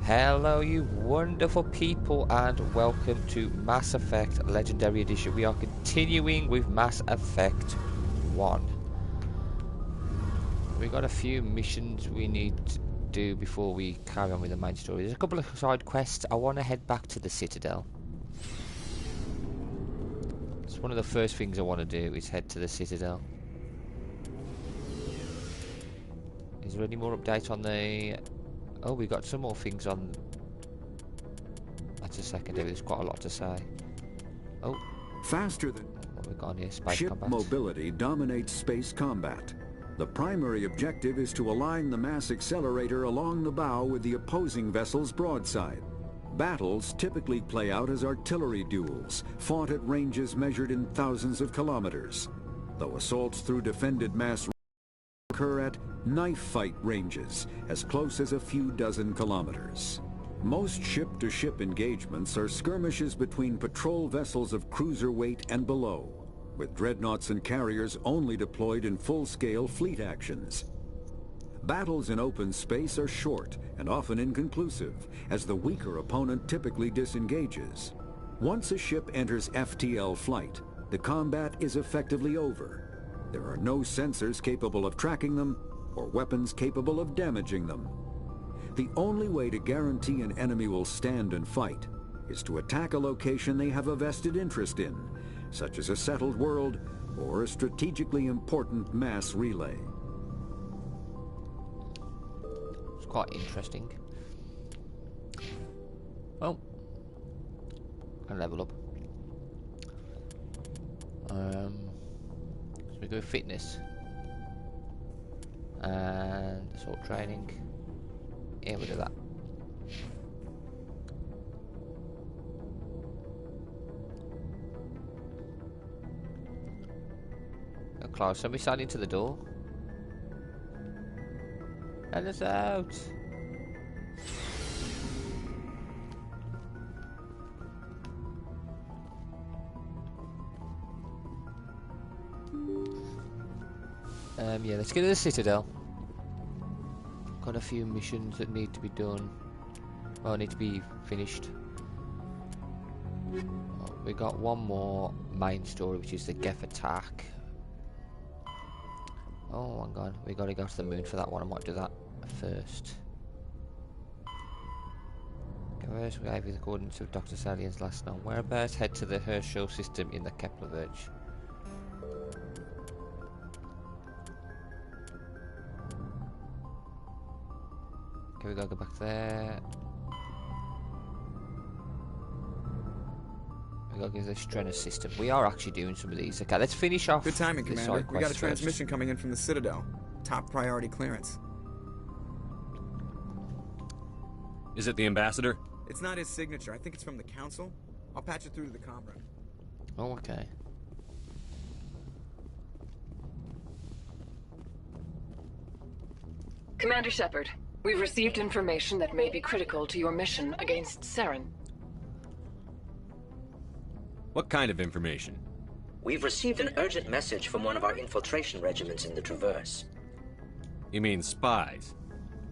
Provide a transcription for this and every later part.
Hello you wonderful people and welcome to Mass Effect Legendary Edition. We are continuing with Mass Effect 1. We've got a few missions we need to do before we carry on with the main story. There's a couple of side quests. I want to head back to the Citadel. It's one of the first things I want to do is head to the Citadel. Is there any more update on the... Oh, we got some more things on. That's a secondary. There's quite a lot to say. Oh, faster than what we got here? Space ship combat. mobility dominates space combat. The primary objective is to align the mass accelerator along the bow with the opposing vessel's broadside. Battles typically play out as artillery duels, fought at ranges measured in thousands of kilometers, though assaults through defended mass occur at knife fight ranges as close as a few dozen kilometers. Most ship-to-ship engagements are skirmishes between patrol vessels of cruiser weight and below, with dreadnoughts and carriers only deployed in full-scale fleet actions. Battles in open space are short and often inconclusive, as the weaker opponent typically disengages. Once a ship enters FTL flight, the combat is effectively over. There are no sensors capable of tracking them, or weapons capable of damaging them. The only way to guarantee an enemy will stand and fight is to attack a location they have a vested interest in, such as a settled world or a strategically important mass relay. It's quite interesting. Oh, I level up. So we go fitness and assault training. Yeah, we'll do that. Go close. Somebody sign into the door. Let us out. Yeah, let's get to the Citadel. Got a few missions that need to be done. Well, need to be finished. We got one more main story, which is the Geth attack. Oh, hang on. We gotta go to the moon for that one. I might do that first. Converse with the coordinates of Dr. Salian's last known whereabouts. Head to the Herschel system in the Kepler Verge. Okay, we gotta go back there. We gotta give the Strenner system. We are actually doing some of these. Okay, let's finish off. Good timing, Commander. We got a transmission first. coming in from the Citadel. Top priority clearance. Is it the ambassador? It's not his signature. I think it's from the Council. I'll patch it through to the comm room. Oh, okay. Commander Shepard, we've received information that may be critical to your mission against Saren. What kind of information? We've received an urgent message from one of our infiltration regiments in the Traverse. You mean spies?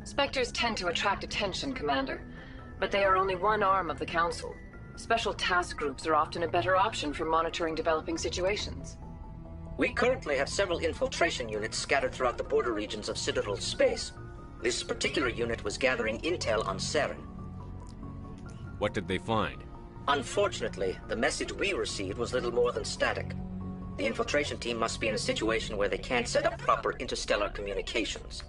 Spectres tend to attract attention, Commander, but they are only one arm of the Council. Special task groups are often a better option for monitoring developing situations. We currently have several infiltration units scattered throughout the border regions of Citadel space. This particular unit was gathering intel on Saren. What did they find? Unfortunately, the message we received was little more than static. The infiltration team must be in a situation where they can't set up proper interstellar communications.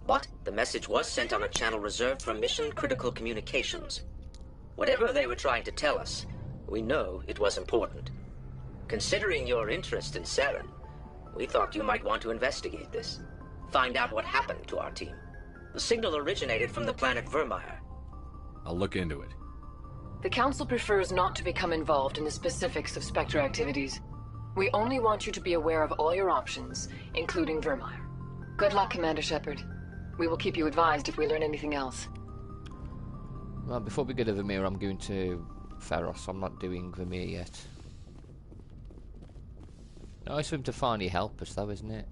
But the message was sent on a channel reserved for mission-critical communications. Whatever they were trying to tell us, we know it was important. Considering your interest in Saren, we thought you might want to investigate this. Find out what happened to our team. The signal originated from the planet Vermeer. I'll look into it. The Council prefers not to become involved in the specifics of Spectre activities. We only want you to be aware of all your options, including Vermeer. Good luck, Commander Shepard. We will keep you advised if we learn anything else. Well, before we go to Vermeer, I'm going to Feros. I'm not doing Vermeer yet. Nice of him to finally help us, though, isn't it?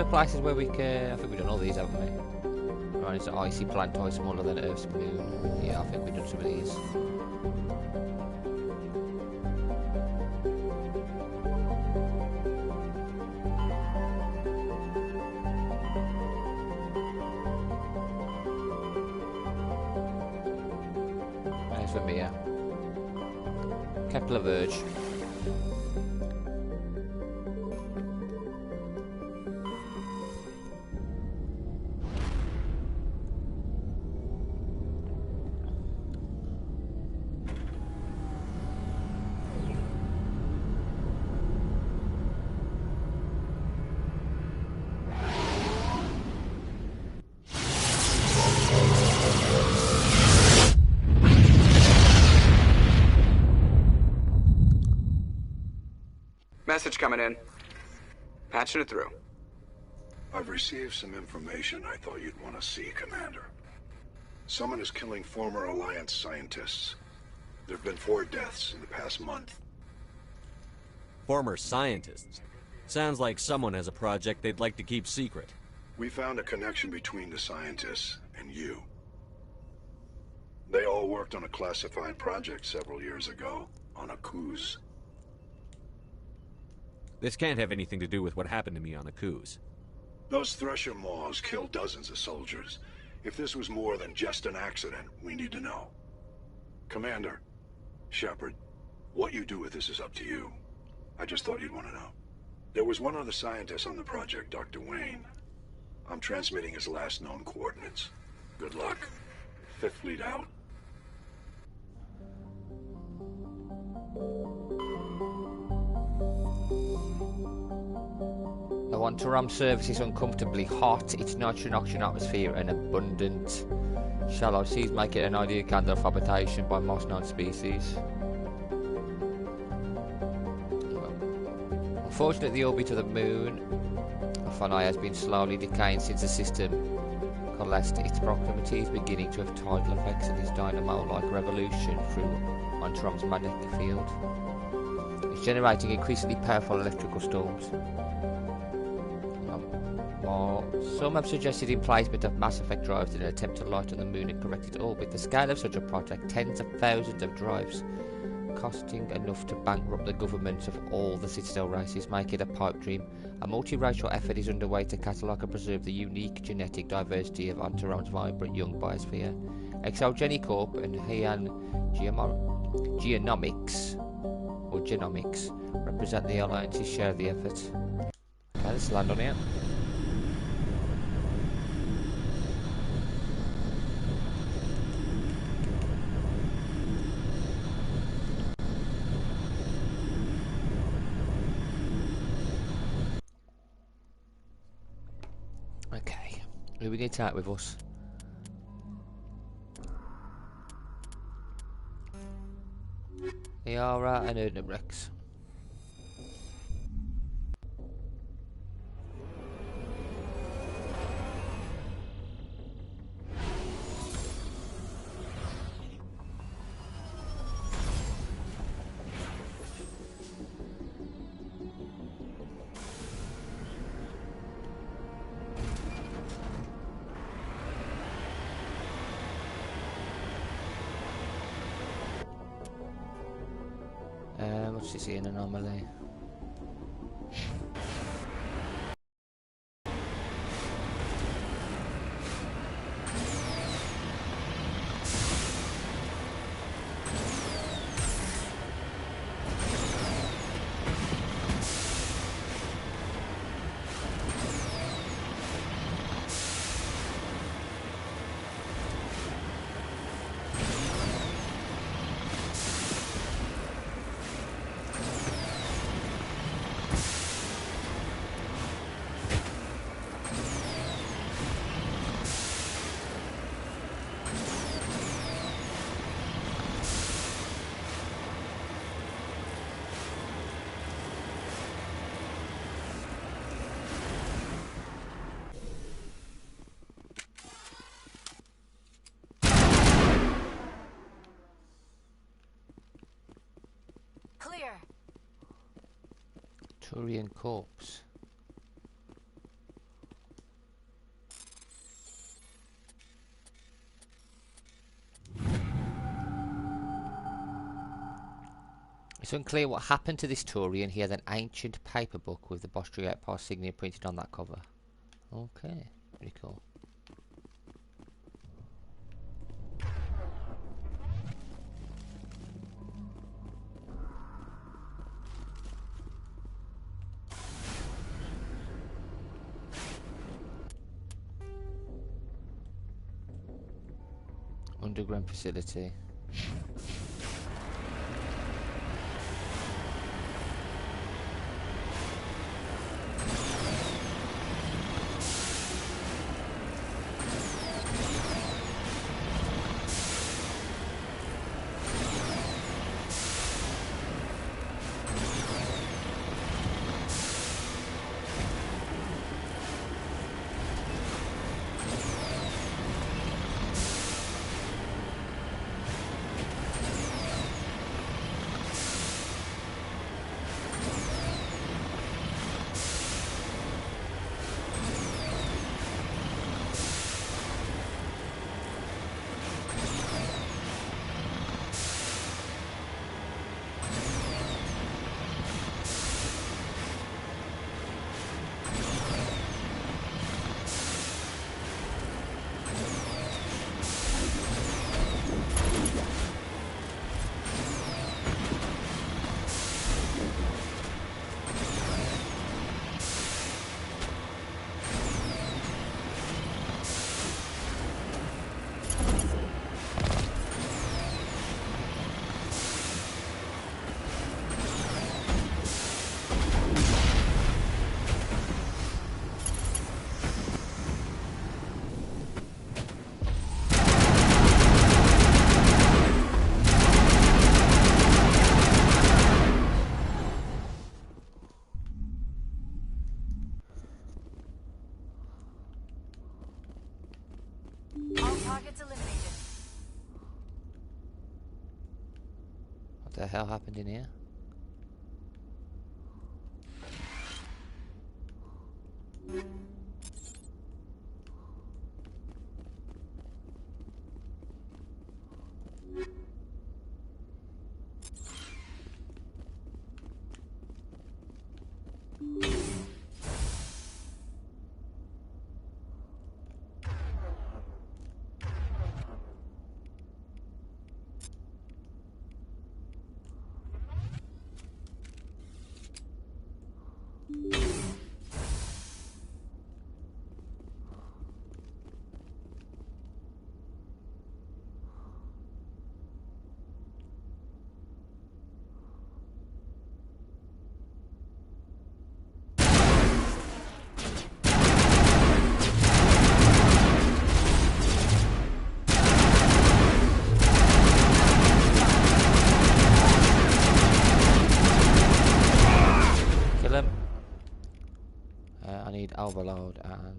places where we can... I think we've done all these, haven't we? Right, it's an icy planetoid smaller than Earth's moon. Yeah, I think we've done some of these. There's Vermeer. Kepler Verge. Message coming in. Patching it through. I've received some information I thought you'd want to see, Commander. Someone is killing former Alliance scientists. There have been 4 deaths in the past month. Former scientists. Sounds like someone has a project they'd like to keep secret. We found a connection between the scientists and you. They all worked on a classified project several years ago, on Akuz. This can't have anything to do with what happened to me on Akuz. Those Thresher Maws killed dozens of soldiers. If this was more than just an accident, we need to know. Commander, Shepard, what you do with this is up to you. I just thought you'd want to know. There was one other scientist on the project, Dr. Wayne. I'm transmitting his last known coordinates. Good luck. Fifth Fleet out. The Wantaram surface is uncomfortably hot, its nitrogen oxygen atmosphere and abundant. Shallow seas make it an ideal candidate for habitation by most known species. Unfortunately, the orbit of the moon of Phaneai has been slowly decaying since the system coalesced. Its proximity is beginning to have tidal effects in this dynamo-like revolution through Wantaram's magnetic field. It's generating increasingly powerful electrical storms. Some have suggested emplacement of Mass Effect drives in an attempt to light on the moon in corrected orbit. The scale of such a project, tens of thousands of drives, costing enough to bankrupt the governments of all the Citadel races, make it a pipe dream. A multiracial effort is underway to catalogue and preserve the unique genetic diversity of Wantaram's vibrant young biosphere. Exogeny Corp and Heian Genomics represent the Alliance's share of the effort. Okay, let's land on here. Okay, who we need to take with us? Yara and Erdnum Rex. What's this in anomaly? Clear. Turian corpse. It's unclear what happened to this Turian. He had an ancient paper book with the Bostrian Outpost signature printed on that cover. Okay, pretty cool. Underground facility. Targets eliminated. What the hell happened in here? I need overload and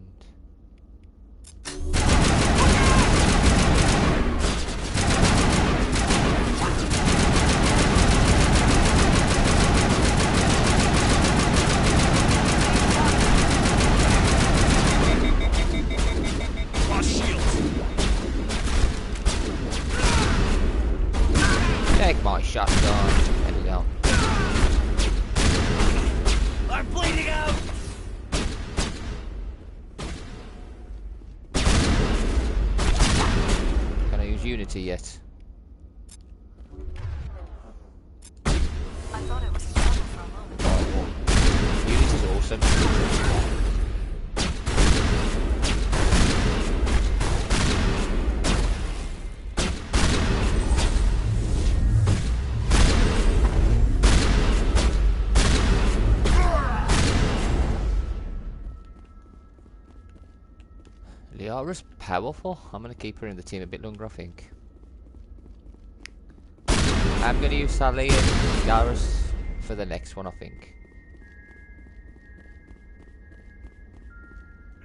take my shotgun. There we go. I'm bleeding out! Can I use Unity yet? I thought it was a shot for a moment. Unity's awesome. Liara's powerful. I'm gonna keep her in the team a bit longer, I think. I'm gonna use Sally and Garrus for the next one, I think.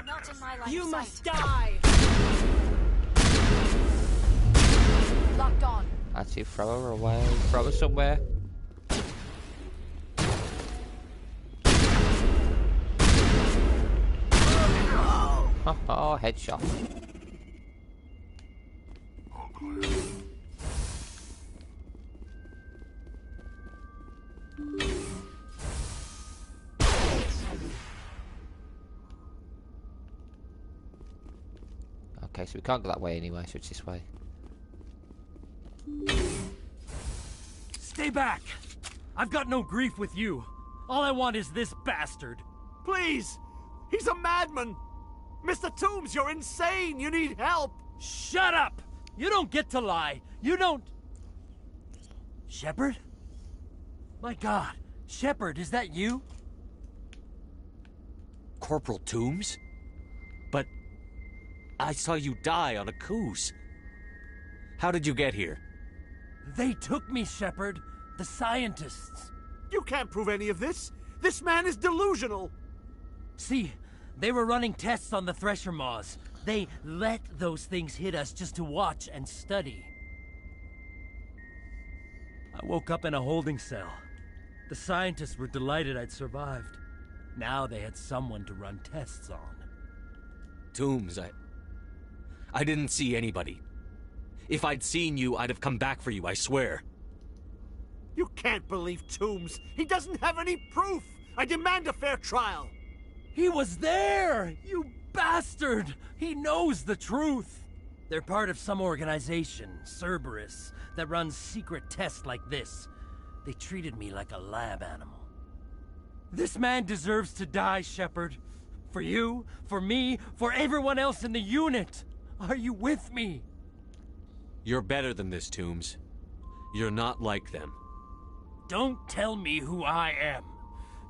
Not in my line You of must sight. die! Locked on. Actually, throw her away. Throw her somewhere. Oh, headshot. Okay, so we can't go that way anyway, so it's this way. Stay back! I've got no grief with you. All I want is this bastard. Please! He's a madman! Mr. Toombs, you're insane! You need help! Shut up! You don't get to lie. You don't... Shepard? My God. Shepard, is that you? Corporal Toombs? But I saw you die on a Coos. How did you get here? They took me, Shepard. The scientists. You can't prove any of this! This man is delusional! See, they were running tests on the Thresher Maws. They let those things hit us just to watch and study. I woke up in a holding cell. The scientists were delighted I'd survived. Now they had someone to run tests on. Toombs, I didn't see anybody. If I'd seen you, I'd have come back for you, I swear. You can't believe Toombs! He doesn't have any proof! I demand a fair trial! He was there! You bastard! He knows the truth! They're part of some organization, Cerberus, that runs secret tests like this. They treated me like a lab animal. This man deserves to die, Shepard. For you, for me, for everyone else in the unit. Are you with me? You're better than this, Toombs. You're not like them. Don't tell me who I am.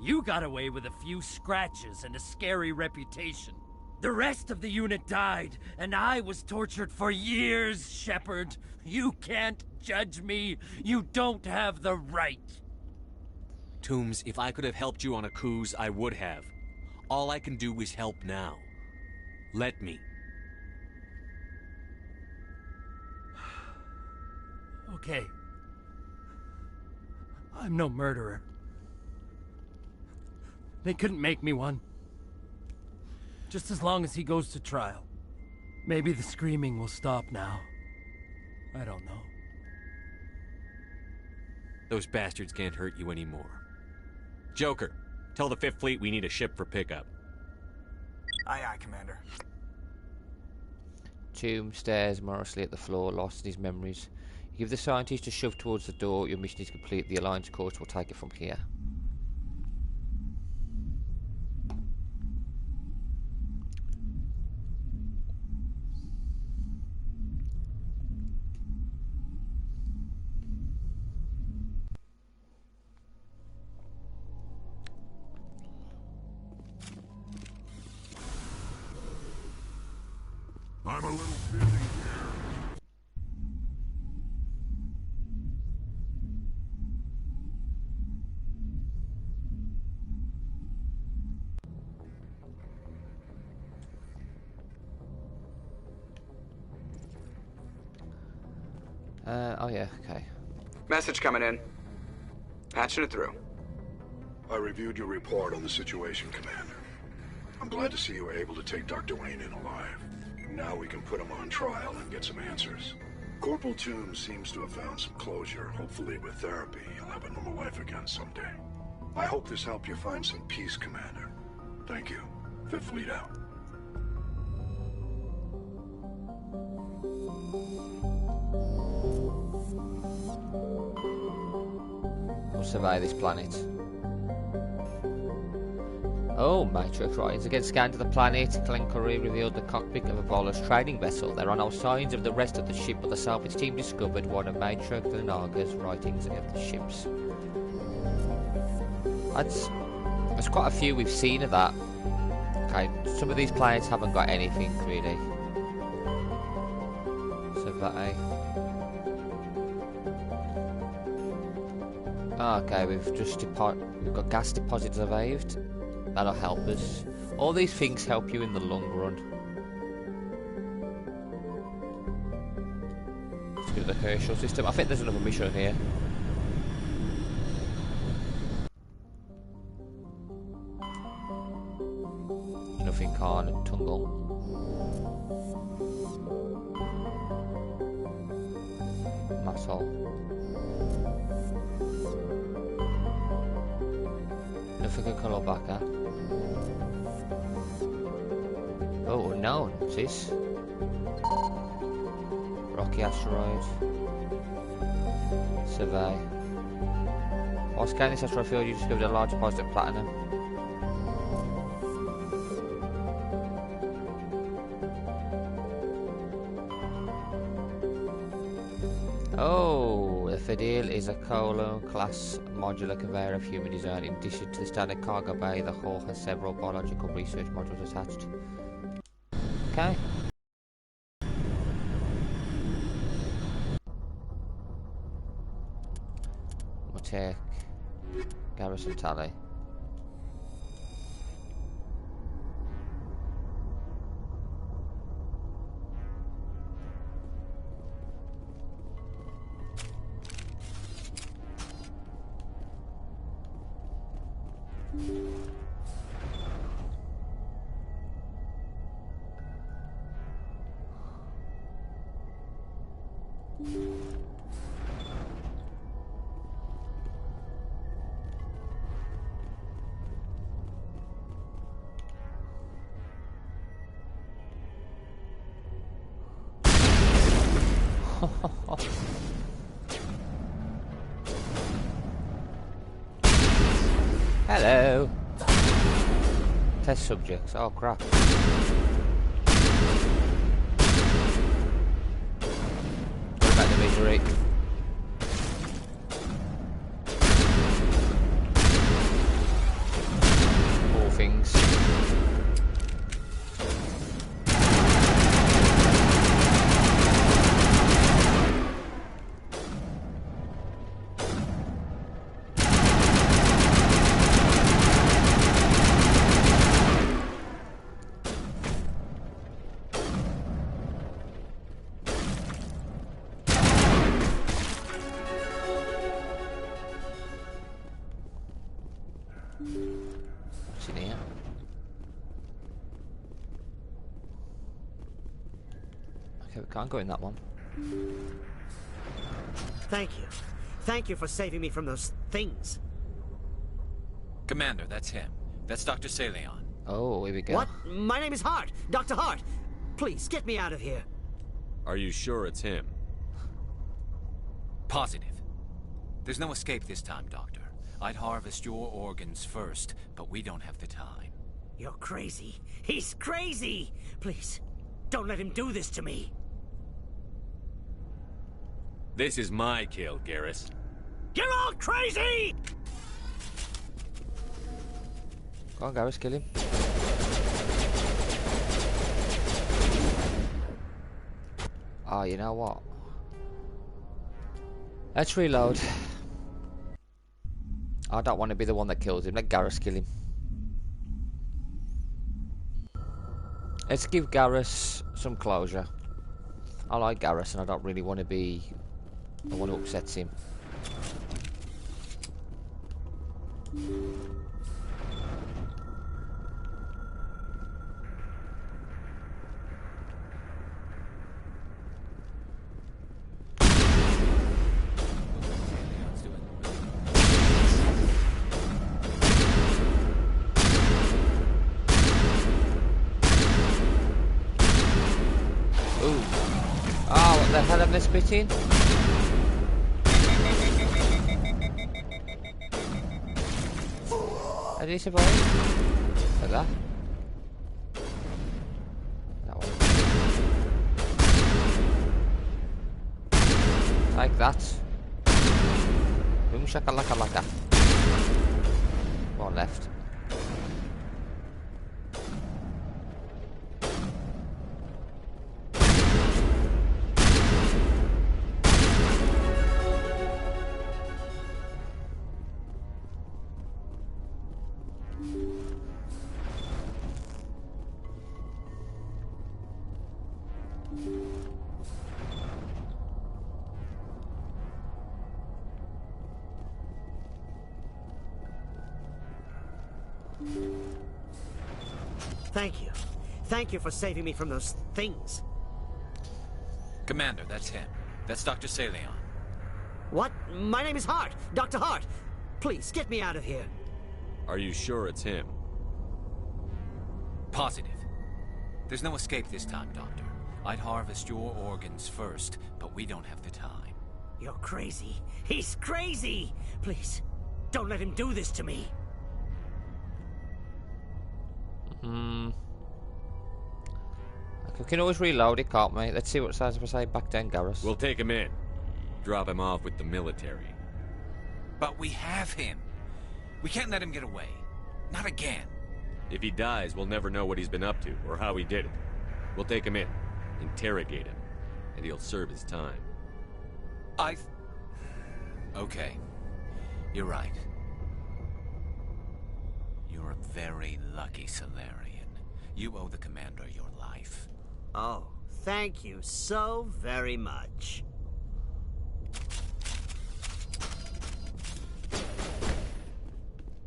You got away with a few scratches and a scary reputation. The rest of the unit died, and I was tortured for years, Shepard. You can't judge me. You don't have the right. Toombs, if I could have helped you on a Coos, I would have. All I can do is help now. Let me. Okay. I'm no murderer. They couldn't make me one. Just as long as he goes to trial. Maybe the screaming will stop now. I don't know. Those bastards can't hurt you anymore. Joker, tell the 5th Fleet we need a ship for pickup. Aye, aye, Commander. Tomb stares morosely at the floor, lost in his memories. You give the scientist a shove towards the door. Your mission is complete. The Alliance course will take it from here. I'm a little busy here. Oh yeah, okay. Message coming in. Patching it through. I reviewed your report on the situation, Commander. I'm glad to see you were able to take Dr. Wayne in alive. Now we can put him on trial and get some answers. Corporal Toombs seems to have found some closure. Hopefully with therapy, he'll have a normal life again someday. I hope this helped you find some peace, Commander. Thank you. 5th Fleet out. We'll survey this planet. Oh, Matrix writings again scanned to the planet. Glencory revealed the cockpit of a Volus trading vessel. There are no signs of the rest of the ship, but the salvage team discovered one of Matrix Glenarga's writings of the ships. There's quite a few we've seen of that. Okay, some of these planets haven't got anything really. Survey. Okay, we've got gas deposits surveyed. That'll help us. All these things help you in the long run. Let's do the Herschel system. I think there's another mission here. Nothing Khan and Tungle. Muscle. Nothing can call back at. Oh, unknown. What's this? Rocky asteroid. Survey. While scanning this asteroid field, you discovered a large deposit of platinum. Oh, the Fidel is a colon-class modular conveyor of human design. In addition to the standard cargo bay, the hull has several biological research modules attached. Okay. We'll take Garrison Tally. Hello. Test subjects. Oh crap. What about the misery? Poor things. What's in here? Okay, we can't go in that one. Thank you. Thank you for saving me from those things. Commander, that's him. That's Dr. Saleon. Oh, here we go. What? My name is Hart. Dr. Hart. Please, get me out of here. Are you sure it's him? Positive. There's no escape this time, Doctor. I'd harvest your organs first, but we don't have the time. You're crazy. He's crazy! Please, don't let him do this to me. This is my kill, Garrus. You're all crazy! Go on, Garrus, kill him. Oh, you know what? Let's reload. I don't want to be the one that kills him. Let Garrus kill him. Let's give Garrus some closure. I like Garrus and I don't really want to be the one who upsets him. The hell am I spitting? How did he survive? Like that? That one. Like that. Boom shakalaka laka. One left. Thank you. Thank you for saving me from those things. Commander, that's him. That's Dr. Saleon. What? My name is Hart. Dr. Hart. Please, get me out of here. Are you sure it's him? Positive. There's no escape this time, Doctor. I'd harvest your organs first, but we don't have the time. You're crazy. He's crazy! Please, don't let him do this to me. We can always reload it, can't we? Let's see what size of a say back then, Garrus. We'll take him in. Drop him off with the military. But we have him. We can't let him get away. Not again. If he dies, we'll never know what he's been up to or how he did it. We'll take him in, interrogate him, and he'll serve his time. Okay. You're right. You're a very lucky Solarian. You owe the Commander your life. Oh, thank you so very much.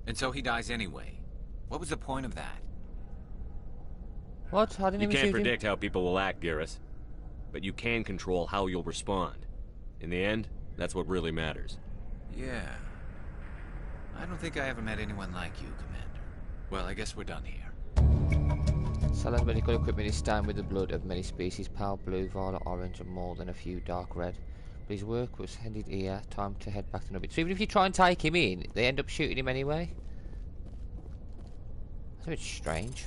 And so he dies anyway. What was the point of that? What? I didn't You even can't shoot him. predict how people will act, Garrus. But you can control how you'll respond. In the end, that's what really matters. Yeah. I don't think I ever met anyone like you, Commander. Well, I guess we're done here. Salad medical equipment is stained with the blood of many species, pale blue, violet, orange, and more than a few dark red. But his work was ended here. Time to head back to Nubit. So even if you try and take him in, they end up shooting him anyway? That's a bit strange.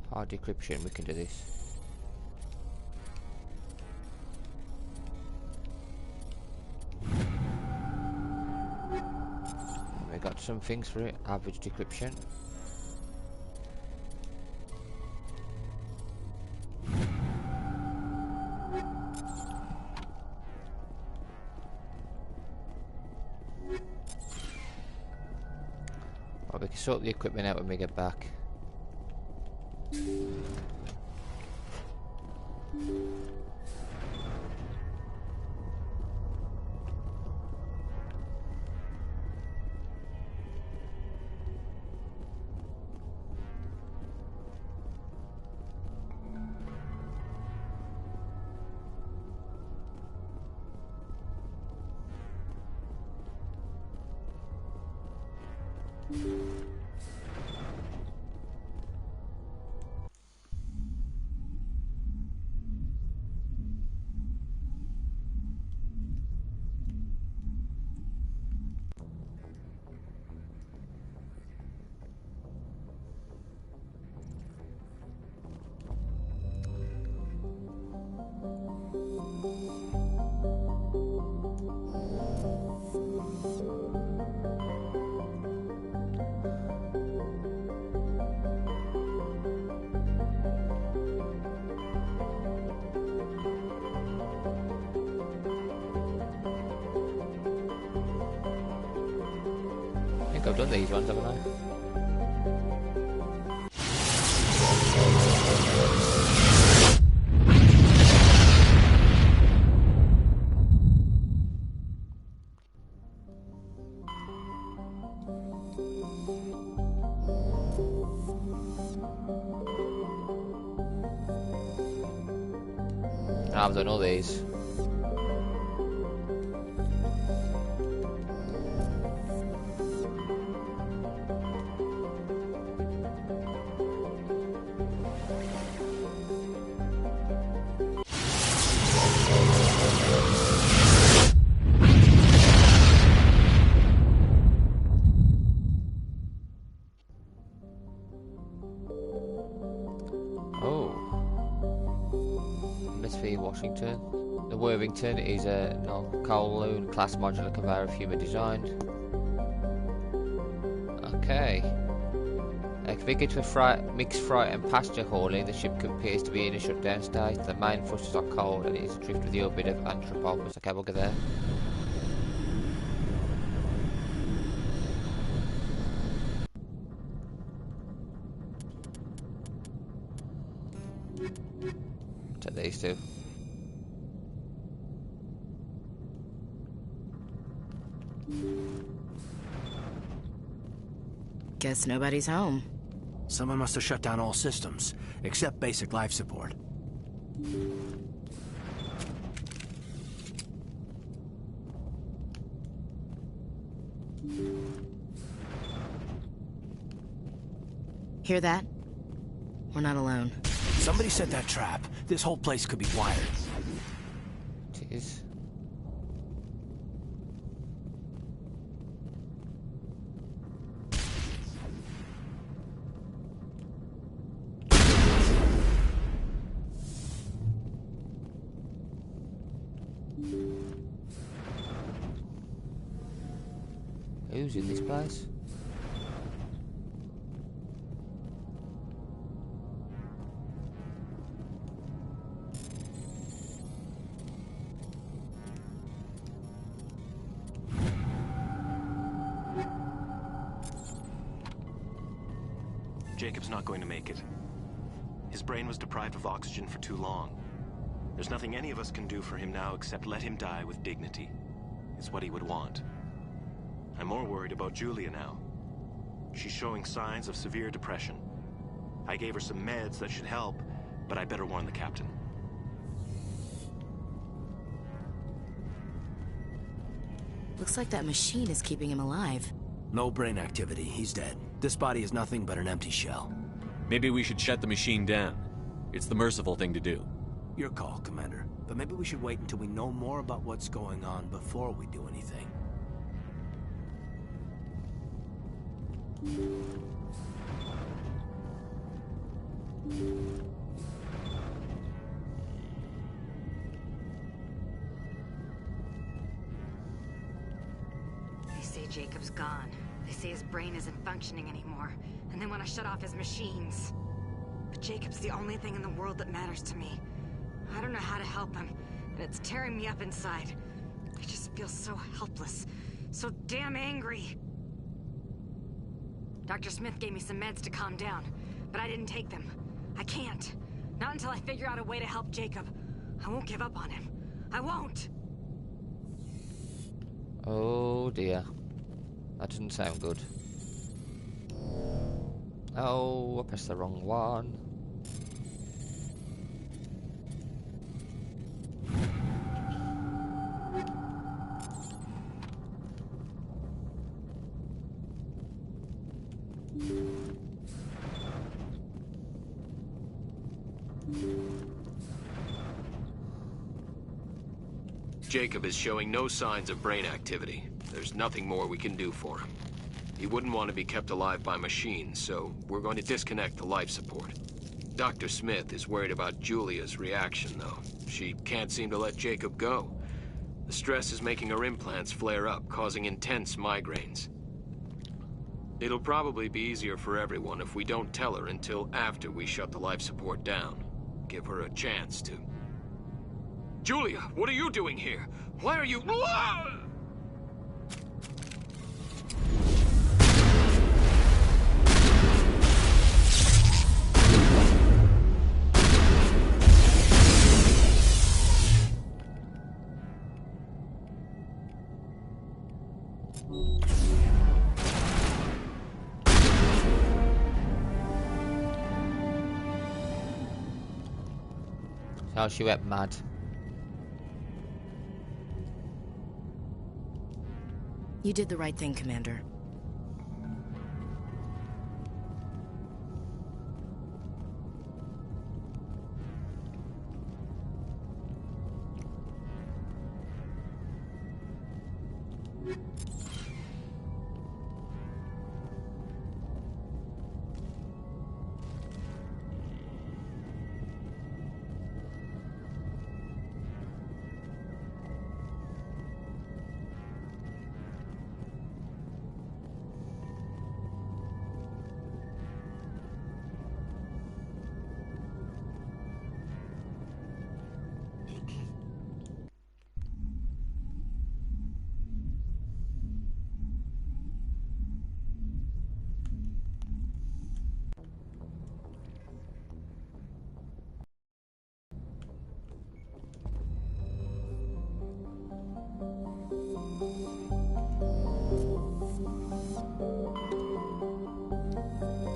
Hard decryption, we can do this. We got some things for it. Average decryption. Well, we can sort the equipment out when we get back. I think I've done these ones, haven't I? I've done all these. Washington. The Worthington is a Kowloon class modular conveyor of human design. Okay. Configured for mixed freight and passenger hauling, the ship appears to be in a shutdown state. The main thrusters are cold and it is adrift with the orbit of Anthropopus. Okay, we'll get there. Take these two. Guess nobody's home. Someone must have shut down all systems, except basic life support. Hear that? We're not alone. Somebody set that trap. This whole place could be wired. It is. Who's in this place? Jacob's not going to make it. His brain was deprived of oxygen for too long. There's nothing any of us can do for him now except let him die with dignity. It's what he would want. I'm more worried about Julia now. She's showing signs of severe depression. I gave her some meds that should help, but I better warn the captain. Looks like that machine is keeping him alive. No brain activity. He's dead. This body is nothing but an empty shell. Maybe we should shut the machine down. It's the merciful thing to do. Your call, Commander. But maybe we should wait until we know more about what's going on before we do anything. They say Jacob's gone. They say his brain isn't functioning anymore, and they want to shut off his machines. But Jacob's the only thing in the world that matters to me. I don't know how to help him, and it's tearing me up inside. I just feel so helpless, so damn angry. Dr. Smith gave me some meds to calm down, but I didn't take them. I can't. Not until I figure out a way to help Jacob. I won't give up on him. I won't! Oh dear. That doesn't sound good. Oh, I pressed the wrong one. Jacob is showing no signs of brain activity. There's nothing more we can do for him. He wouldn't want to be kept alive by machines, so we're going to disconnect the life support. Dr. Smith is worried about Julia's reaction, though. She can't seem to let Jacob go. The stress is making her implants flare up, causing intense migraines. It'll probably be easier for everyone if we don't tell her until after we shut the life support down. Give her a chance to... Julia, what are you doing here? Why are you... So she went mad. You did the right thing, Commander.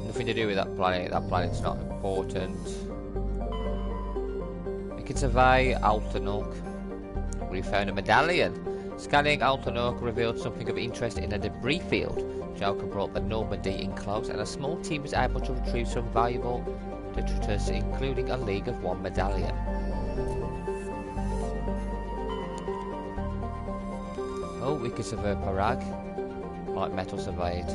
Nothing to do with that planet. That planet's not important. We can survey Altanuk. We found a medallion. Scanning Altanok revealed something of interest in a debris field. Joker brought the Normandy in close, and a small team was able to retrieve some valuable detritus, including a League of One medallion. Oh, we could survey Parag, like metal surveyed.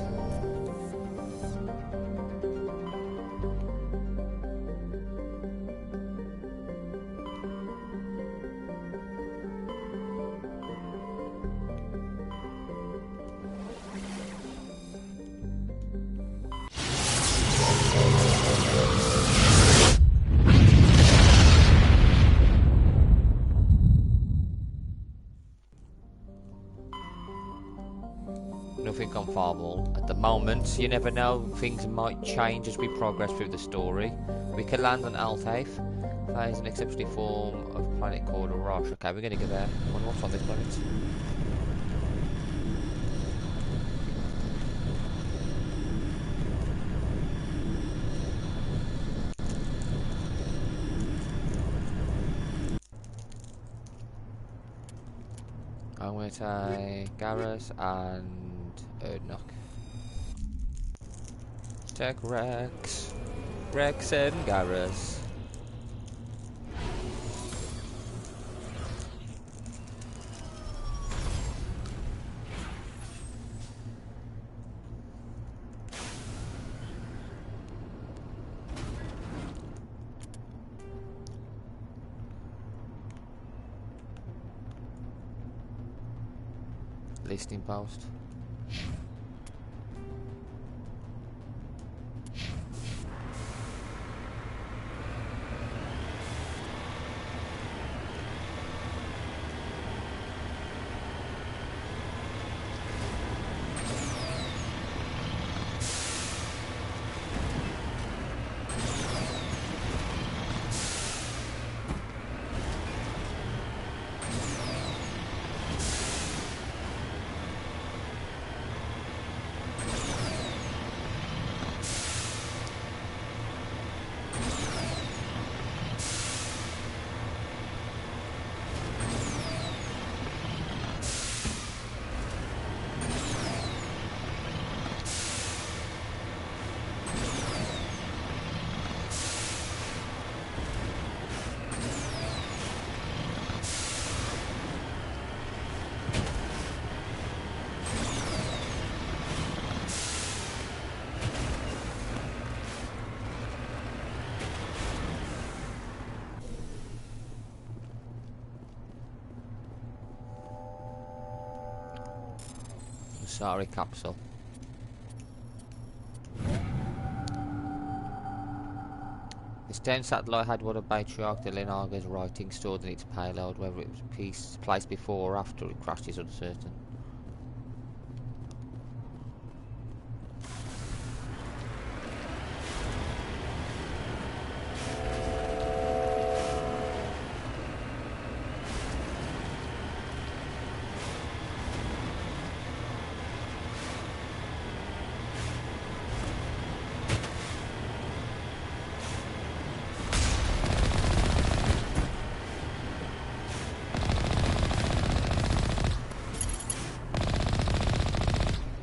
Nothing on Farwell at the moment. You never know, things might change as we progress through the story. We can land on Altaif. That is an exceptionally form of planet called Rosh. Okay, we're going to go there. I wonder what's on this planet. I'm going to take Garrus and Erdnok. Let's take Rex. Rex and Garrus. Listening post. Sorry, capsule. This down satellite had one of Patriarch Lenaga's writings stored in its payload. Whether it was placed before or after it crashed is uncertain.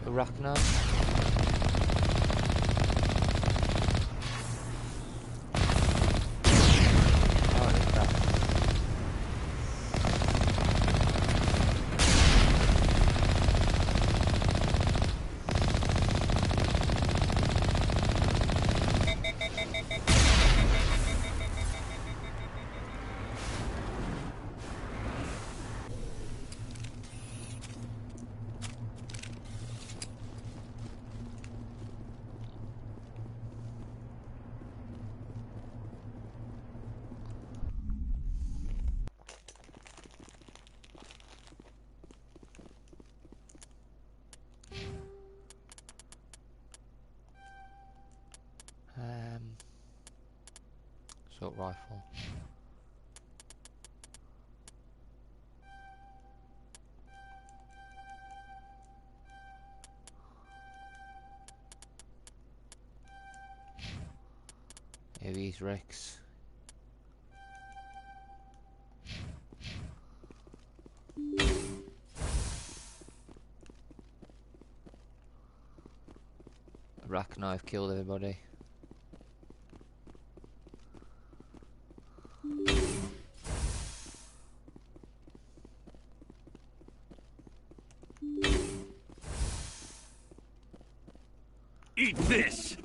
Rachna. Assault rifle. He's Rex. rack knife killed everybody. Eat this!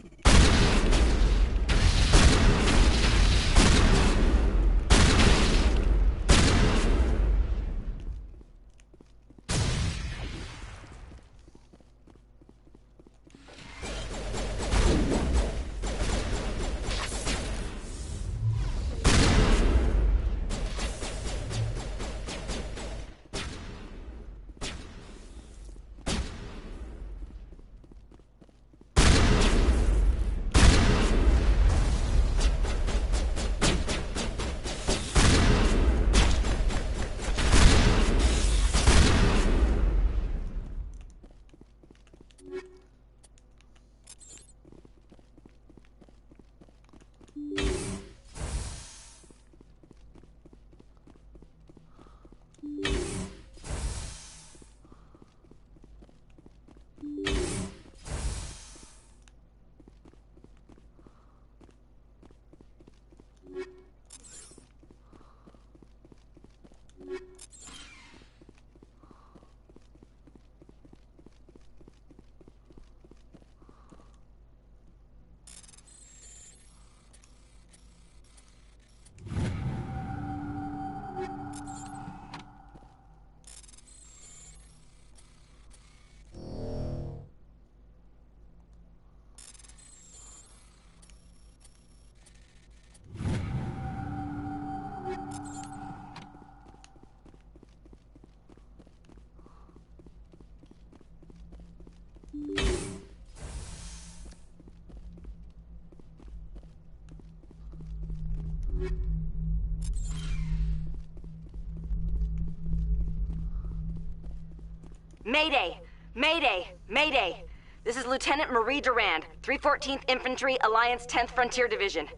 Mayday! Mayday! Mayday! This is Lieutenant Marie Durand, 314th Infantry, Alliance 10th Frontier Division.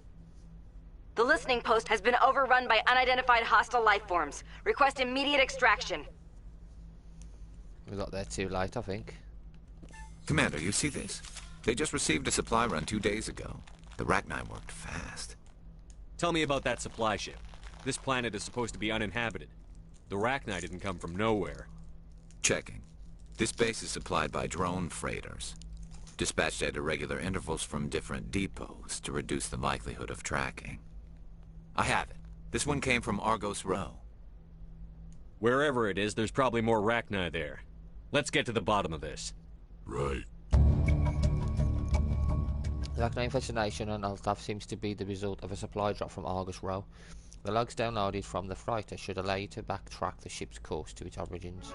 The listening post has been overrun by unidentified hostile life forms. Request immediate extraction. We got there too late, I think. Commander, you see this? They just received a supply run 2 days ago. The Rachni worked fast. Tell me about that supply ship. This planet is supposed to be uninhabited. The Rachni didn't come from nowhere. Checking. This base is supplied by drone freighters, dispatched at irregular intervals from different depots to reduce the likelihood of tracking. I have it. This one came from Argos Row. Wherever it is, there's probably more Rachni there. Let's get to the bottom of this. Right. The Rachni infestation on Altaf seems to be the result of a supply drop from Argus Row. The logs downloaded from the freighter should allow you to backtrack the ship's course to its origins.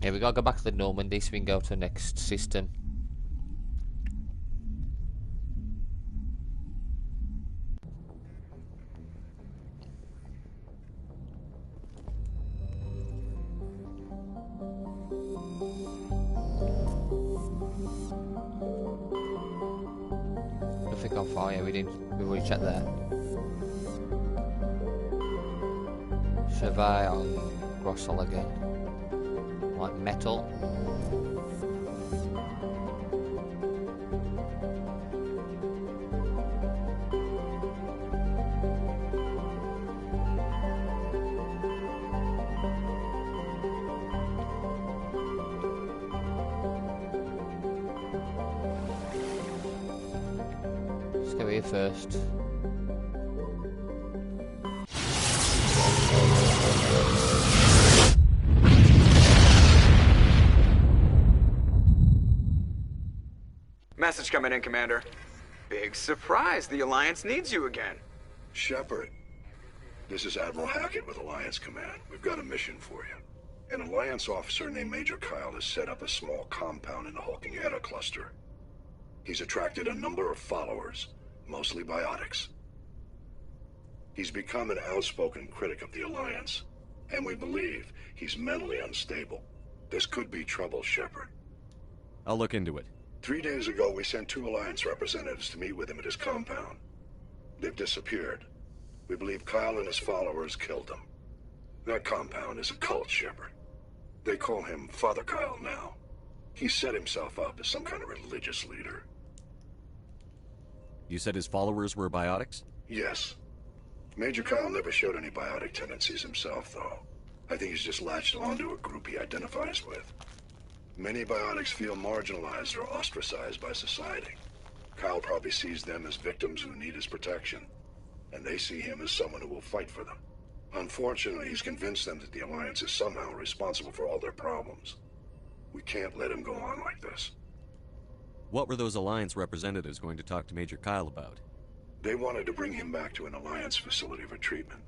Yeah, we gotta go back to the Normandy so we can go to the next system. Nothing on fire, we already checked there. Survey on Grossel again. Like metal. Let's go here first. Message coming in, Commander. Big surprise, the Alliance needs you again. Shepard, this is Admiral Hackett with Alliance Command. We've got a mission for you. An Alliance officer named Major Kyle has set up a small compound in the Hulking Eta cluster. He's attracted a number of followers, mostly biotics. He's become an outspoken critic of the Alliance, and we believe he's mentally unstable. This could be trouble, Shepard. I'll look into it. 3 days ago, we sent 2 Alliance representatives to meet with him at his compound. They've disappeared. We believe Kyle and his followers killed them. That compound is a cult, Shepard. They call him Father Kyle now. He set himself up as some kind of religious leader. You said his followers were biotics? Yes. Major Kyle never showed any biotic tendencies himself, though. I think he's just latched onto a group he identifies with. Many biotics feel marginalized or ostracized by society. Kyle probably sees them as victims who need his protection, and they see him as someone who will fight for them. Unfortunately, he's convinced them that the Alliance is somehow responsible for all their problems. We can't let him go on like this. What were those Alliance representatives going to talk to Major Kyle about? They wanted to bring him back to an Alliance facility for treatment.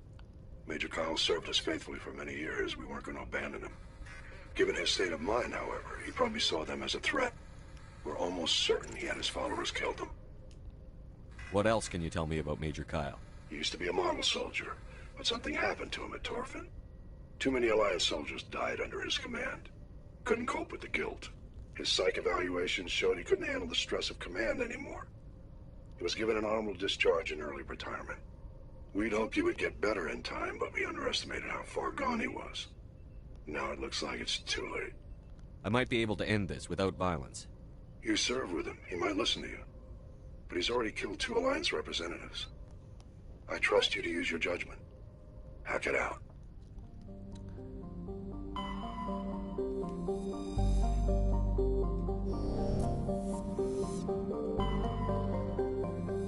Major Kyle served us faithfully for many years. We weren't going to abandon him. Given his state of mind, however, he probably saw them as a threat. We're almost certain he had his followers killed them. What else can you tell me about Major Kyle? He used to be a model soldier, but something happened to him at Torfin. Too many Alliance soldiers died under his command. Couldn't cope with the guilt. His psych evaluations showed he couldn't handle the stress of command anymore. He was given an honorable discharge in early retirement. We'd hoped he would get better in time, but we underestimated how far gone he was. Now it looks like it's too late. I might be able to end this without violence. You serve with him. He might listen to you. But he's already killed 2 Alliance representatives. I trust you to use your judgment. Hack it out.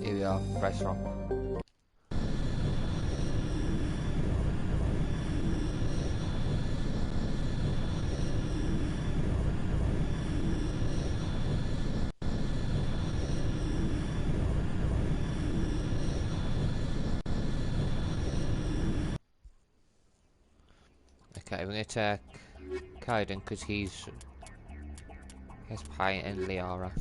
Here we are, press rock. Okay, we're gonna attack Kaiden because he has Pine and Liara.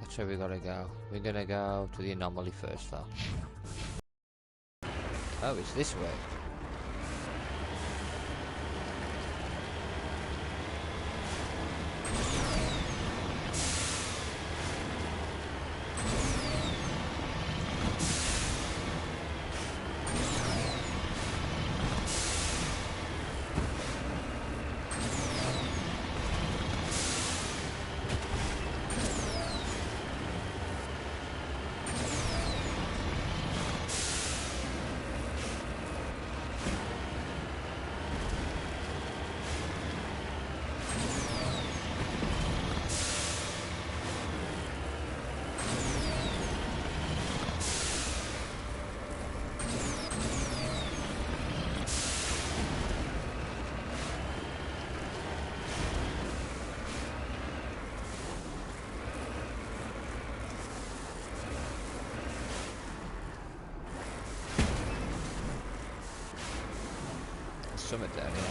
That's where we gotta go. We're gonna go to the anomaly first though. Oh, it's this way. Summit down here.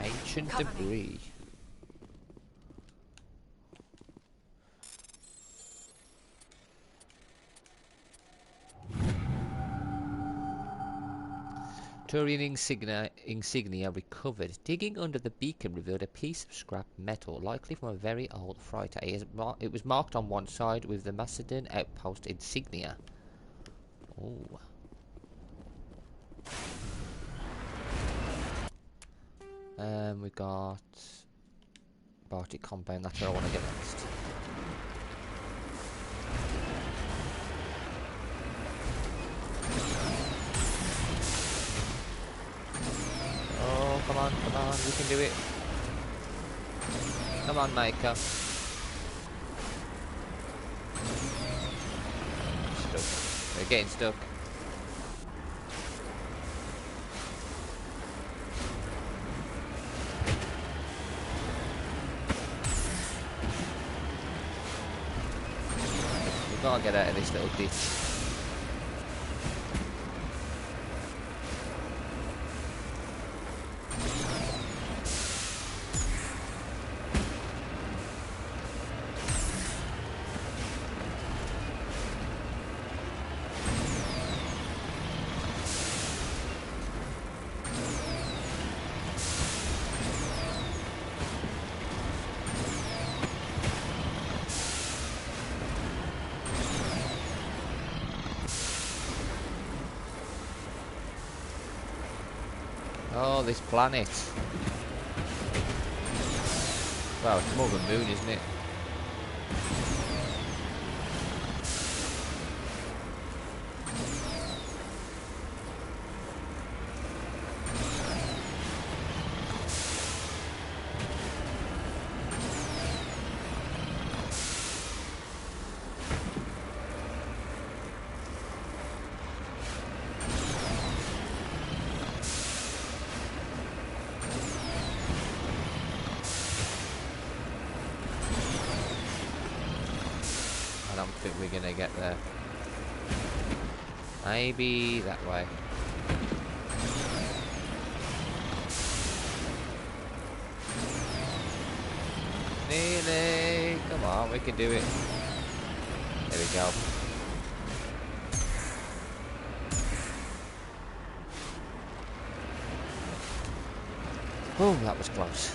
Ancient Cover me. debris. Turian insignia recovered. Digging under the beacon revealed a piece of scrap metal, likely from a very old freighter. It was marked on one side with the Macedon outpost insignia. Oh. We got Bartic compound. That's where I want to get next. Oh, come on, we can do it. Come on, Maker. Stuck. They're getting stuck. We've got to get out of this little ditch. Oh, this planet. Well, it's more of a moon, isn't it? I don't think we're gonna get there. Maybe that way. Nearly! Come on, we can do it. There we go. Oh, that was close.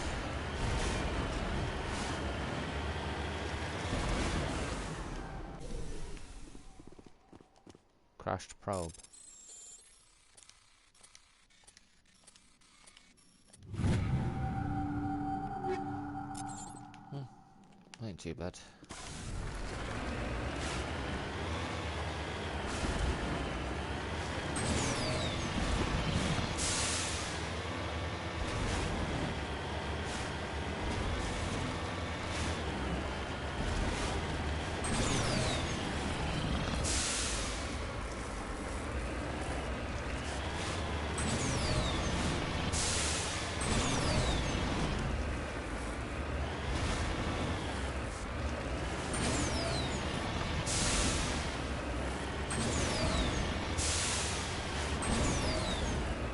Crashed probe. Ain't too bad.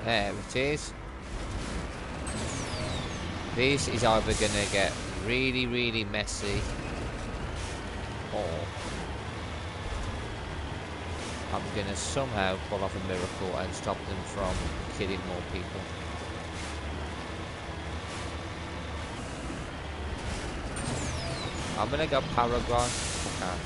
There it is. This is either going to get really, really messy, or I'm going to somehow pull off a miracle and stop them from killing more people. I'm going to go paragon if I can.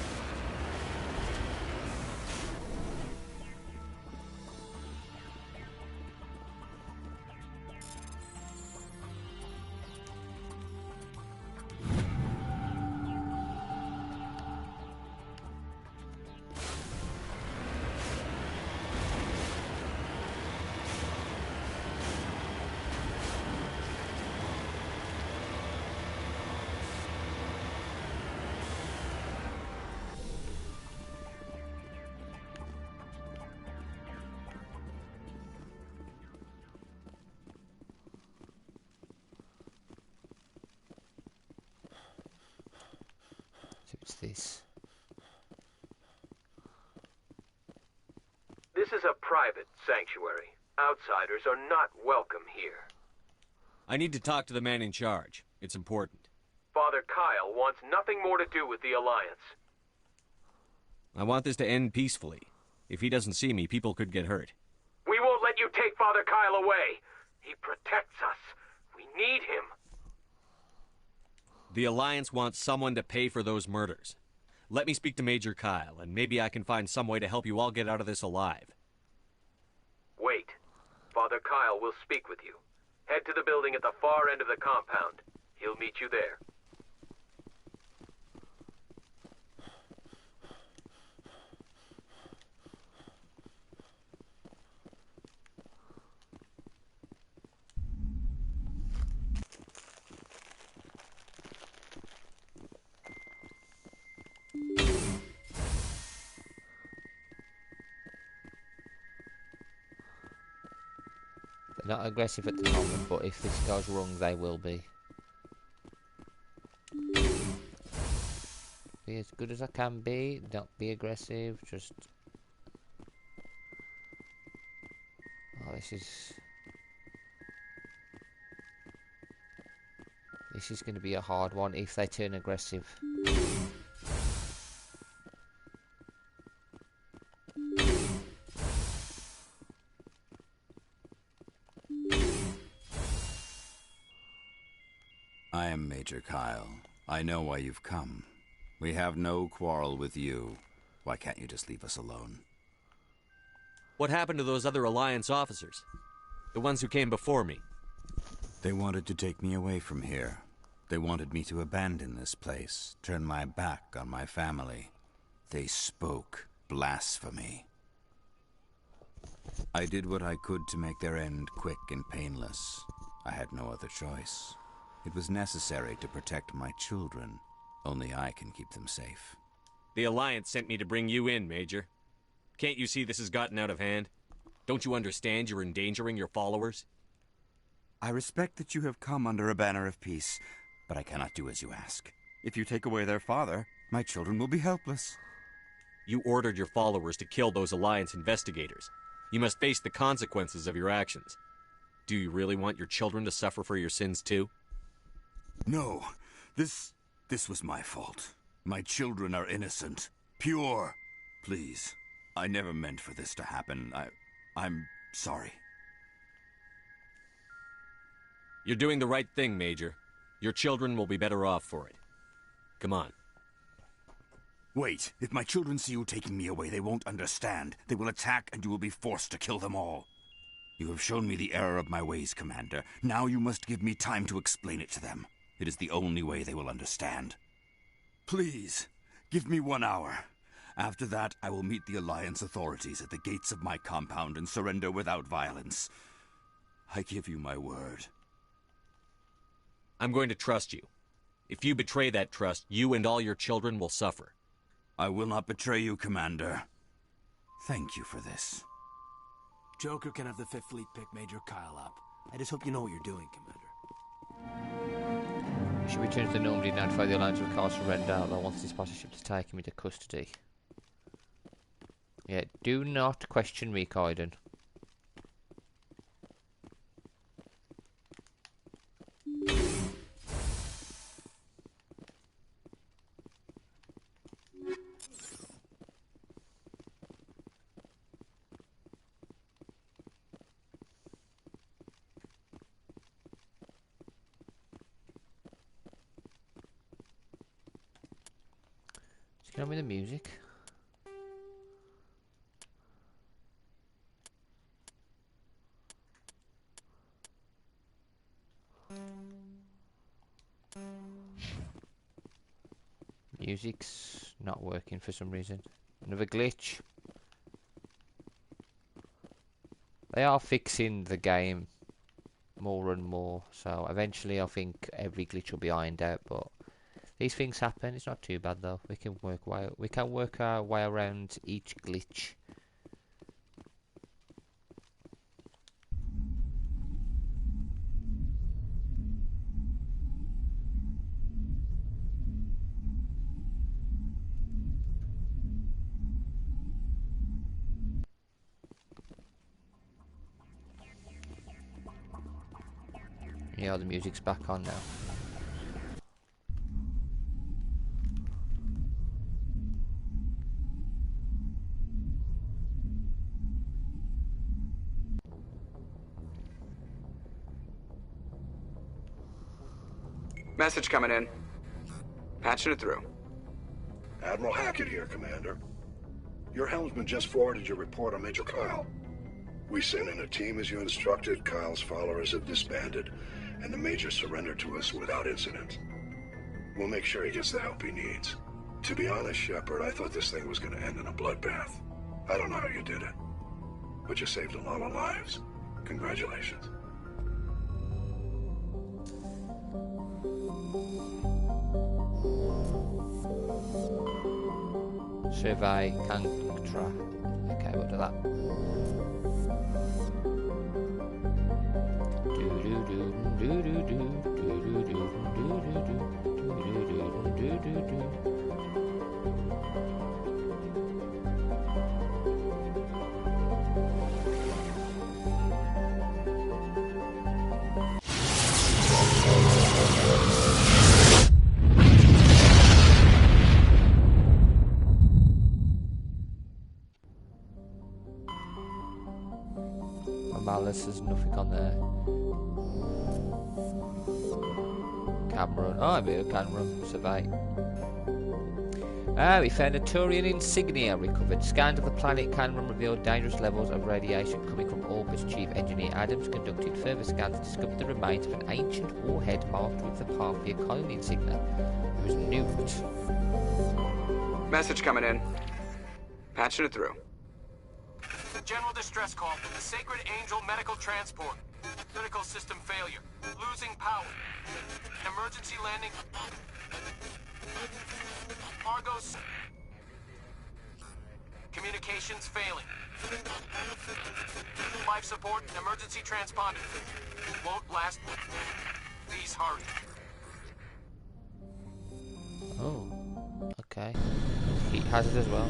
What's this? This is a private sanctuary. Outsiders are not welcome here. I need to talk to the man in charge. It's important. Father Kyle wants nothing more to do with the Alliance. I want this to end peacefully. If he doesn't see me, people could get hurt. We won't let you take Father Kyle away. He protects us. We need him. The Alliance wants someone to pay for those murders. Let me speak to Major Kyle, and maybe I can find some way to help you all get out of this alive. Wait. Father Kyle will speak with you. Head to the building at the far end of the compound. He'll meet you there. They're not aggressive at the moment, but if this goes wrong, they will be. Be as good as I can be, don't be aggressive, just... Oh, this is going to be a hard one if they turn aggressive. I am Major Kyle. I know why you've come. We have no quarrel with you. Why can't you just leave us alone? What happened to those other Alliance officers? The ones who came before me? They wanted to take me away from here. They wanted me to abandon this place, turn my back on my family. They spoke blasphemy. I did what I could to make their end quick and painless. I had no other choice. It was necessary to protect my children. Only I can keep them safe. The Alliance sent me to bring you in, Major. Can't you see this has gotten out of hand? Don't you understand you're endangering your followers? I respect that you have come under a banner of peace, but I cannot do as you ask. If you take away their father, my children will be helpless. You ordered your followers to kill those Alliance investigators. You must face the consequences of your actions. Do you really want your children to suffer for your sins too? No, this was my fault. My children are innocent, pure. Please, I never meant for this to happen. I'm sorry. You're doing the right thing, Major. Your children will be better off for it. Come on. Wait, if my children see you taking me away, they won't understand. They will attack and you will be forced to kill them all. You have shown me the error of my ways, Commander. Now you must give me time to explain it to them. It is the only way they will understand. Please, give me 1 hour. After that, I will meet the Alliance authorities at the gates of my compound and surrender without violence. I give you my word. I'm going to trust you. If you betray that trust, you and all your children will suffer. I will not betray you, Commander. Thank you for this. Joker can have the 5th Fleet pick Major Kyle up. I just hope you know what you're doing, Commander. Should return to the normally notify the Alliance of Kyle's surrender, although wants this partnership to take him into custody. Yeah, do not question me, Kaiden. Just get on with the music. Music's not working for some reason. Another glitch. They are fixing the game more and more, so eventually I think every glitch will be ironed out, but these things happen. It's not too bad though. We can work our way around each glitch. Yeah, the music's back on now. Message coming in. Patching it through. Admiral Hackett here, Commander. Your helmsman just forwarded your report on Major Kyle. We sent in a team as you instructed. Kyle's followers have disbanded, and the Major surrendered to us without incident. We'll make sure he gets the help he needs. To be honest, Shepard, I thought this thing was going to end in a bloodbath. I don't know how you did it, but you saved a lot of lives. Congratulations. Survey Cancra. Okay, we'll do that. Malice, there's nothing on there. Cameron. Oh, I'm here, Cameron. Survey. We found a Turian insignia recovered. Scans of the planet Cameron revealed dangerous levels of radiation coming from orbit's chief engineer. Adams conducted further scans and discovered the remains of an ancient warhead marked with the Parthia colony insignia. It was nuked. Message coming in. Patching it through. General distress call from the Sacred Angel Medical Transport. Critical system failure. Losing power. Emergency landing. Argos. Communications failing. Life support and emergency transponder. Won't last. Please hurry. Oh, okay. Heat hazard as well.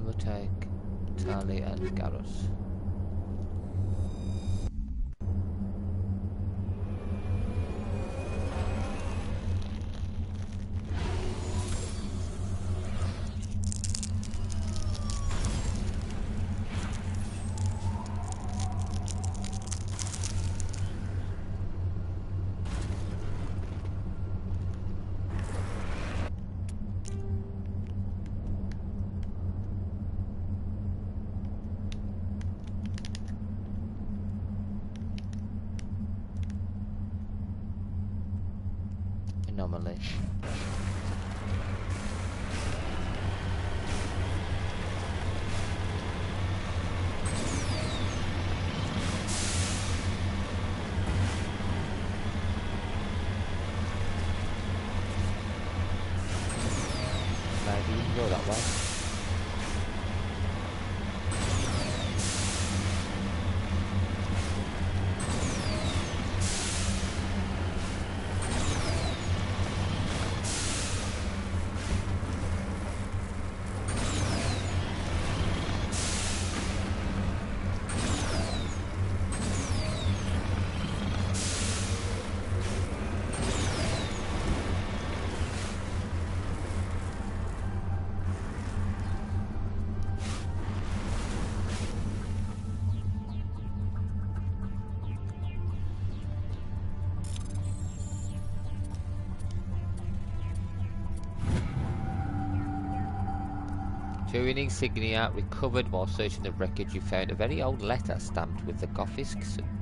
We'll take Tali and Garrus. Anomaly. Maybe we can go that way. During insignia recovered while searching the wreckage, you found a very old letter stamped with the Gothic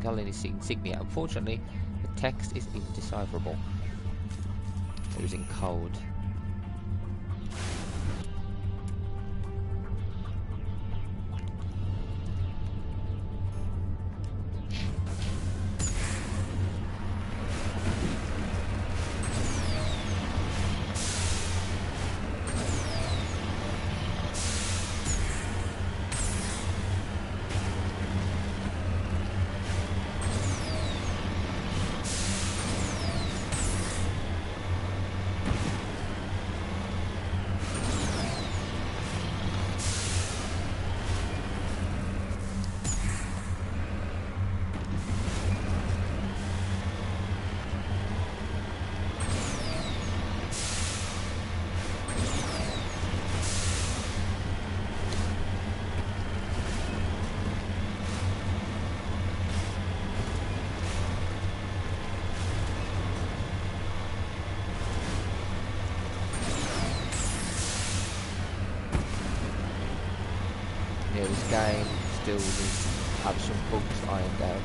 colony insignia. Unfortunately, the text is indecipherable. It was in code. game still needs to have some bugs ironed out.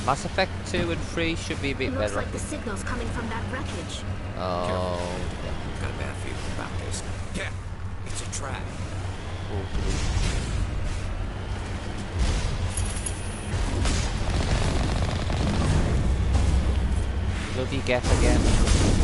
Mass Effect 2 and 3 should be a bit Looks better. like the signal's coming from that wreckage. Oh, Got a bad feeling about this. Yeah, it's a trap. Bloody get again.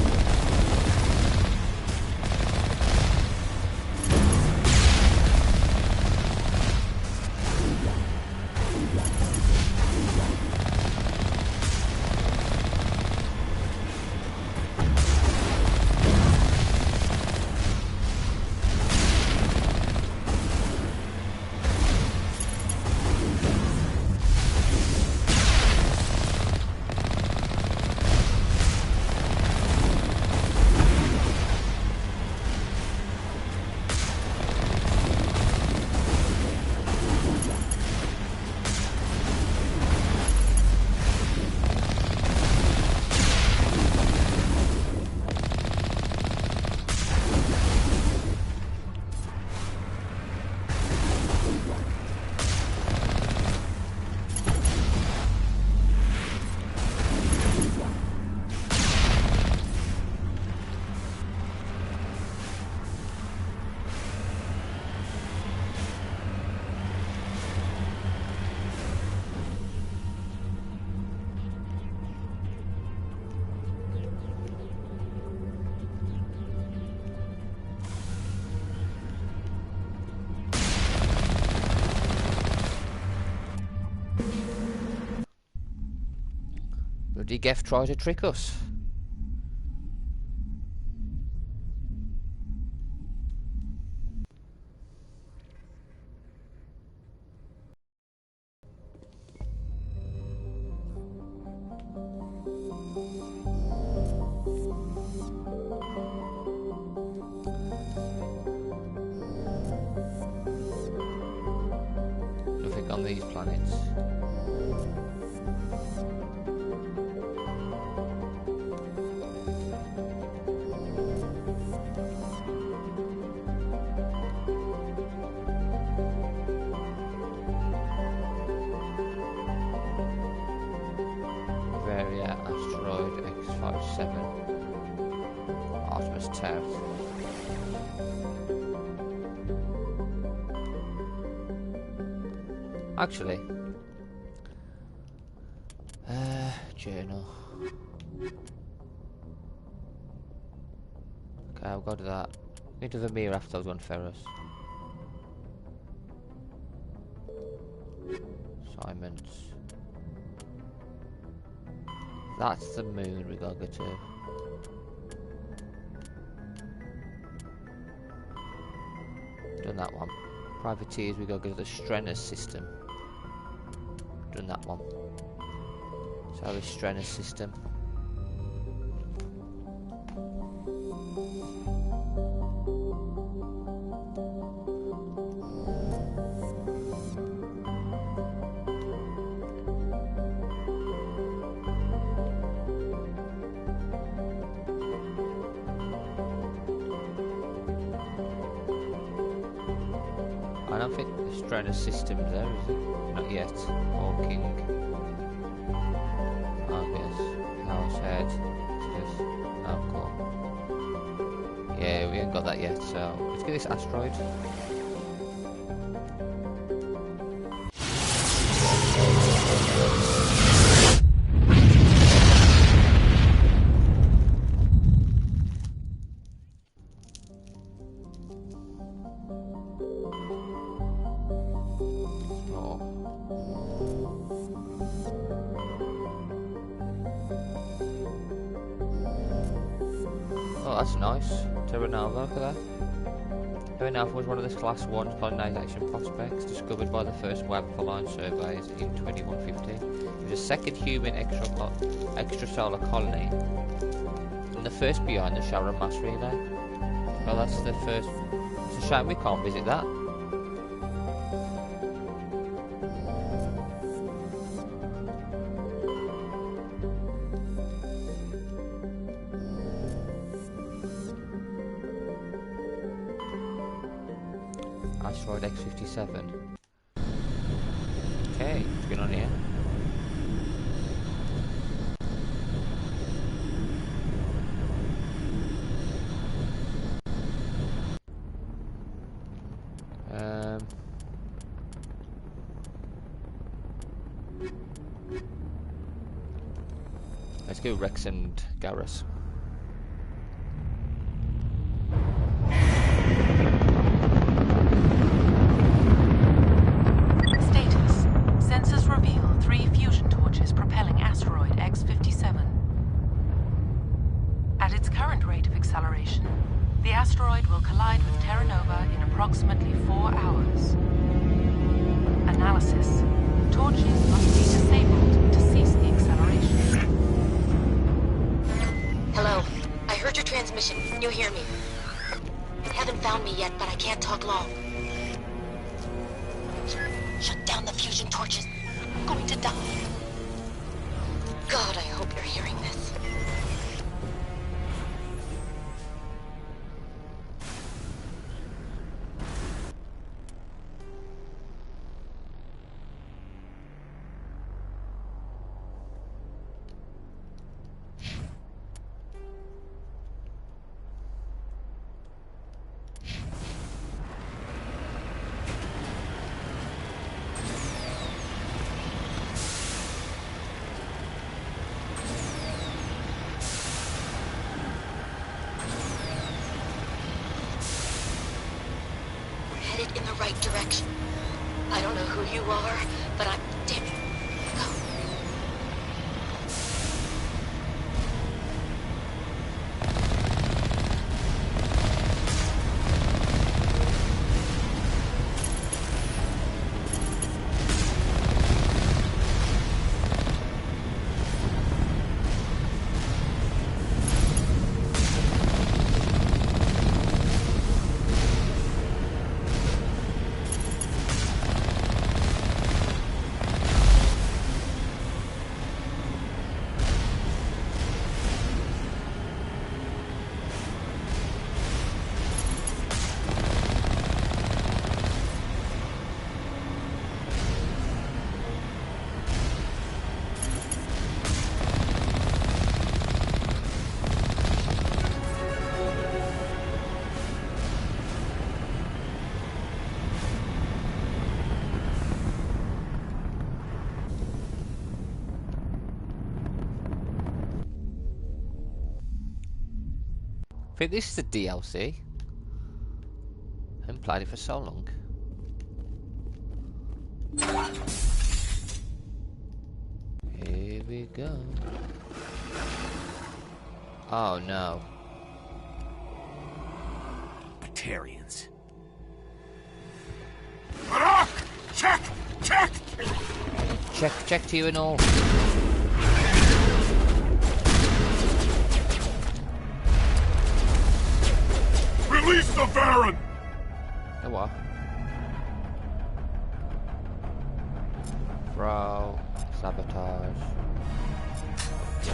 Bloody Geff tried to trick us. Nothing on these planets. Asteroid X57 Artemis Tau. Actually, journal. Okay, I'll go to that. Need to the mirror after I was on Ferris. Assignments. That's the moon we gotta go to. Done that one. Privateers, we gotta go to the Strenner system. Done that one. So the Strenner system. I don't think the Strenner system's there, is it? Not yet. Hawking. Argus. Househead. Cool. Yeah, we ain't got that yet, so let's get this asteroid. Oh, that's nice. Terra Nova, look at that. Terra Nova was one of the Class 1 colonization prospects discovered by the first Web Line surveys in 2150. It was the second human extrasolar colony and the first beyond the Sharon mass relay. Well, that's the first. It's a shame we can't visit that. Asteroid X-57. Okay, what's going on here? Let's go Rex and Garrus. Status. Sensors reveal 3 fusion torches propelling asteroid X-57. At its current rate of acceleration, the asteroid will collide with Terra Nova in approximately 4 hours. Analysis. Torches must be disabled to cease the acceleration. Hello. I heard your transmission. Can you hear me? You haven't found me yet, but I can't talk long. Shut down the fusion torches. I'm going to die. God, I hope you're hearing this. In the right direction. I don't know who you are, but I'm... Damn it. Go. I think this is the DLC. I haven't played it for so long. Here we go. Oh no. Batarians. Check! Check! Check to you and all. Release the Baron! The what? Throw, sabotage. Yeah.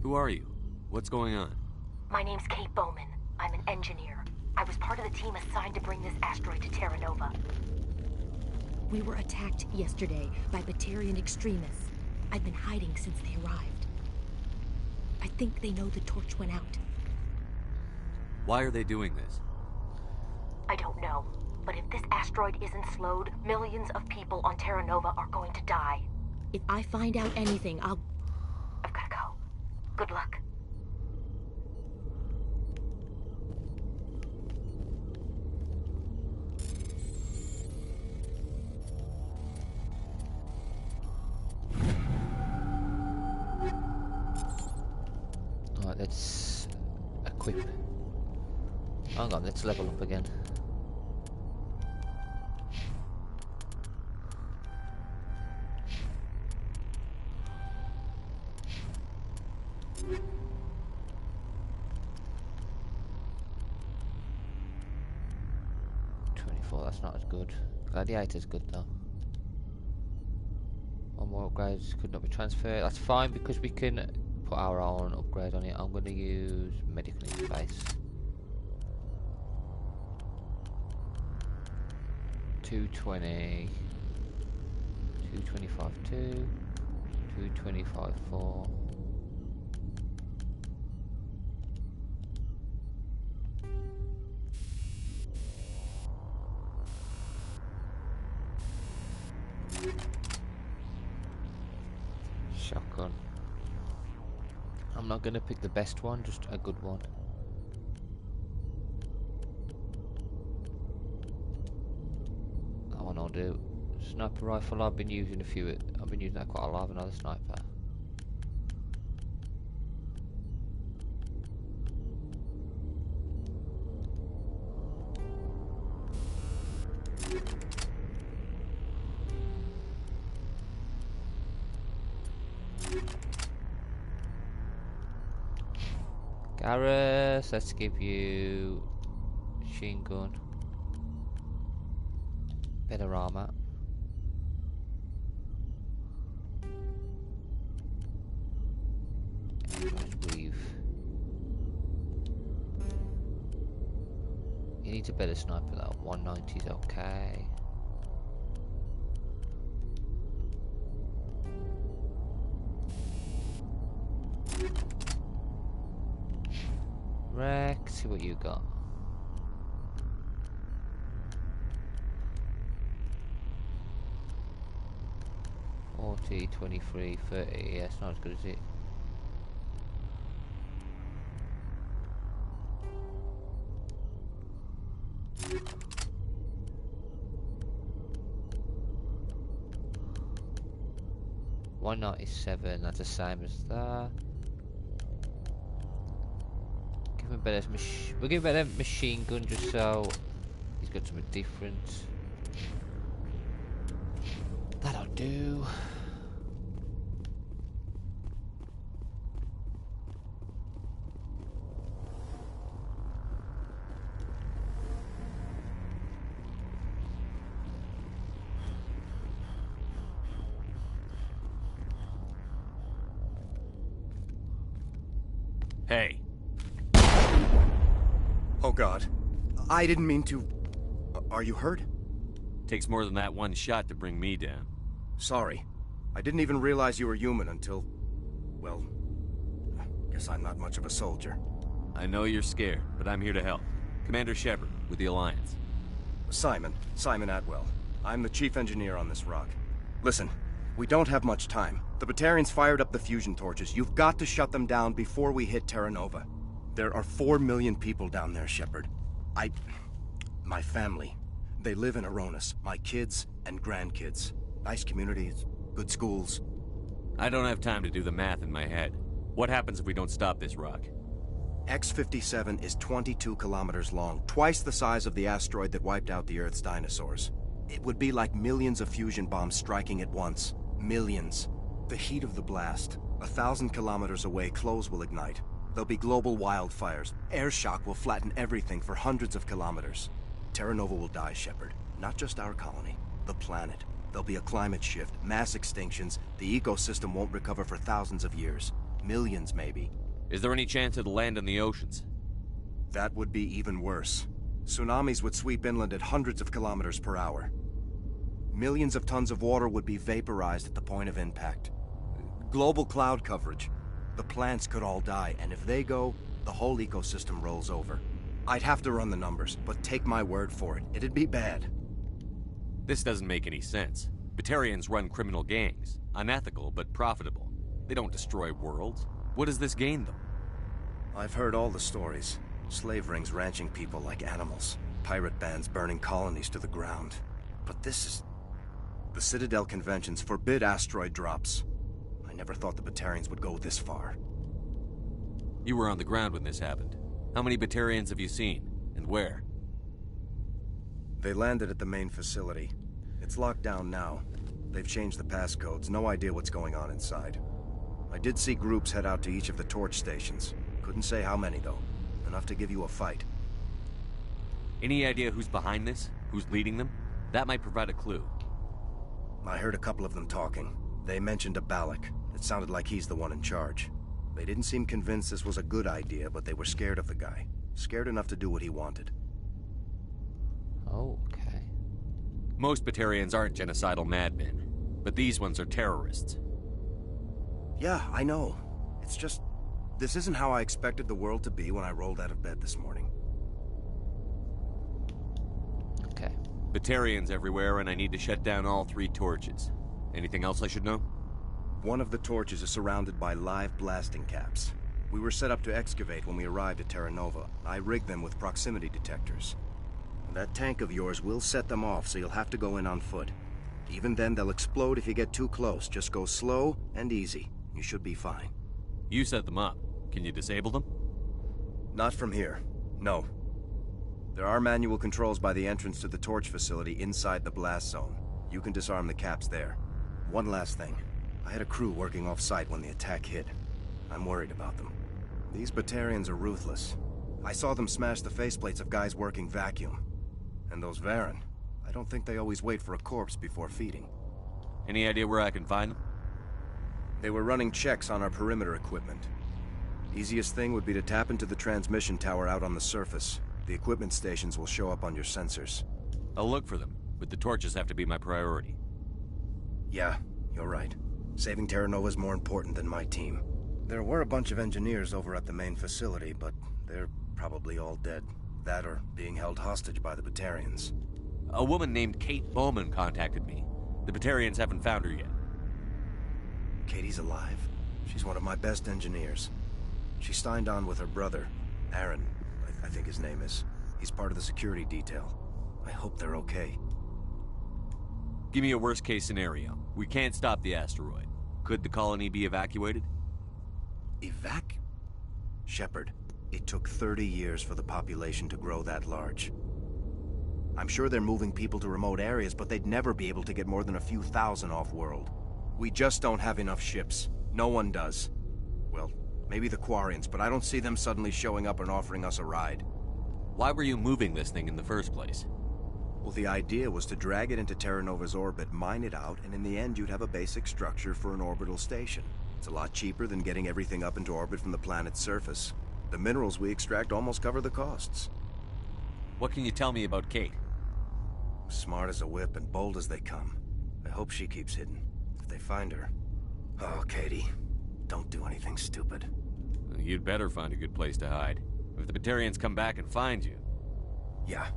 Who are you? What's going on? My name's Kate Bowman. I'm an engineer. I was part of the team assigned to bring this asteroid to Terra Nova. We were attacked yesterday by Batarian extremists. I've been hiding since they arrived. I think they know the torch went out. Why are they doing this? I don't know. But if this asteroid isn't slowed, millions of people on Terra Nova are going to die. If I find out anything, I've gotta go. Good luck. Alright, let's equip. Hang on, let's level up again. That's not as good. Gladiator's good though. One more upgrades could not be transferred. That's fine because we can put our own upgrade on it. I'm going to use medical interface. 220, 225 2, 225 4. Shotgun. I'm not gonna pick the best one, just a good one. That one I'll do. Sniper rifle. I've been using that quite a lot. Another sniper. Garrus, let's give you machine gun, better armor. Weave. You need a better sniper though. 190 is okay. Rex, see what you got. Forty, 23, 30. Yeah, it's not as good as it. $197. That's the same as that. We'll give him a better machine gun just so he's got something different. That'll do. Hey. Oh God. I didn't mean to... Are you hurt? Takes more than that one shot to bring me down. Sorry. I didn't even realize you were human until... Well... Guess I'm not much of a soldier. I know you're scared, but I'm here to help. Commander Shepard, with the Alliance. Simon Atwell. I'm the chief engineer on this rock. Listen, we don't have much time. The Batarians fired up the fusion torches. You've got to shut them down before we hit Terra Nova. There are 4 million people down there, Shepard. My family, they live in Aronis. My kids and grandkids. Nice communities, good schools. I don't have time to do the math in my head. What happens if we don't stop this rock? X-57 is 22 kilometers long, twice the size of the asteroid that wiped out the Earth's dinosaurs. It would be like millions of fusion bombs striking at once. Millions. The heat of the blast. 1,000 kilometers away, clothes will ignite. There'll be global wildfires. Air shock will flatten everything for hundreds of kilometers. Terra Nova will die, Shepard. Not just our colony. The planet. There'll be a climate shift, mass extinctions. The ecosystem won't recover for thousands of years. Millions, maybe. Is there any chance it'll land in the oceans? That would be even worse. Tsunamis would sweep inland at hundreds of kilometers per hour. Millions of tons of water would be vaporized at the point of impact. Global cloud coverage. The plants could all die, and if they go, the whole ecosystem rolls over. I'd have to run the numbers, but take my word for it, it'd be bad. This doesn't make any sense. Batarians run criminal gangs. Unethical, but profitable. They don't destroy worlds. What does this gain them? I've heard all the stories. Slave rings ranching people like animals. Pirate bands burning colonies to the ground. But this is... The Citadel conventions forbid asteroid drops. I never thought the Batarians would go this far. You were on the ground when this happened. How many Batarians have you seen? And where? They landed at the main facility. It's locked down now. They've changed the passcodes. No idea what's going on inside. I did see groups head out to each of the torch stations. Couldn't say how many, though. Enough to give you a fight. Any idea who's behind this? Who's leading them? That might provide a clue. I heard a couple of them talking. They mentioned a Balak. It sounded like he's the one in charge. They didn't seem convinced this was a good idea, but they were scared of the guy. Scared enough to do what he wanted. Okay. Most Batarians aren't genocidal madmen, but these ones are terrorists. Yeah, I know. It's just... This isn't how I expected the world to be when I rolled out of bed this morning. Okay. Batarians everywhere, and I need to shut down all 3 torches. Anything else I should know? One of the torches is surrounded by live blasting caps. We were set up to excavate when we arrived at Terra Nova. I rigged them with proximity detectors. That tank of yours will set them off, so you'll have to go in on foot. Even then, they'll explode if you get too close. Just go slow and easy. You should be fine. You set them up. Can you disable them? Not from here. No. There are manual controls by the entrance to the torch facility inside the blast zone. You can disarm the caps there. One last thing. I had a crew working off-site when the attack hit. I'm worried about them. These Batarians are ruthless. I saw them smash the faceplates of guys working vacuum. And those Varen, I don't think they always wait for a corpse before feeding. Any idea where I can find them? They were running checks on our perimeter equipment. Easiest thing would be to tap into the transmission tower out on the surface. The equipment stations will show up on your sensors. I'll look for them, but the torches have to be my priority. Yeah, you're right. Saving Terra Nova is more important than my team. There were a bunch of engineers over at the main facility, but they're probably all dead. That or being held hostage by the Batarians. A woman named Kate Bowman contacted me. The Batarians haven't found her yet. Katie's alive. She's one of my best engineers. She signed on with her brother, Aaron, I think his name is. He's part of the security detail. I hope they're okay. Give me a worst-case scenario. We can't stop the asteroid. Could the colony be evacuated? Shepard, it took 30 years for the population to grow that large. I'm sure they're moving people to remote areas, but they'd never be able to get more than a few thousand off-world. We just don't have enough ships. No one does. Well, maybe the Quarians, but I don't see them suddenly showing up and offering us a ride. Why were you moving this thing in the first place? Well, the idea was to drag it into Terra Nova's orbit, mine it out, and in the end you'd have a basic structure for an orbital station. It's a lot cheaper than getting everything up into orbit from the planet's surface. The minerals we extract almost cover the costs. What can you tell me about Kate? Smart as a whip and bold as they come. I hope she keeps hidden. If they find her... Oh, Katie. Don't do anything stupid. You'd better find a good place to hide. If the Batarians come back and find you... Yeah.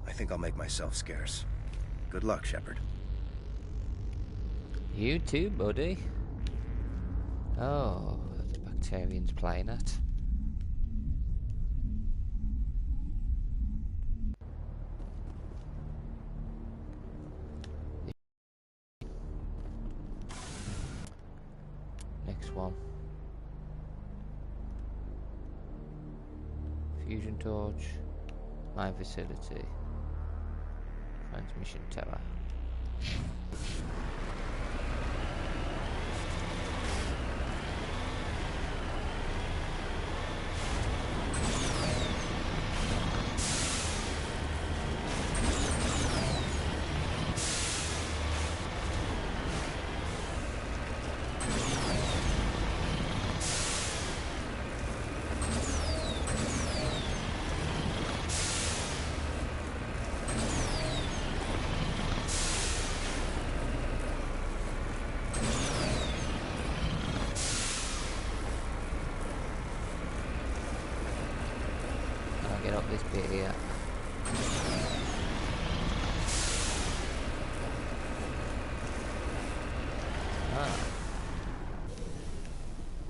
I think I'll make myself scarce. Good luck, Shepard. You too, buddy. Oh, the Bacterians playing it. Next one. Fusion torch. My facility. Transmission tower. get up this bit here. Ah.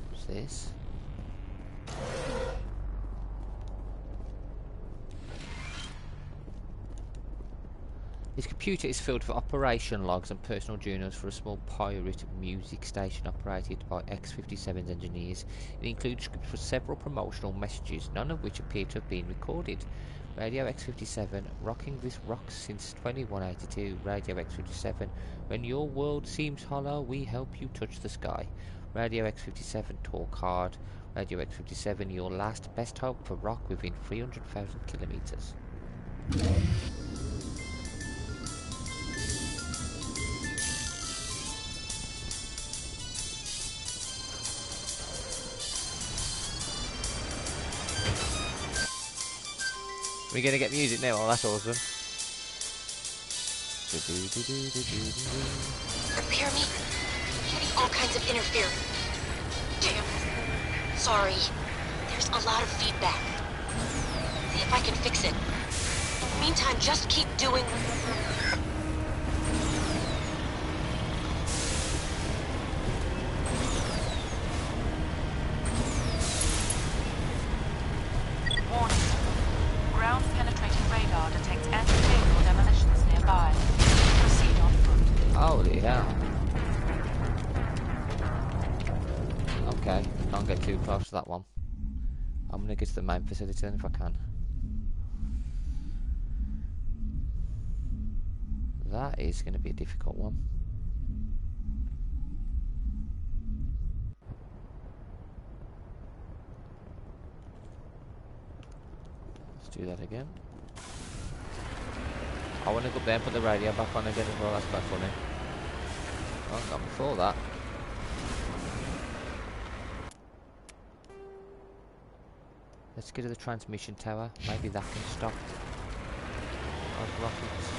What's this? His computer is filled with operation logs and personal journals for a small pirate music station operated by X-57's engineers. It includes scripts for several promotional messages, none of which appear to have been recorded. Radio X-57, rocking this rocks since 2182. Radio X-57, when your world seems hollow, we help you touch the sky. Radio X-57, talk hard. Radio X-57, your last best hope for rock within 300,000 kilometers. We're gonna get music now. Oh, that's awesome. Hear me? Getting all kinds of interference. Damn. Sorry. There's a lot of feedback. See if I can fix it. In the meantime, just keep doing... Ground-penetrating radar detects anti-vehicle demolitions nearby. Proceed on foot. Holy hell. Okay, can't get too close to that one. I'm gonna get to the main facility then if I can. That is gonna be a difficult one. Do that again. I want to go up there and put the radio back on again as well. That's quite funny. Oh, not before that. Let's get to the transmission tower. Maybe that can stop those rockets.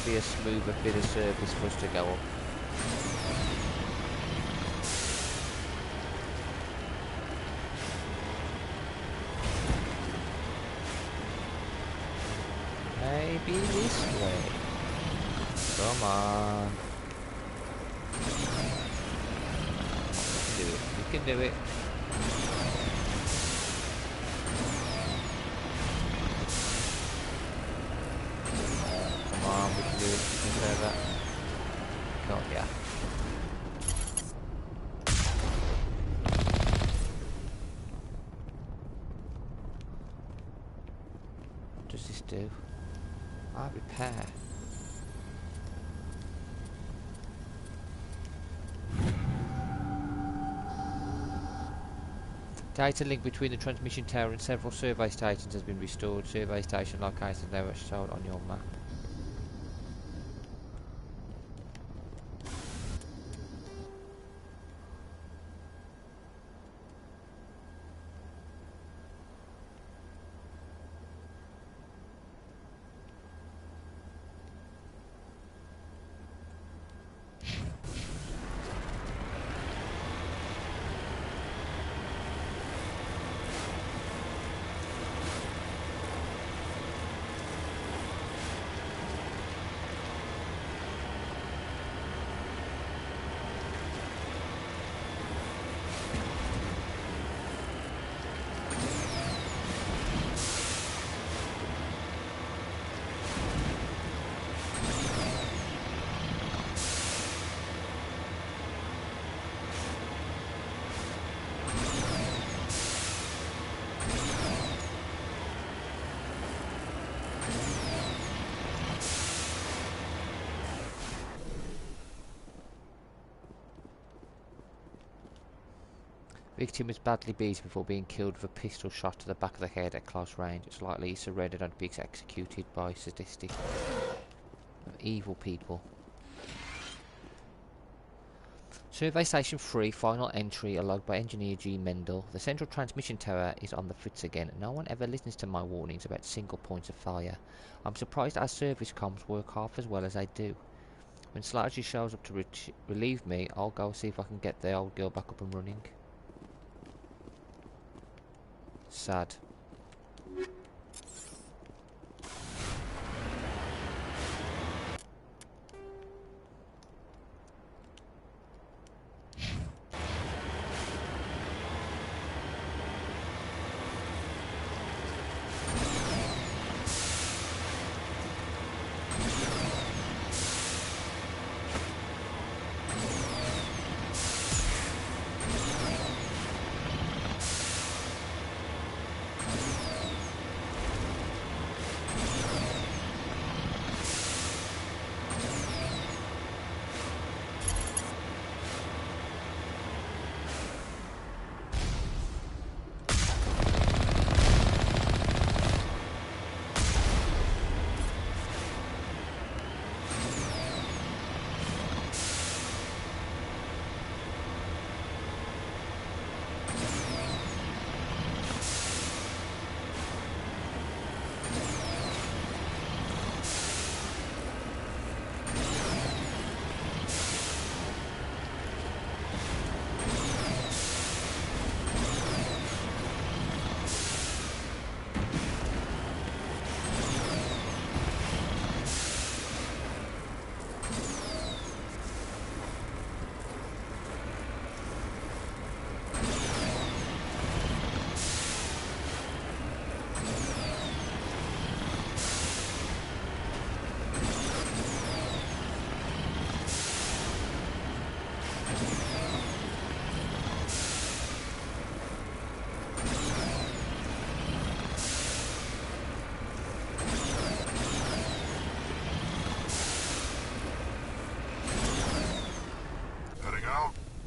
Be a smoother bit of surface for us to go up. Maybe this way. Come on. We can do it. We can do it. We can do that. God, yeah. What does this do? Repair. Data link between the transmission tower and several survey stations has been restored. Survey station located now are shown on your map. Victim was badly beaten before being killed with a pistol shot to the back of the head at close range. It's likely he surrendered and be executed by sadistic evil people. Survey Station 3, final entry, logged by Engineer G. Mendel. The central transmission tower is on the fritz again. No one ever listens to my warnings about single points of failure. I'm surprised our service comms work half as well as they do. When Slattery shows up to relieve me, I'll go see if I can get the old girl back up and running. Sad.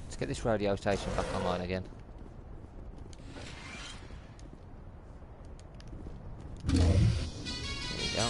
Let's get this radio station back online again. There we go.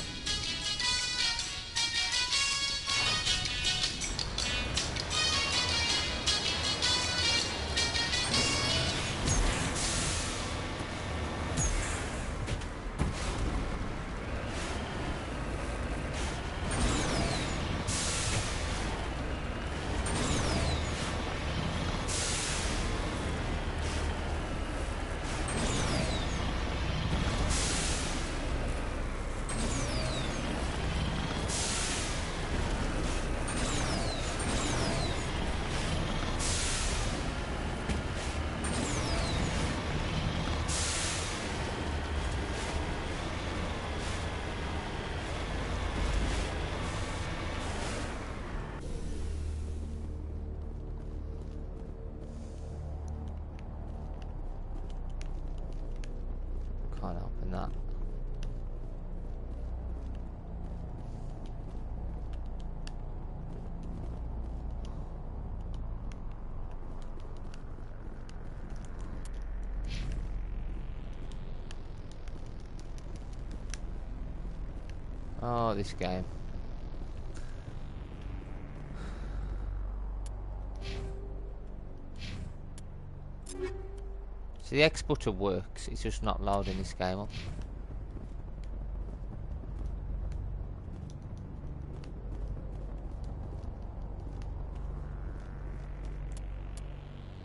Can't open that. Oh, this game. So the X button works, it's just not loading this game up.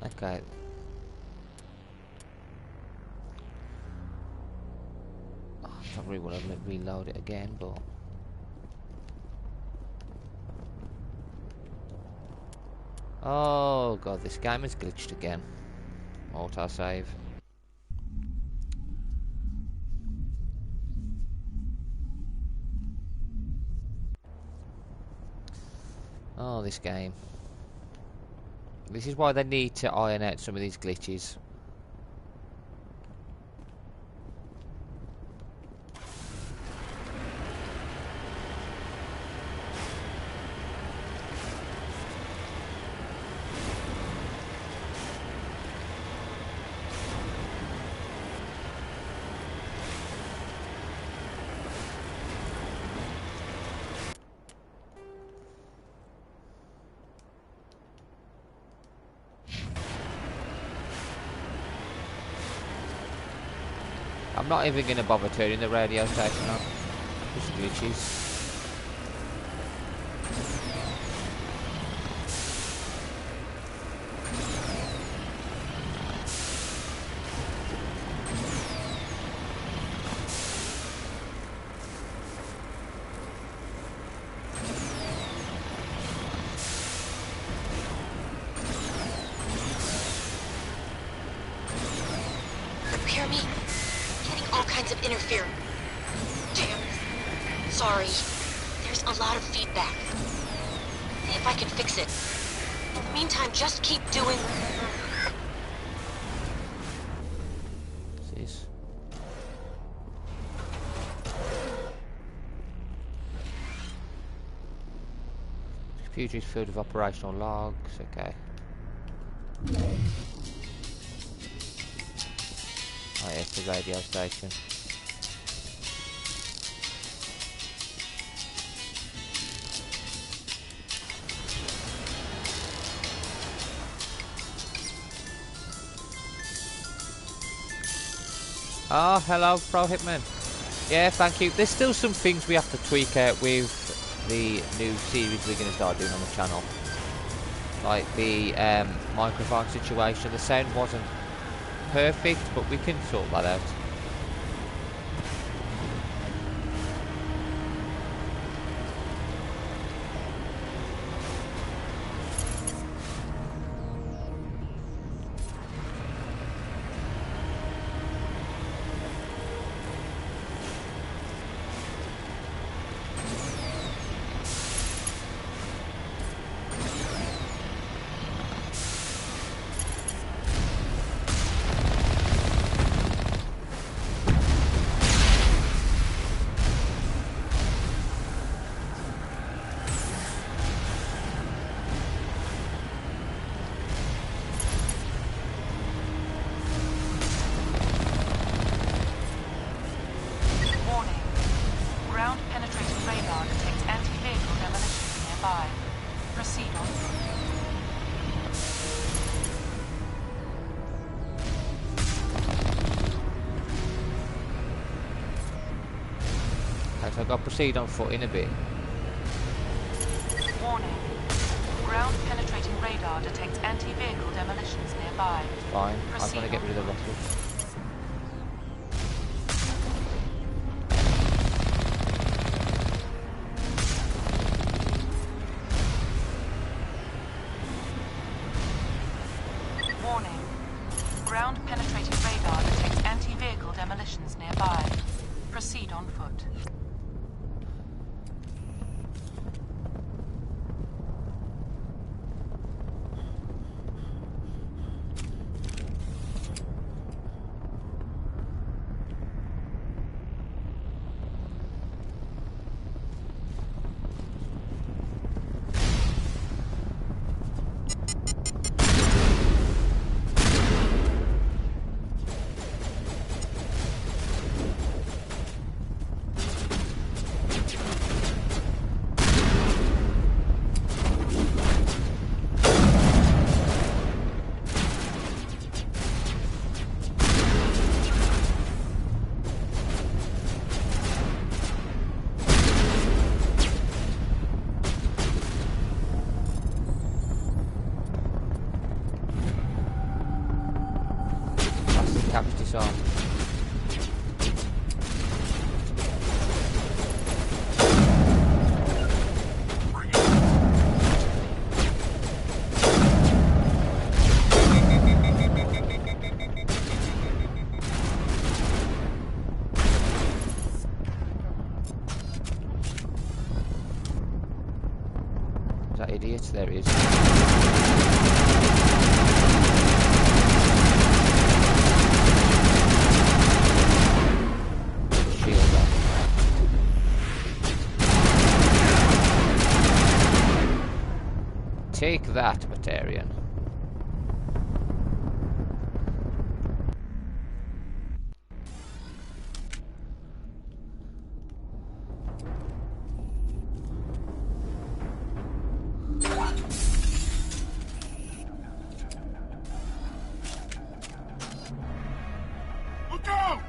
Okay. Oh, I don't really want to reload it again, but... Oh god, this game is glitched again. Auto-save. Oh, this game. This is why they need to iron out some of these glitches. I'm not even going to bother turning the radio station on. Just glitches. Hear me? Getting all kinds of interference. Damn. Sorry. There's a lot of feedback. See if I can fix it. In the meantime, just keep doing... Jeez. Computer is filled with operational logs, okay. Oh, yeah, it's the radio station. Oh, hello, Pro Hitman. Yeah, thank you. There's still some things we have to tweak out with the new series we're going to start doing on the channel. Like the microphone situation. The sound wasn't perfect, but we can sort that out. So I've got to proceed on foot in a bit. Warning. Ground penetrating radar detects anti-vehicle demolitions nearby. Fine. I just want to get rid of the rockets. Warning. Ground penetrating radar detects anti-vehicle demolitions nearby. Proceed on foot. Capture this on. Is that idiot? There he is. Take that, Batarian. Look out!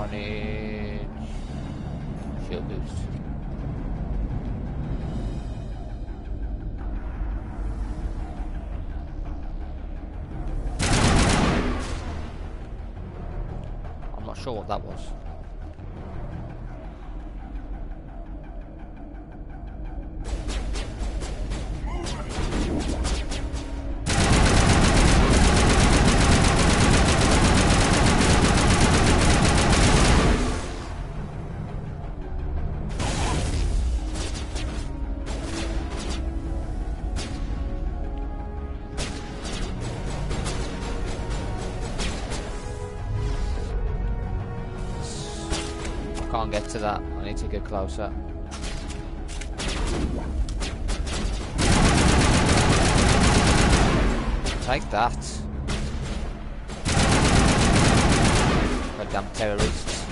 Carnage. Shield boost. I'm not sure what that was. Can't get to that. I need to get closer. Take that. Goddamn terrorists.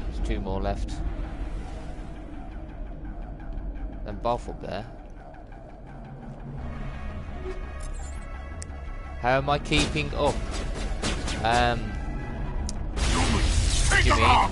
There's 2 more left. Then both up there. How am I keeping up? What do you mean?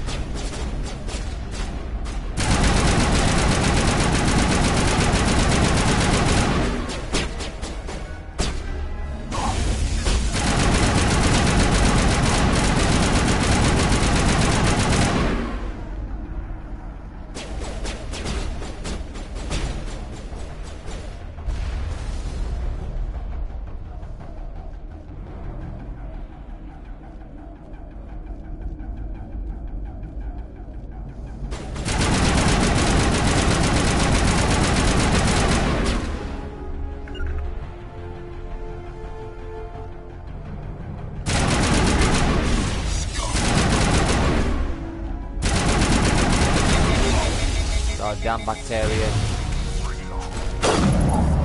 Damn bacterian.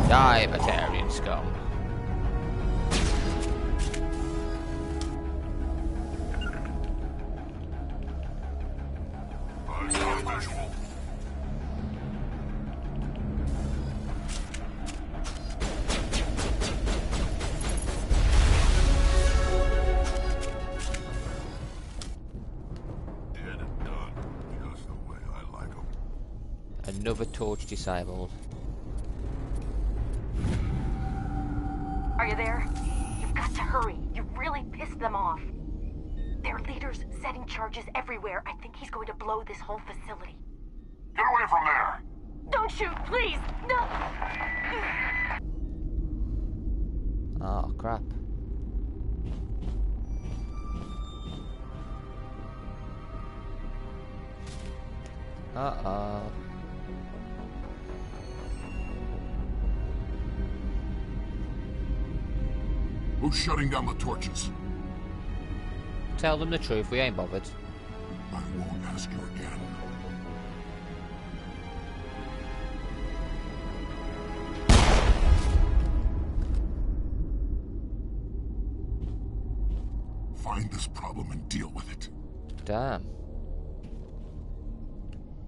Die, bacterian scum. Another torch disabled. Are you there? You've got to hurry. You really pissed them off. Their leader's setting charges everywhere. I think he's going to blow this whole facility. Get away from there! Don't shoot, please! No! Oh, crap. Uh-oh. Who's shutting down the torches? Tell them the truth, we ain't bothered. I won't ask you again. Find this problem and deal with it. Damn.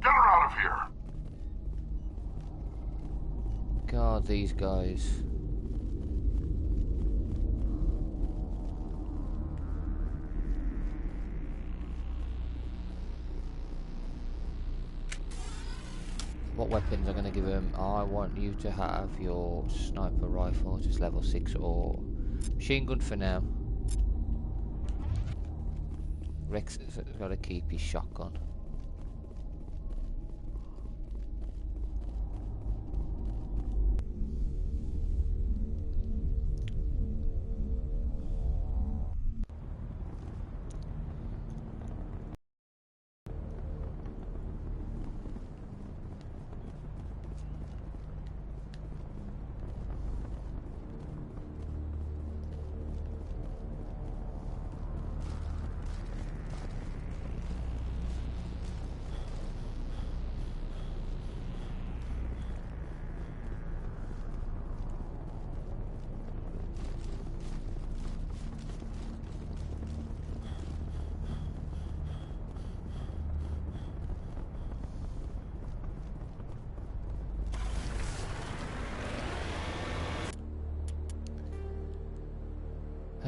Get her out of here! God, these guys. What weapons are going to give him? I want you to have your sniper rifle, just level 6, or machine gun for now. Rex has got to keep his shotgun.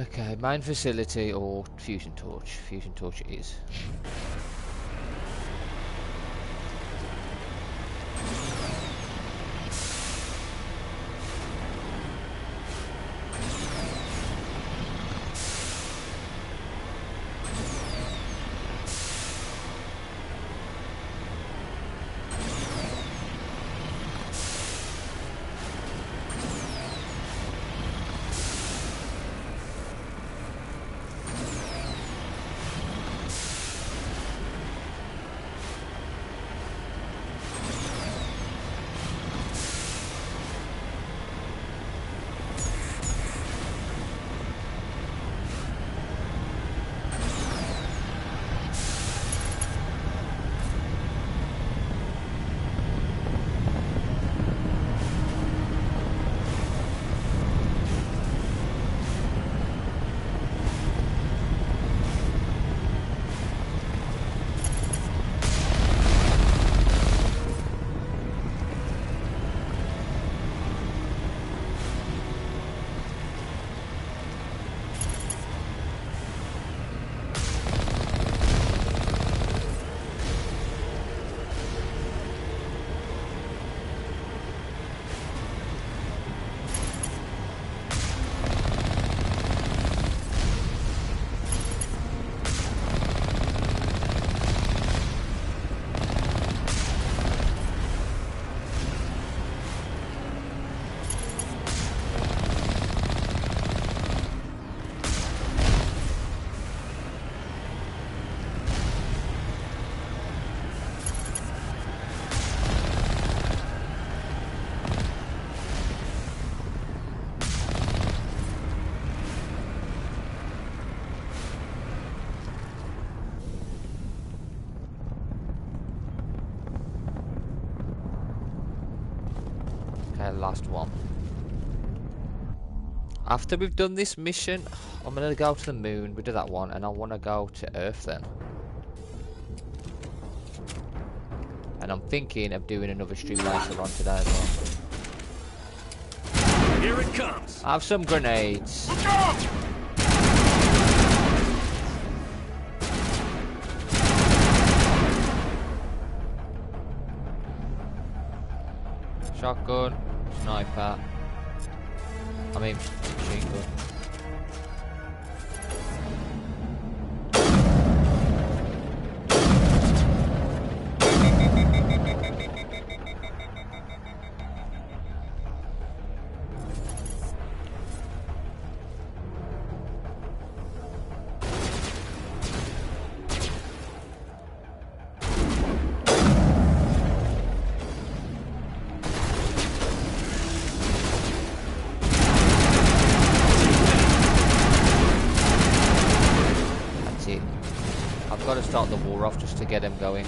Okay, main facility or fusion torch? Fusion torch it is. Okay, last one. After we've done this mission, I'm gonna go to the moon. We do that one, and I want to go to Earth then. And I'm thinking of doing another stream later on today as well. Here it comes. I have some grenades. Look out! Shotgun, sniper. I mean, machine gun. Got to start the war off just to get him going.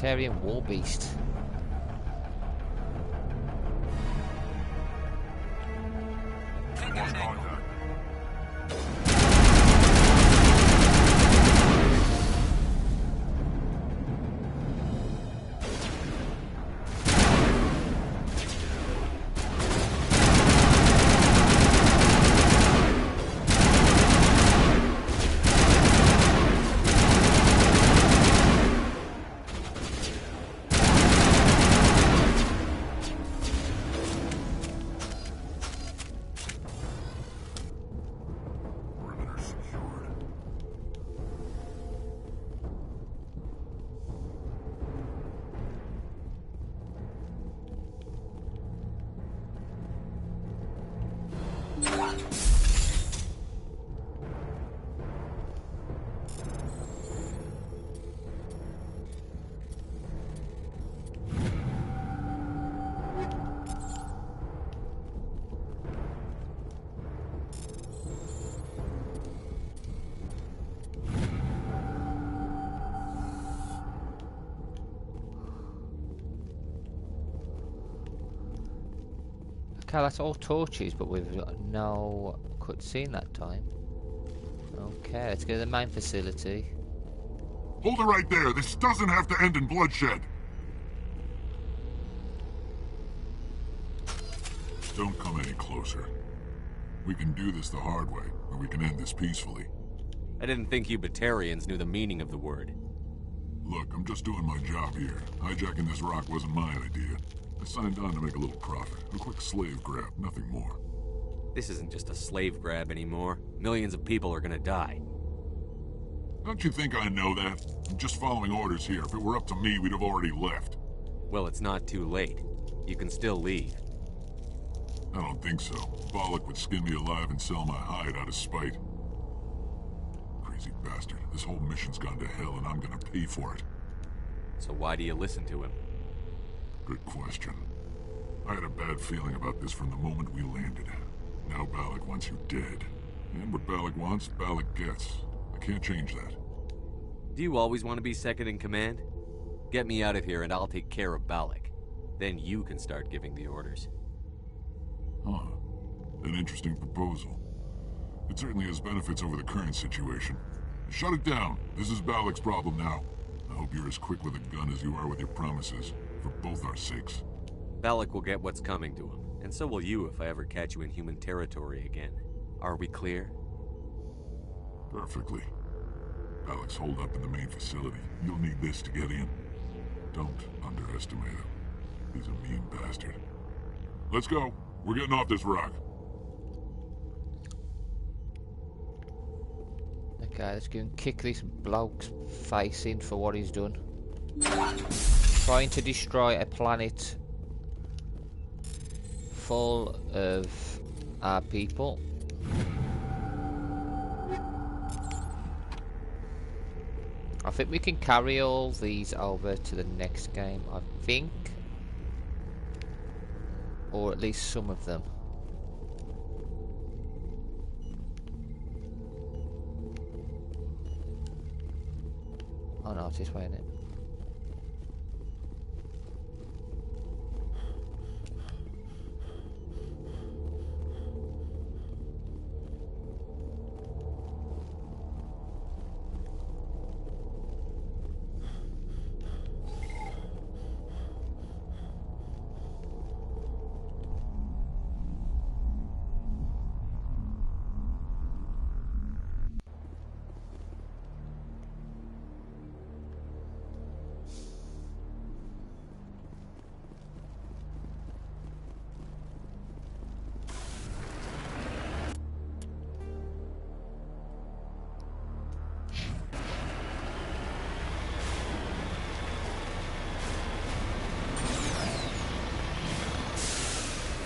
Batarian War Beast. Okay, that's all torches, but we've got no cutscene that time. Okay, let's go to the main facility. Hold it right there. This doesn't have to end in bloodshed. Don't come any closer. We can do this the hard way, or we can end this peacefully. I didn't think you Batarians knew the meaning of the word. Look, I'm just doing my job here. Hijacking this rock wasn't my idea. I signed on to make a little profit. A quick slave grab, nothing more. This isn't just a slave grab anymore. Millions of people are gonna die. Don't you think I know that? I'm just following orders here. If it were up to me, we'd have already left. Well, it's not too late. You can still leave. I don't think so. Bollock would skin me alive and sell my hide out of spite. Crazy bastard. This whole mission's gone to hell and I'm gonna pay for it. So why do you listen to him? Good question. I had a bad feeling about this from the moment we landed. Now Bollock wants you dead. And what Bollock wants, Bollock gets. I can't change that. Do you always want to be second in command? Get me out of here and I'll take care of Bollock. Then you can start giving the orders. Huh. An interesting proposal. It certainly has benefits over the current situation. Shut it down. This is Bollock's problem now. I hope you're as quick with a gun as you are with your promises. For both our sakes. Bollock will get what's coming to him. And so will you if I ever catch you in human territory again. Are we clear? Perfectly. Bollock's holed up in the main facility. You'll need this to get in. Don't underestimate him. He's a mean bastard. Let's go. We're getting off this rock. Okay, let's go and kick this bloke's face in for what he's done. Trying to destroy a planet full of our people. I think we can carry all these over to the next game, I think. Or at least some of them. Oh no, it's this way, isn't it?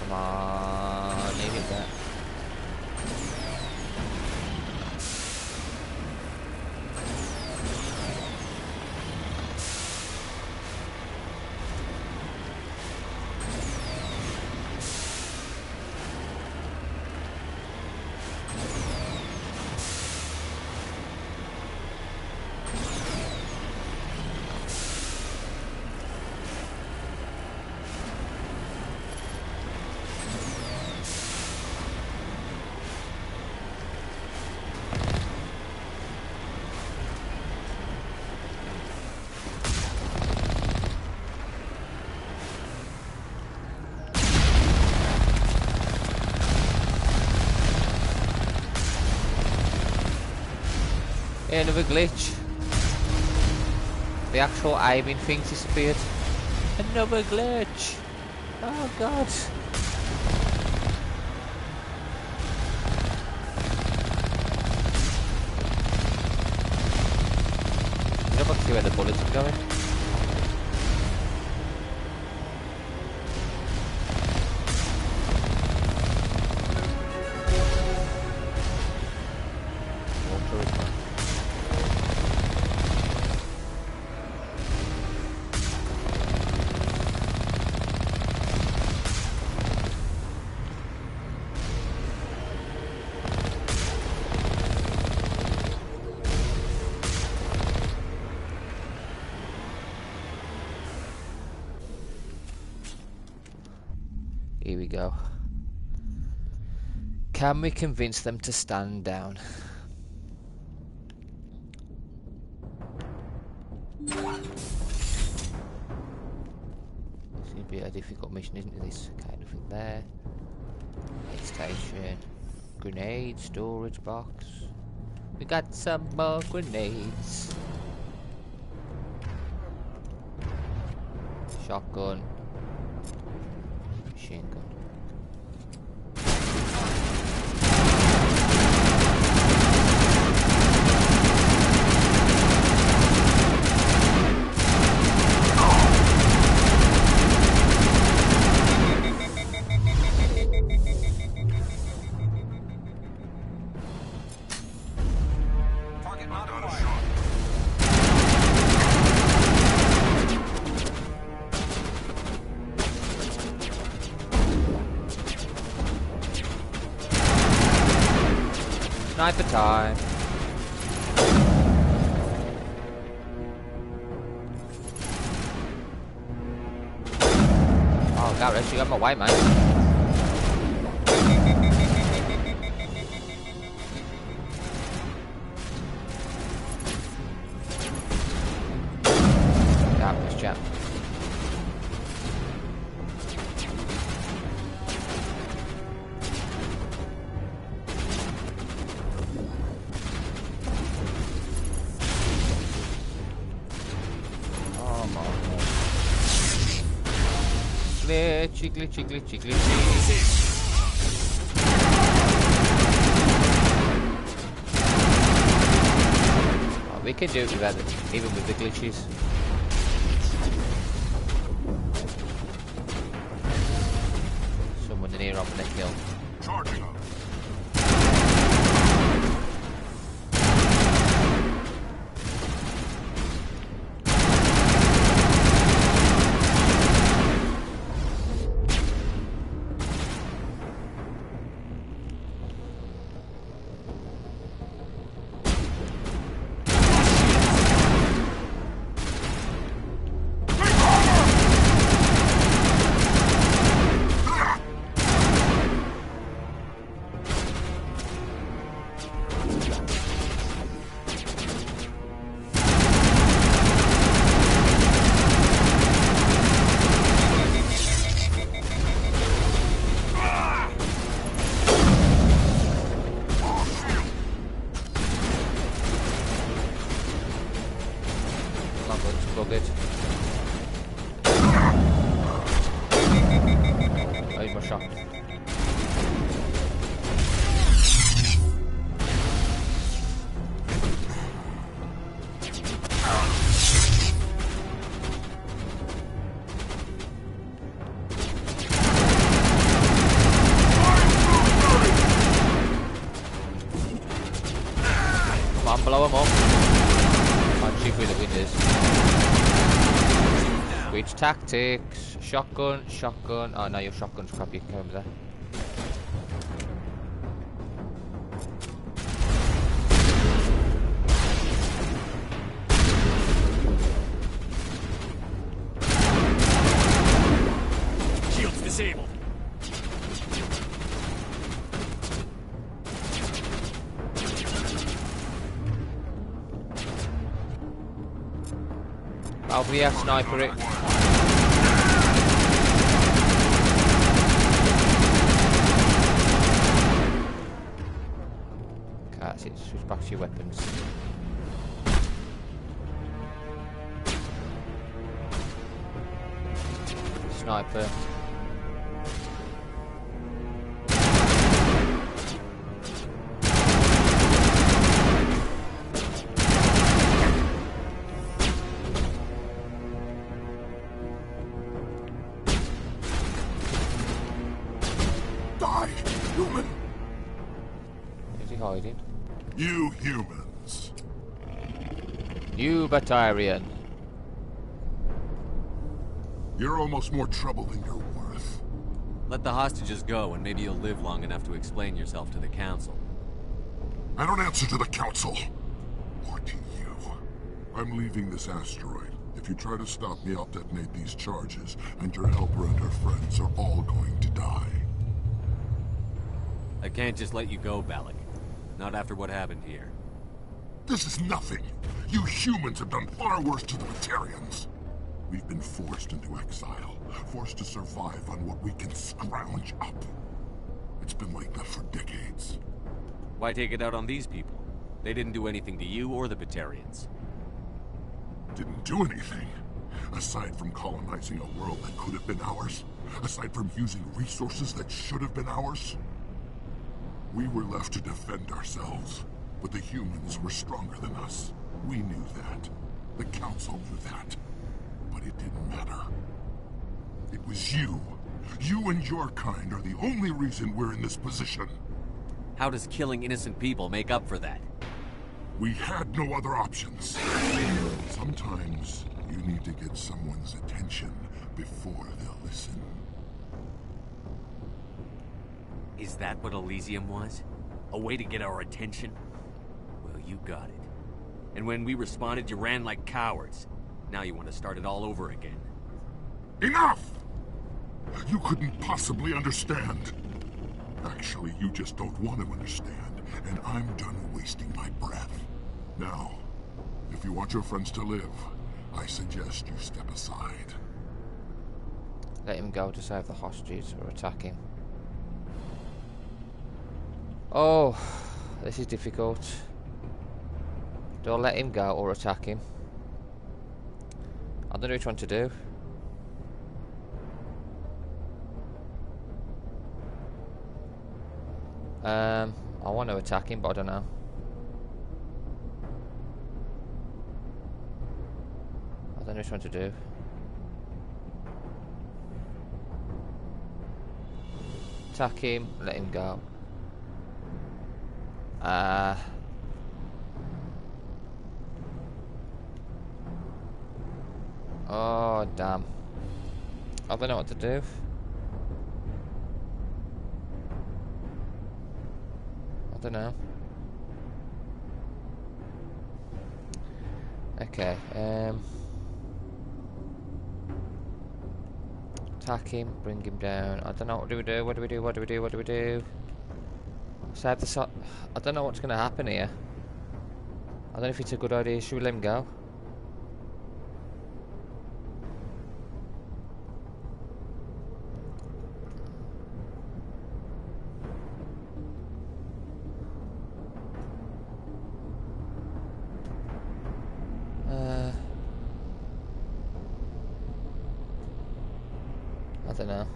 Come on, needed that. Another glitch. The actual aiming thing disappeared. Another glitch. Oh god. You don't see where the bullets are going. Here we go. Can we convince them to stand down? This is going to be a difficult mission, isn't it? This okay, nothing there. Aid station. Grenade storage box. We got some more grenades. Shotgun. Machine gun. Sniper time. Oh, Garrett, you got my way, mate. Damn this chap. Glitchy, glitchy, glitchy. Oh, we can do it without it, even with the glitches. Someone in here up in the kill. Charging up. Blow them up. Can't shoot through the windows. Switch tactics. Shotgun, shotgun. Oh no, your shotgun's crap. You can come there. Shield's disabled. Over here, sniper it. Okay, that's it. Switch back to your weapons. Sniper. You humans. You Batarian. You're almost more trouble than you're worth. Let the hostages go, and maybe you'll live long enough to explain yourself to the Council. I don't answer to the Council. Or to you. I'm leaving this asteroid. If you try to stop me, I'll detonate these charges, and your helper and her friends are all going to die. I can't just let you go, Balak. Not after what happened here. This is nothing. You humans have done far worse to the Batarians. We've been forced into exile, forced to survive on what we can scrounge up. It's been like that for decades. Why take it out on these people? They didn't do anything to you or the Batarians. Didn't do anything. Aside from colonizing a world that could have been ours. Aside from using resources that should have been ours. We were left to defend ourselves. But the humans were stronger than us. We knew that. The Council knew that. But it didn't matter. It was you. You and your kind are the only reason we're in this position. How does killing innocent people make up for that? We had no other options. Sometimes you need to get someone's attention before they'll listen. Is that what Elysium was? A way to get our attention? Well, you got it. And when we responded, you ran like cowards. Now you want to start it all over again. Enough! You couldn't possibly understand. Actually, you just don't want to understand, and I'm done wasting my breath. Now, if you want your friends to live, I suggest you step aside. Let him go to save the hostages or attack him. Oh, this is difficult. Do I let him go or attack him? I don't know which one to do. I want to attack him, but I don't know. I don't know which one to do. Attack him, let him go. Oh, damn. I don't know what to do. I don't know. Okay, attack him, bring him down. I don't know, what do we do? What do we do? What do we do? What do we do? Save the I don't know what's going to happen here. I don't know if it's a good idea. Should we let him go? I don't know.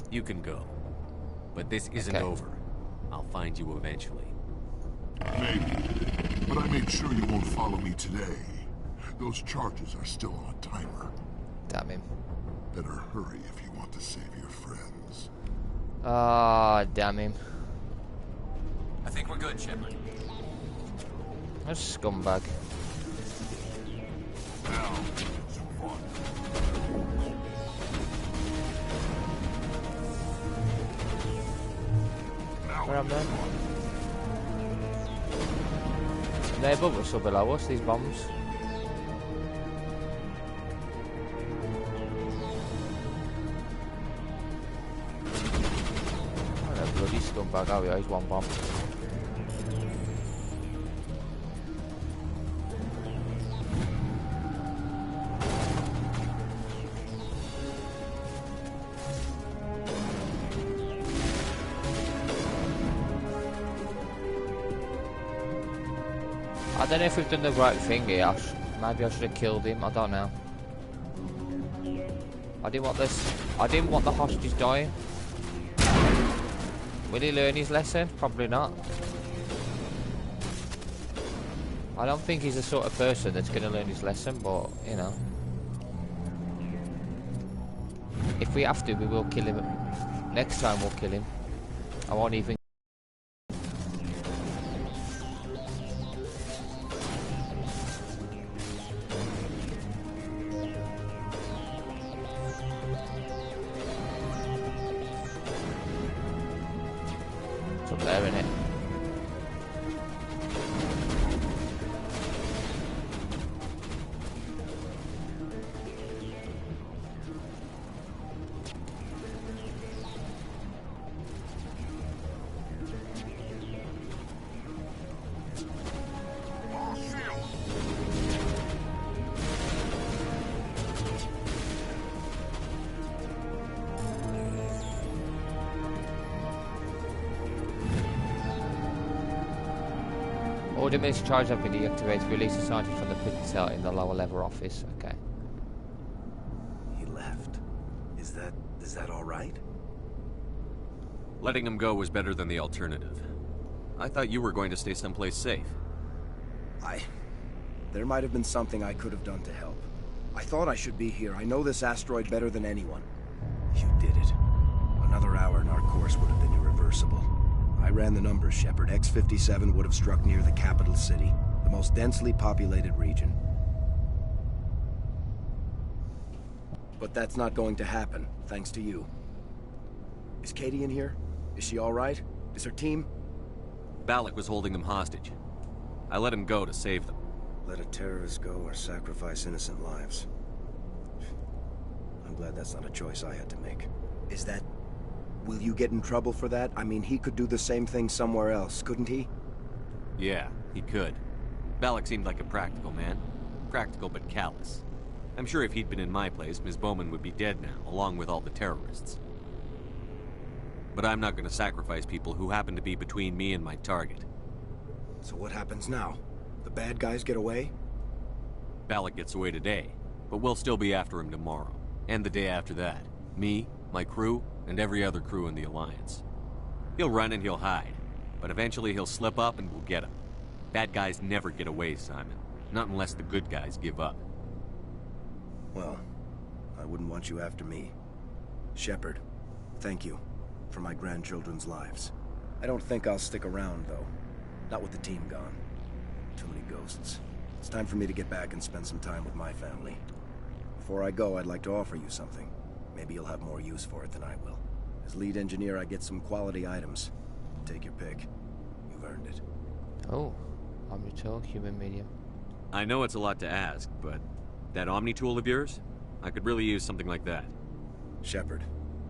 You can go. But this isn't over. I'll find you eventually. Maybe. But I made sure you won't follow me today. Those charges are still on a timer. Damn him. Better hurry if you want to save your friends. Ah, damn him. I think we're good, Shepard. A scumbag. Now, some fun. Where am I? They're above us or below us, these bombs. What a bloody scumbag. Oh yeah, he's one bomb. I don't know if we've done the right thing here. Maybe I should have killed him. I don't know. I didn't want this. I didn't want the hostage dying. Will he learn his lesson? Probably not. I don't think he's the sort of person that's going to learn his lesson, but you know, if we have to, we will kill him. Next time we'll kill him. I won't even. there, innit? Ordinance charge have been deactivated. Release the sergeant from the prison cell in the lower level office. Okay. He left. Is that all right? Letting him go was better than the alternative. I thought you were going to stay someplace safe. There might have been something I could have done to help. I thought I should be here. I know this asteroid better than anyone. You did it. Another hour and our course would have been irreversible. I ran the numbers, Shepard. X-57 would have struck near the capital city, the most densely populated region. But that's not going to happen, thanks to you. Is Katie in here? Is she all right? Is her team? Balak was holding them hostage. I let him go to save them. Let a terrorist go or sacrifice innocent lives. I'm glad that's not a choice I had to make. Is that... Will you get in trouble for that? I mean, he could do the same thing somewhere else, couldn't he? Yeah, he could. Balak seemed like a practical man. Practical but callous. I'm sure if he'd been in my place, Ms. Bowman would be dead now, along with all the terrorists. But I'm not going to sacrifice people who happen to be between me and my target. So what happens now? The bad guys get away? Balak gets away today, but we'll still be after him tomorrow. And the day after that. Me, my crew, and every other crew in the Alliance. He'll run and he'll hide, but eventually he'll slip up and we'll get him. Bad guys never get away, Simon. Not unless the good guys give up. Well, I wouldn't want you after me. Shepard, thank you for my grandchildren's lives. I don't think I'll stick around, though. Not with the team gone. Too many ghosts. It's time for me to get back and spend some time with my family. Before I go, I'd like to offer you something. Maybe you'll have more use for it than I will. As lead engineer, I get some quality items. Take your pick. You've earned it. Oh, Omni-tool, human medium. I know it's a lot to ask, but that Omni-tool of yours? I could really use something like that. Shepard,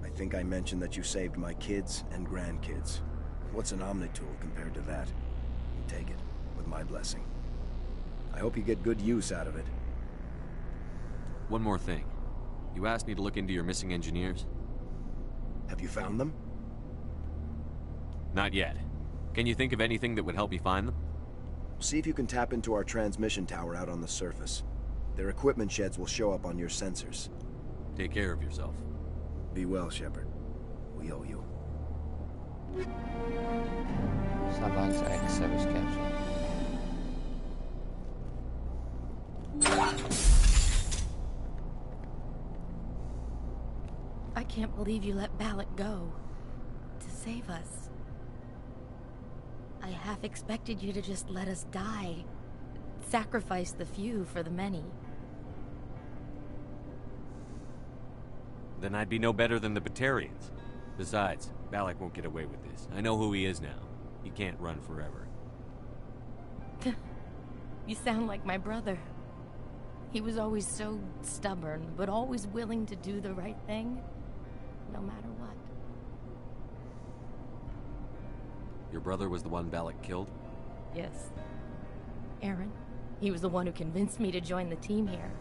I think I mentioned that you saved my kids and grandkids. What's an Omni-tool compared to that? You take it, with my blessing. I hope you get good use out of it. One more thing. You asked me to look into your missing engineers? Have you found them? Not yet. Can you think of anything that would help me find them? See if you can tap into our transmission tower out on the surface. Their equipment sheds will show up on your sensors. Take care of yourself. Be well, Shepard. We owe you. Savant's ex-service captain. I can't believe you let Balak go. To save us. I half expected you to just let us die. Sacrifice the few for the many. Then I'd be no better than the Batarians. Besides, Balak won't get away with this. I know who he is now. He can't run forever. You sound like my brother. He was always so stubborn, but always willing to do the right thing, no matter what. Your brother was the one Balak killed? Yes. Aaron. He was the one who convinced me to join the team here.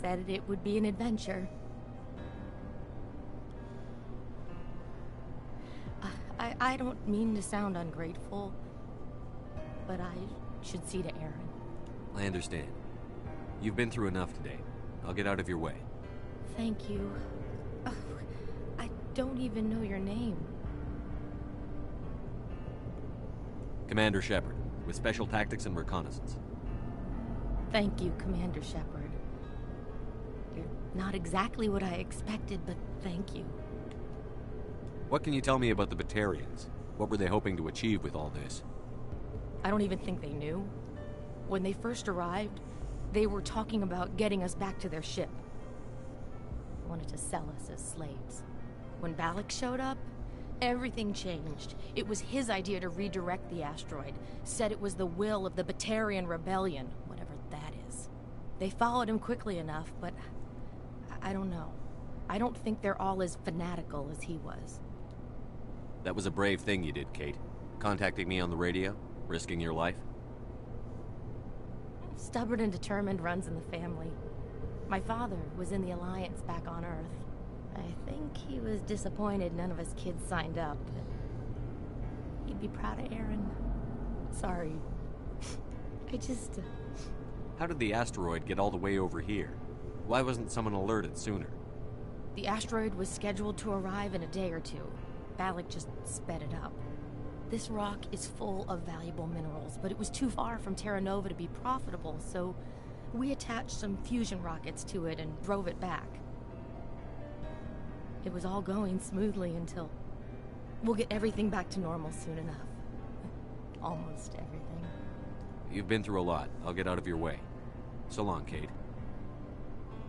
Said it would be an adventure. I don't mean to sound ungrateful, but I should see to Aaron. I understand. You've been through enough today. I'll get out of your way. Thank you. Oh, I don't even know your name. Commander Shepard, with Special Tactics and Reconnaissance. Thank you, Commander Shepard. You're not exactly what I expected, but thank you. What can you tell me about the Batarians? What were they hoping to achieve with all this? I don't even think they knew. When they first arrived, they were talking about getting us back to their ship. Wanted to sell us as slaves. When Balak showed up, Everything changed. It was his idea to redirect the asteroid. Said it was the will of the Batarian Rebellion, whatever that is. They followed him quickly enough, but I don't know. I don't think they're all as fanatical as he was. That was a brave thing you did, Kate. Contacting me on the radio, risking your life. Stubborn and determined runs in the family. My father was in the Alliance back on Earth. I think he was disappointed none of his kids signed up. He'd be proud of Aaron. Sorry. I just... How did the asteroid get all the way over here? Why wasn't someone alerted sooner? The asteroid was scheduled to arrive in a day or two. Balak just sped it up. This rock is full of valuable minerals, but it was too far from Terra Nova to be profitable, so we attached some fusion rockets to it and drove it back. It was all going smoothly until... We'll get everything back to normal soon enough. Almost everything. You've been through a lot. I'll get out of your way. So long, Kate.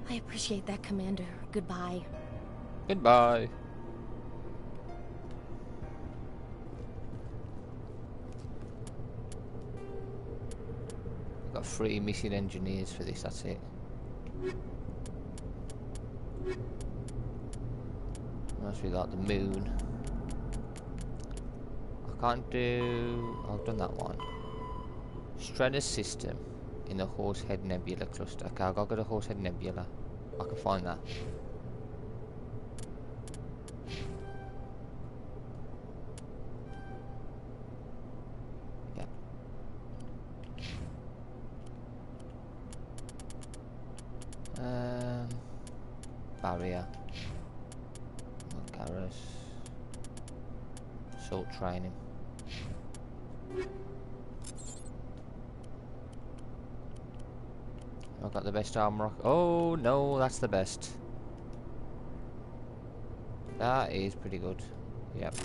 I appreciate that, Commander. Goodbye. Goodbye. Got 3 missing engineers for this, that's it. Once we got the moon. I can't do... I've done that one. Strenna's system in the Horsehead Nebula cluster. Okay, I'll go to the Horsehead Nebula. I can find that. Barrier. Garrus. Assault training. I've got the best armor. Oh no, that's the best. That is pretty good. Yep.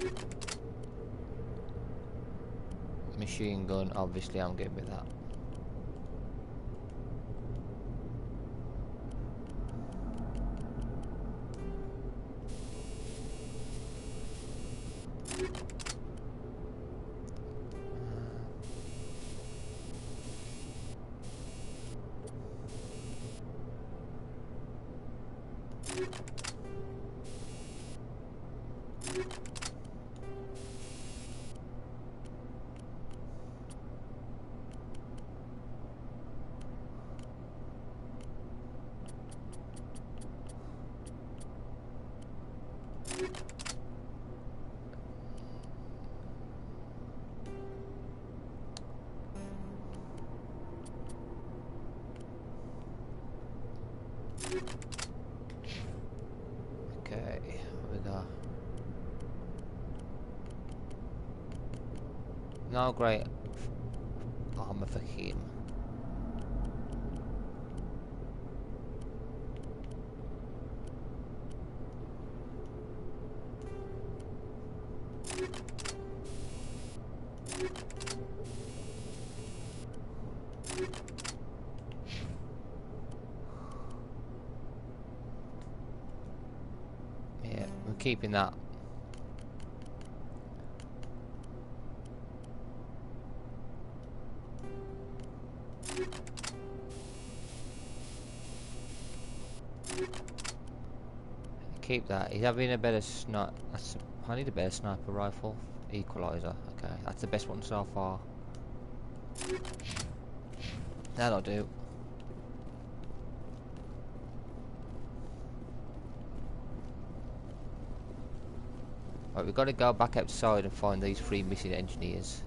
Machine gun, obviously I'm good with that. Okay, we got no great armor for him. Yeah, we're keeping that. Keep that. He's having a better sniper. I need a better sniper rifle. Equalizer. Okay, that's the best one so far. That'll do. Right, we've got to go back outside and find these 3 missing engineers.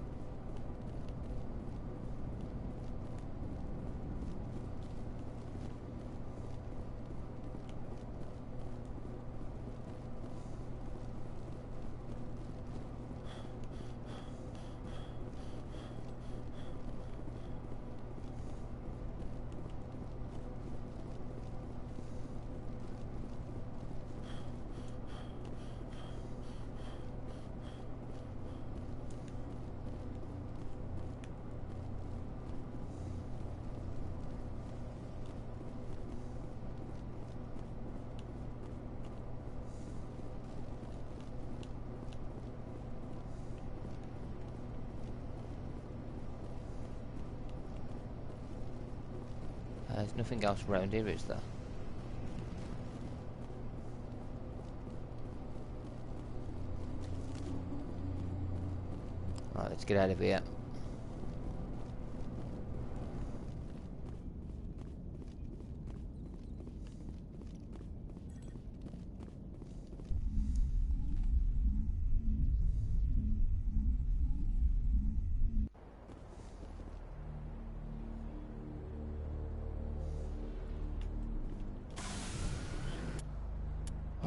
There's nothing else around here, is there? Alright, let's get out of here.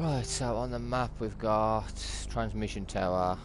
Right, so on the map we've got transmission tower.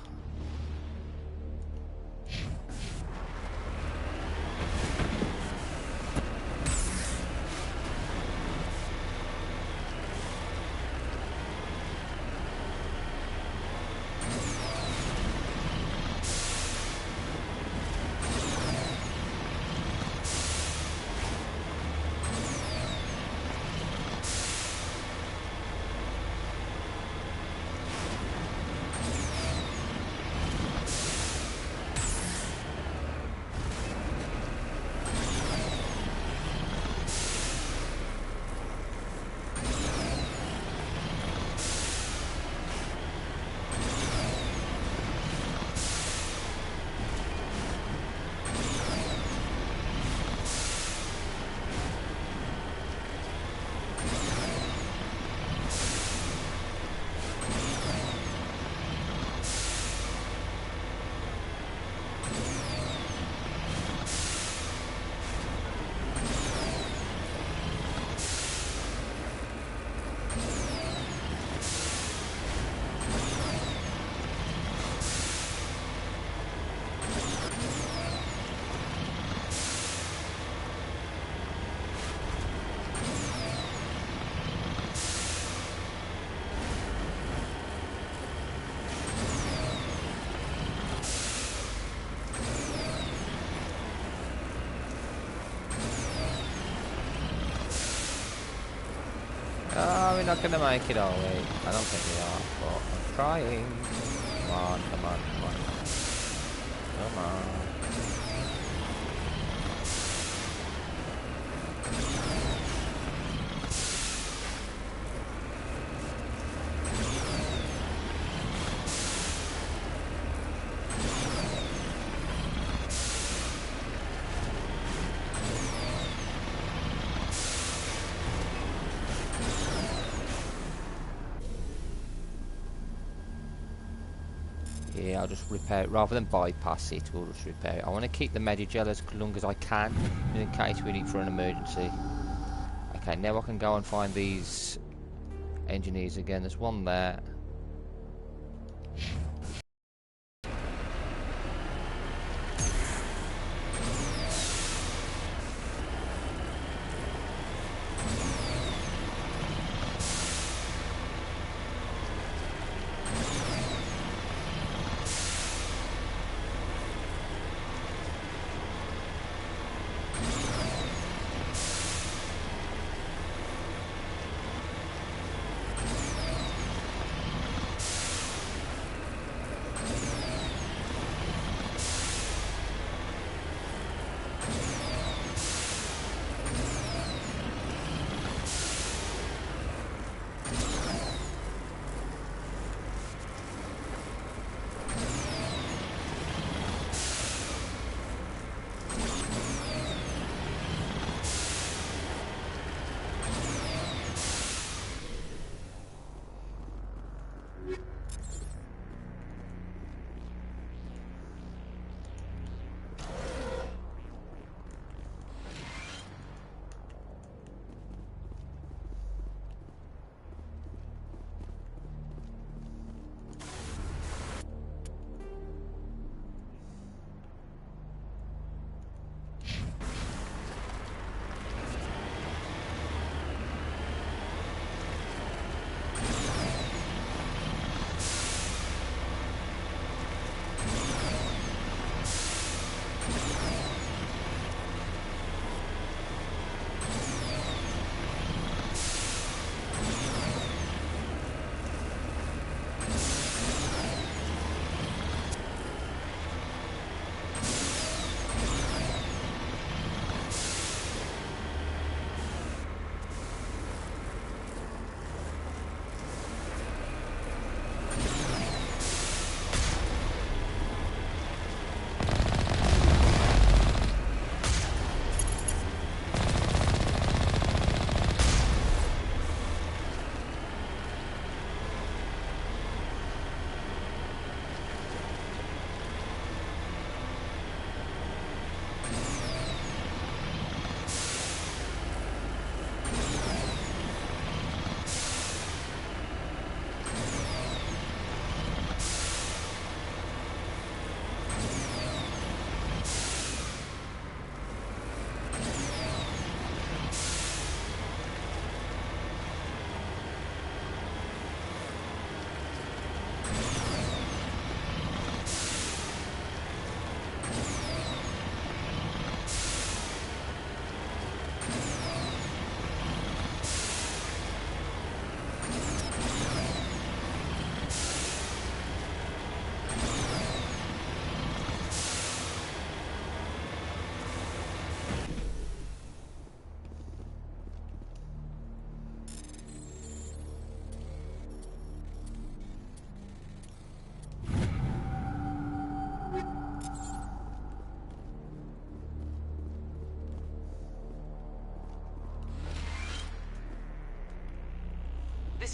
Oh, we're not gonna make it, are we? I don't think we are, but I'm trying. Come on, come on, come on. Come on. Yeah, I'll just repair it rather than bypass it. We'll just repair it. I want to keep the Medigel as long as I can, in case we need for an emergency. Okay, now I can go and find these engineers again. There's one there.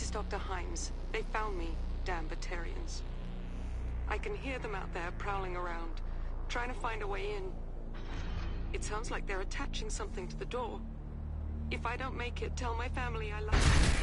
It's Dr. Himes. They found me, damn Batarians. I can hear them out there prowling around, trying to find a way in. It sounds like they're attaching something to the door. If I don't make it, tell my family I love them.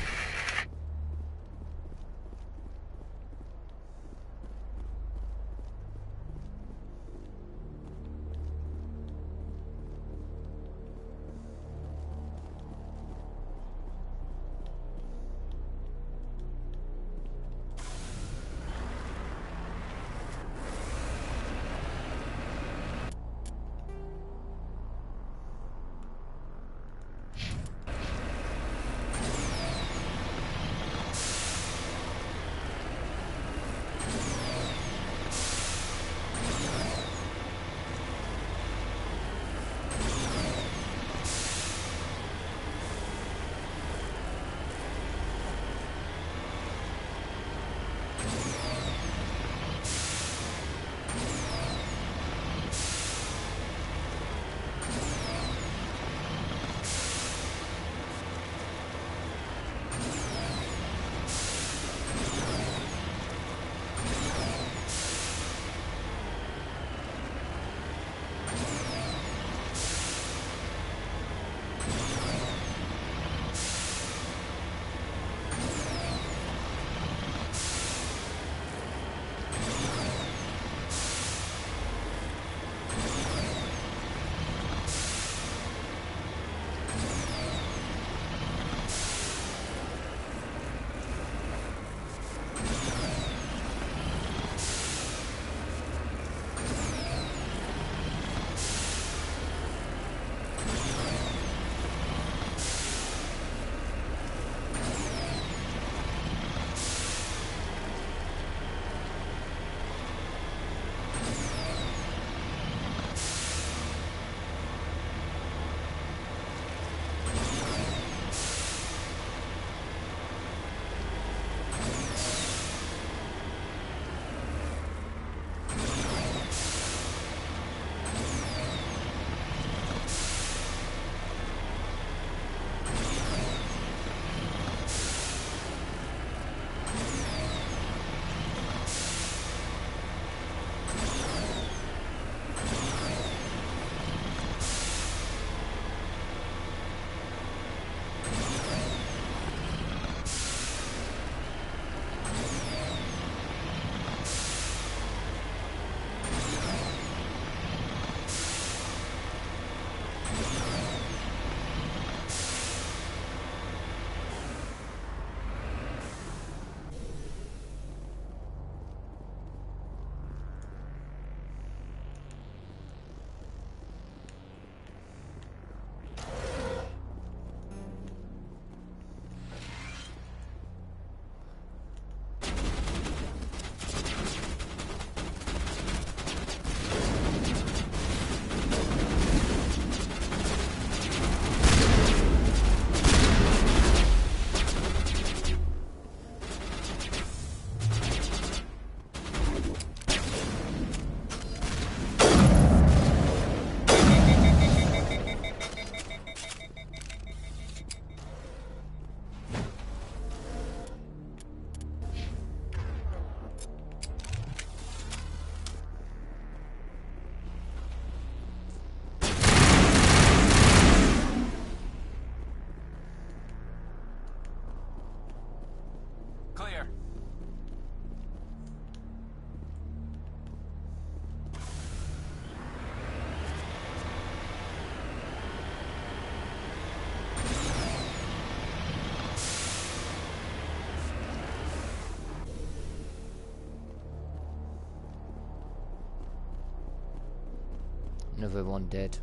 Another one dead.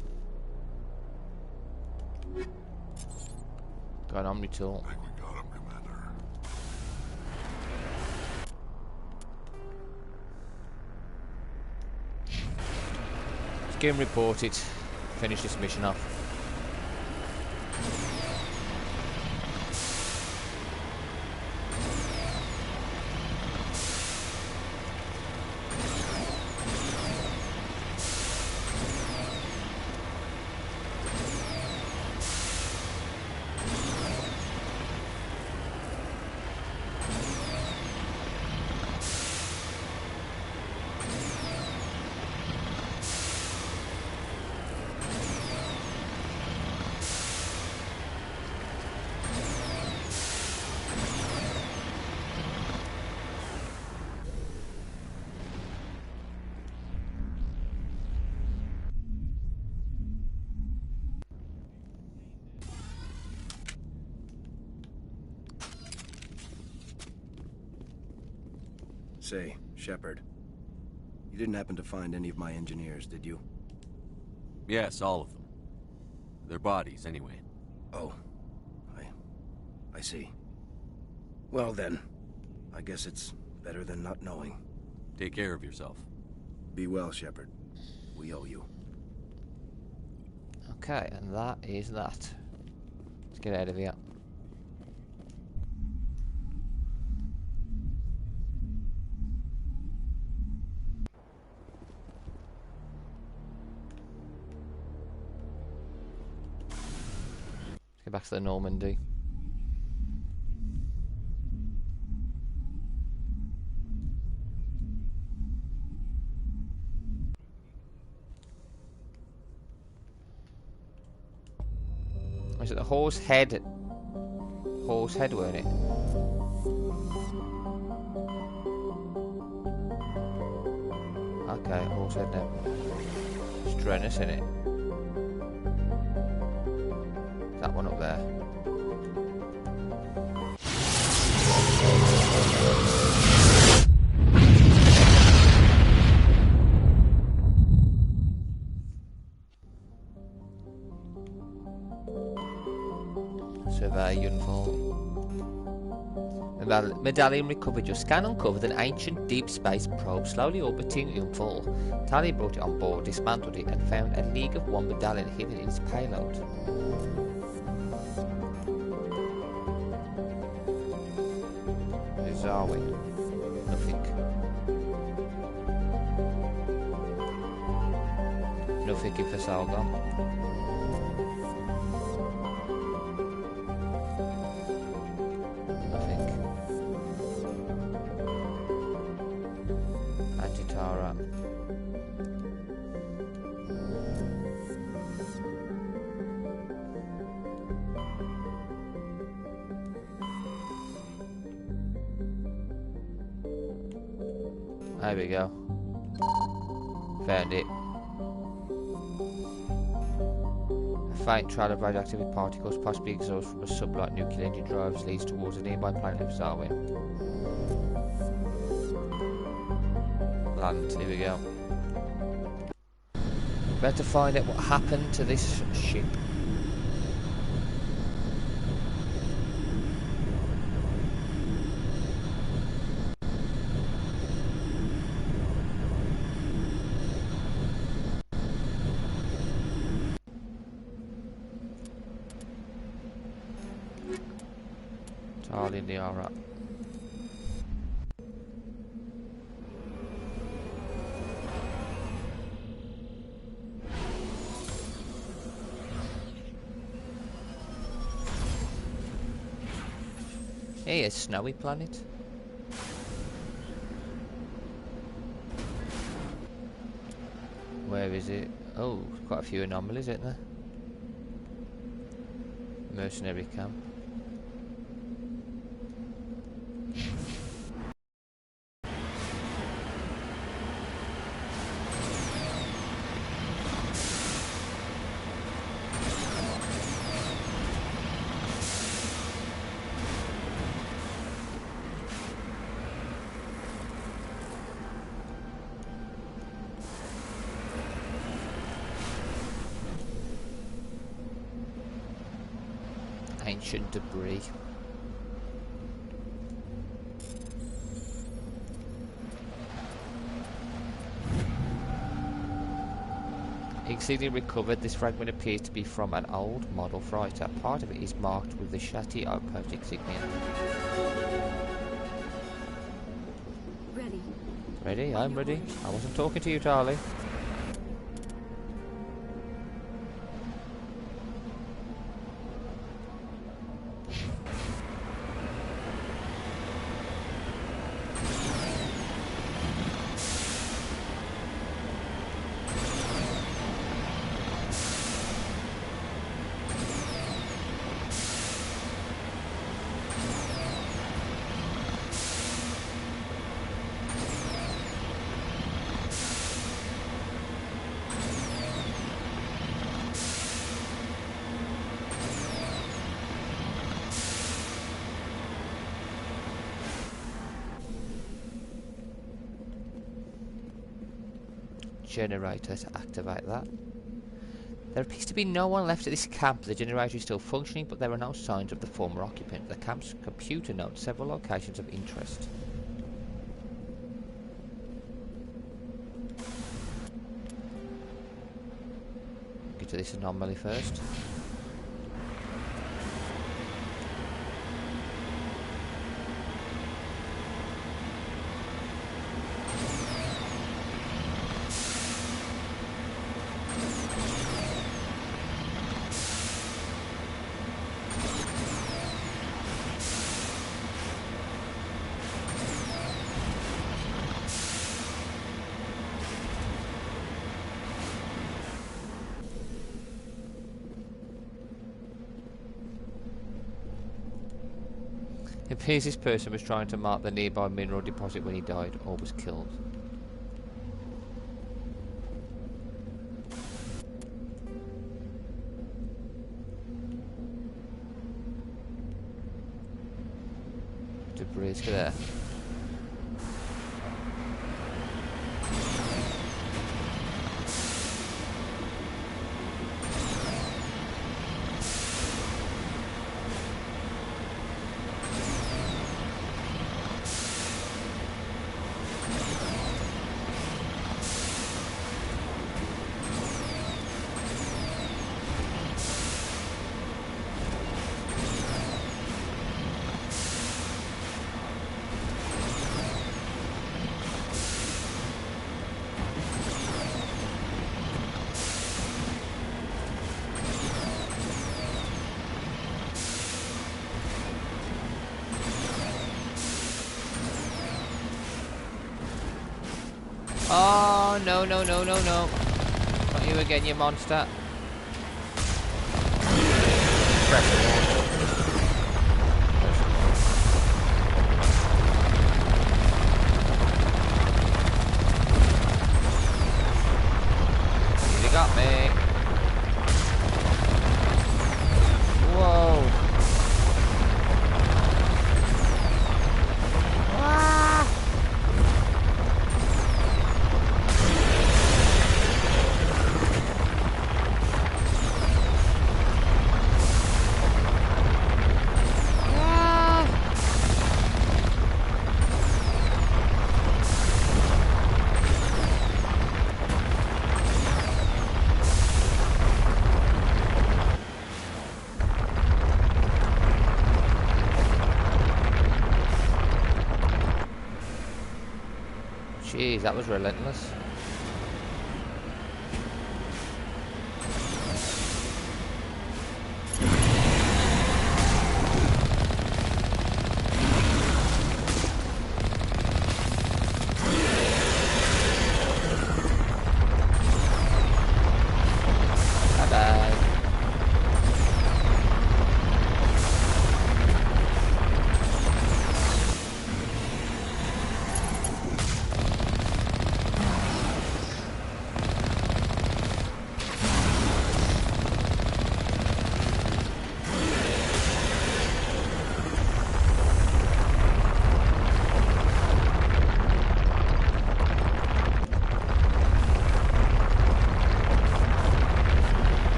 Got an Omni tool. I think we got him, Commander. Game reported. Finish this mission off. Say, Shepard, you didn't happen to find any of my engineers, did you? Yes, all of them. Their bodies, anyway. Oh. I see. Well then, I guess it's better than not knowing. Take care of yourself. Be well, Shepard. We owe you. Okay, and that is that. Let's get out of here. Let's get back to the Normandy. Was it the horse head? Horse head, weren't it? Okay, horse head now. Strenus in it. That one up there. Survey uniform. Medallion recovered. Your scan uncovered an ancient deep space probe slowly orbiting Umfall. Tali brought it on board, dismantled it, and found a League of One medallion hidden in its payload. Who are we? Nothing. Nothing in Fasalgon. There we go. Found it. A faint trail of radioactive particles, possibly exhaust from a sublight nuclear engine drives, leads towards a nearby planet of Zarwin. Land, here we go. Better find out what happened to this ship. All in the aura. Hey, a snowy planet. Where is it? Oh, quite a few anomalies, isn't there? Mercenary camp. Ancient debris. Exceedingly recovered, this fragment appears to be from an old model freighter. Part of it is marked with the Shati outpost insignia. Ready? Ready? I'm ready. I wasn't talking to you, Charlie. generator. Let's activate that. There appears to be no one left at this camp. The generator is still functioning, but there are no signs of the former occupant. The camp's computer notes several locations of interest. Get to this anomaly first. It appears this person was trying to mark the nearby mineral deposit when he died or was killed. Debris there. Oh, no, no, no, no, no. Not you again, you monster. You got me. Whoa. Jeez, that was relentless. Bye-bye.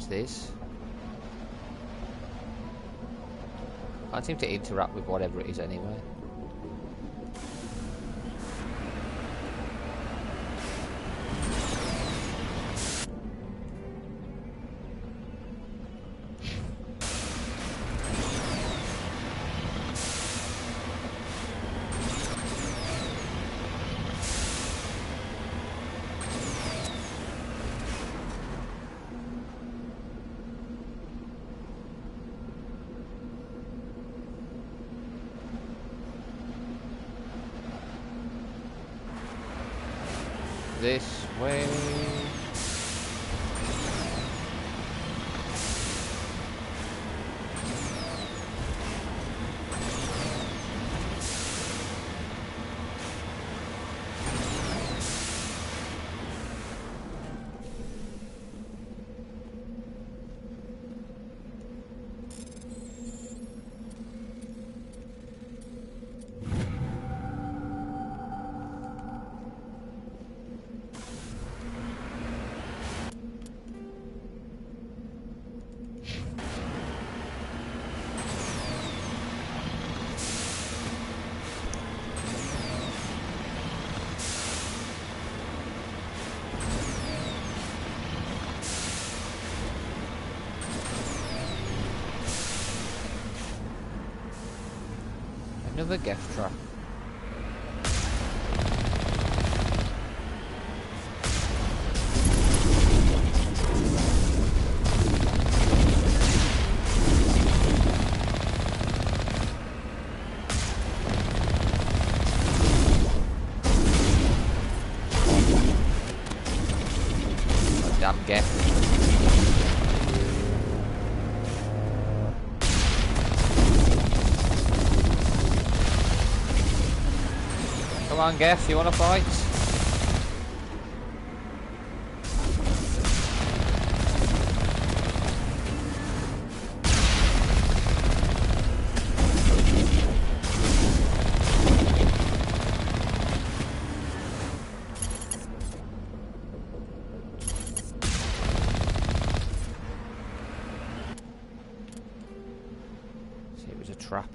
this? Can't seem to interact with whatever it is anyway. This way. Another gift trap. Damn gift. Come on, Geff, you wanna fight? See, it was a trap.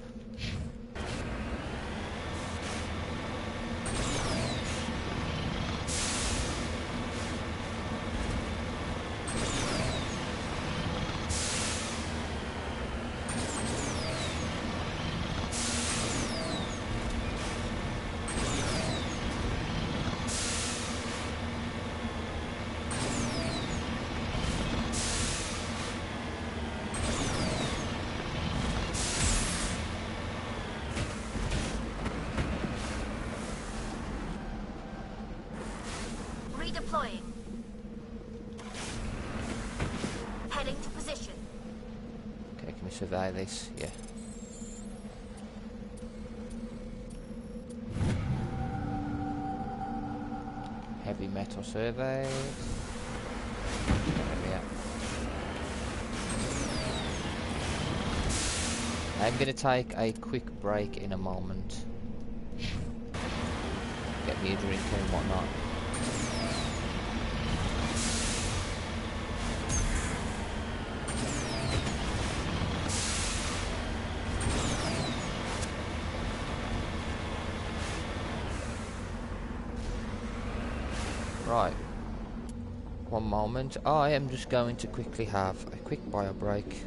Redeploying. Heading to position. Okay, can we survey this? Yeah. Heavy metal survey. Yeah. I'm gonna take a quick break in a moment. Get me a drink and whatnot. Right. One moment. I am just going to quickly have a quick bio break.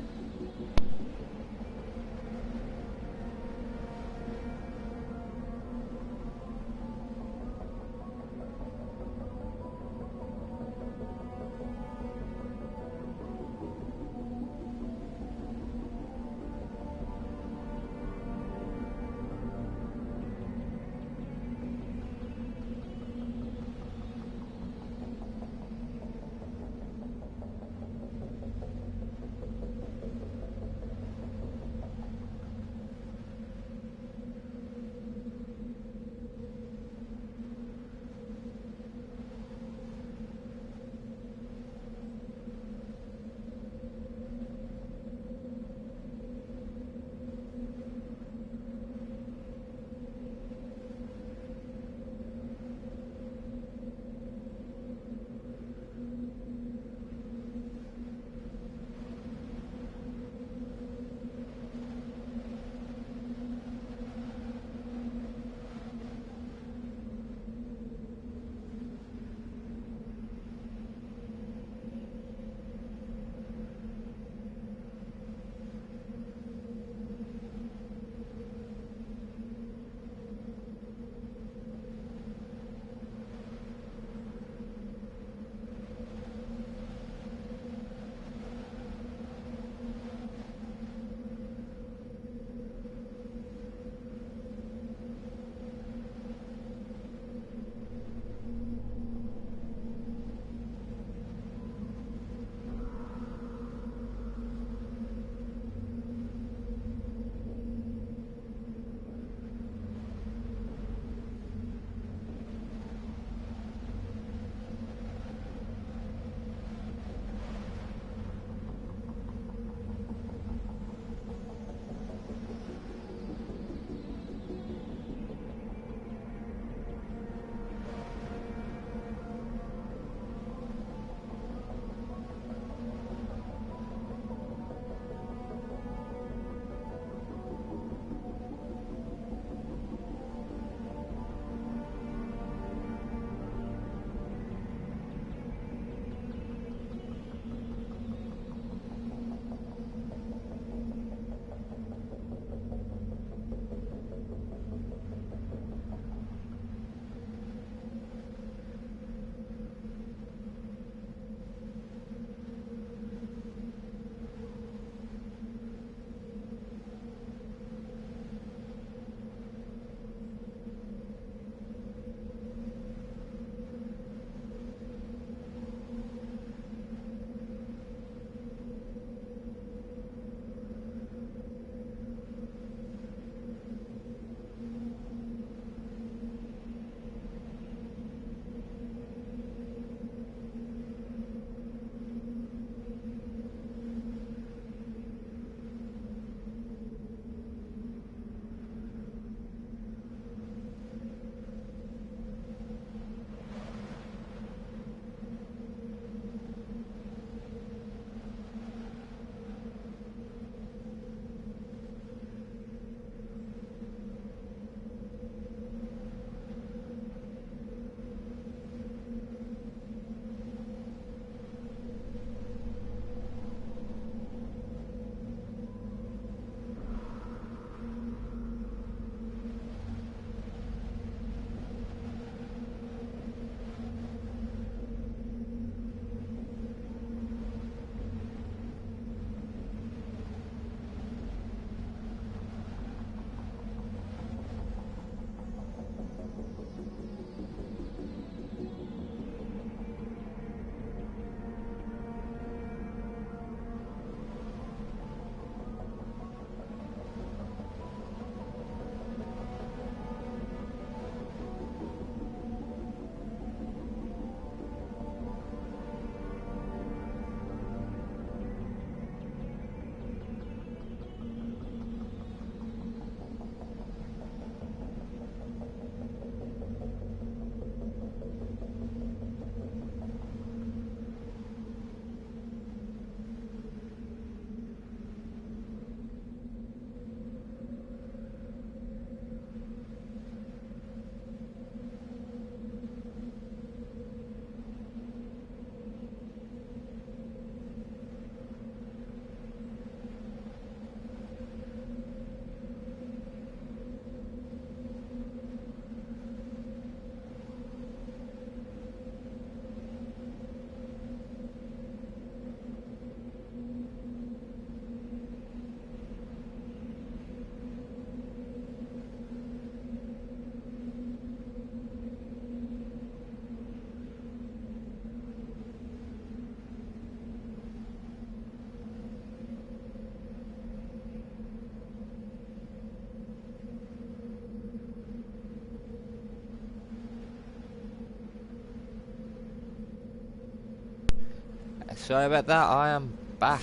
sorry about that. I am back.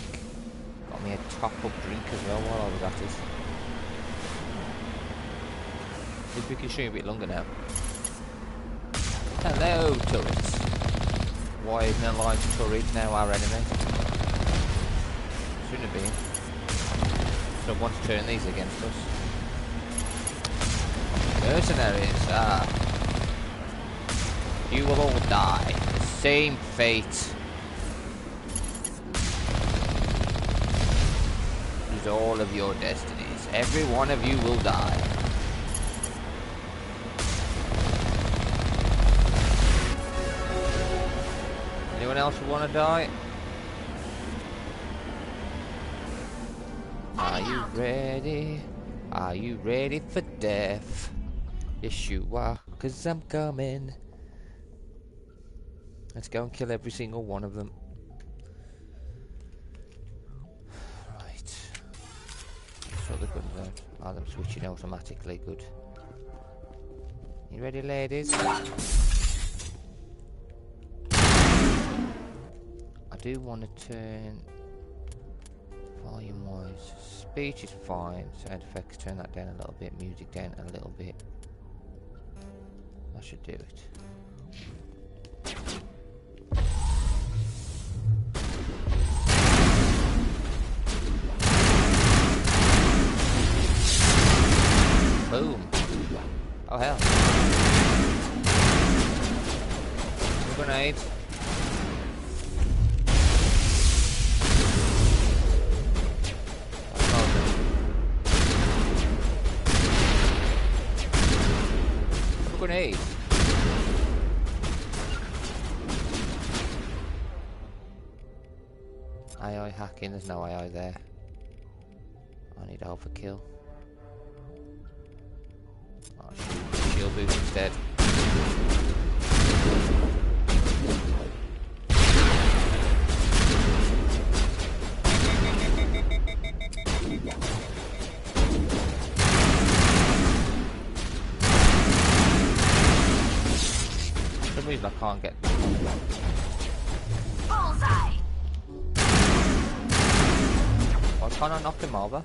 Got me a top-up drink as well while I was at it. See if we can stream a bit longer now. Hello, turrets. Why isn't a large turret now our enemy? Shouldn't have been. Should have once turned these against us. Mercenaries, you will all die. The same fate is all of your destinies. Every one of you will die. Anyone else who want to die? Are you ready? Are you ready for death? Yes you are, 'cause I'm coming. Let's go and kill every single one of them. Right. So the guns out. Are them switching automatically? Good. You ready, ladies? I do want to turn volume wise. Speech is fine. Sound effects, turn that down a little bit. Music down a little bit. That should do it. Boom. Oh hell. Grenade. Grenade. AI hacking, there's no AI there. I need overkill. Oh, shield boost instead. For some reason I can't get. Bullseye! Why can't I knock him over?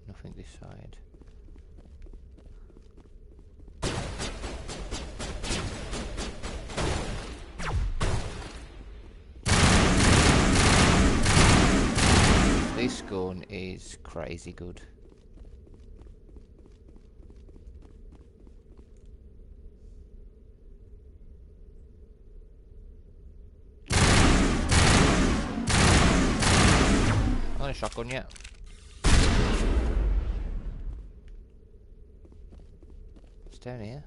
Nothing this side. This gun is crazy good. Not a shotgun yet. What's down here?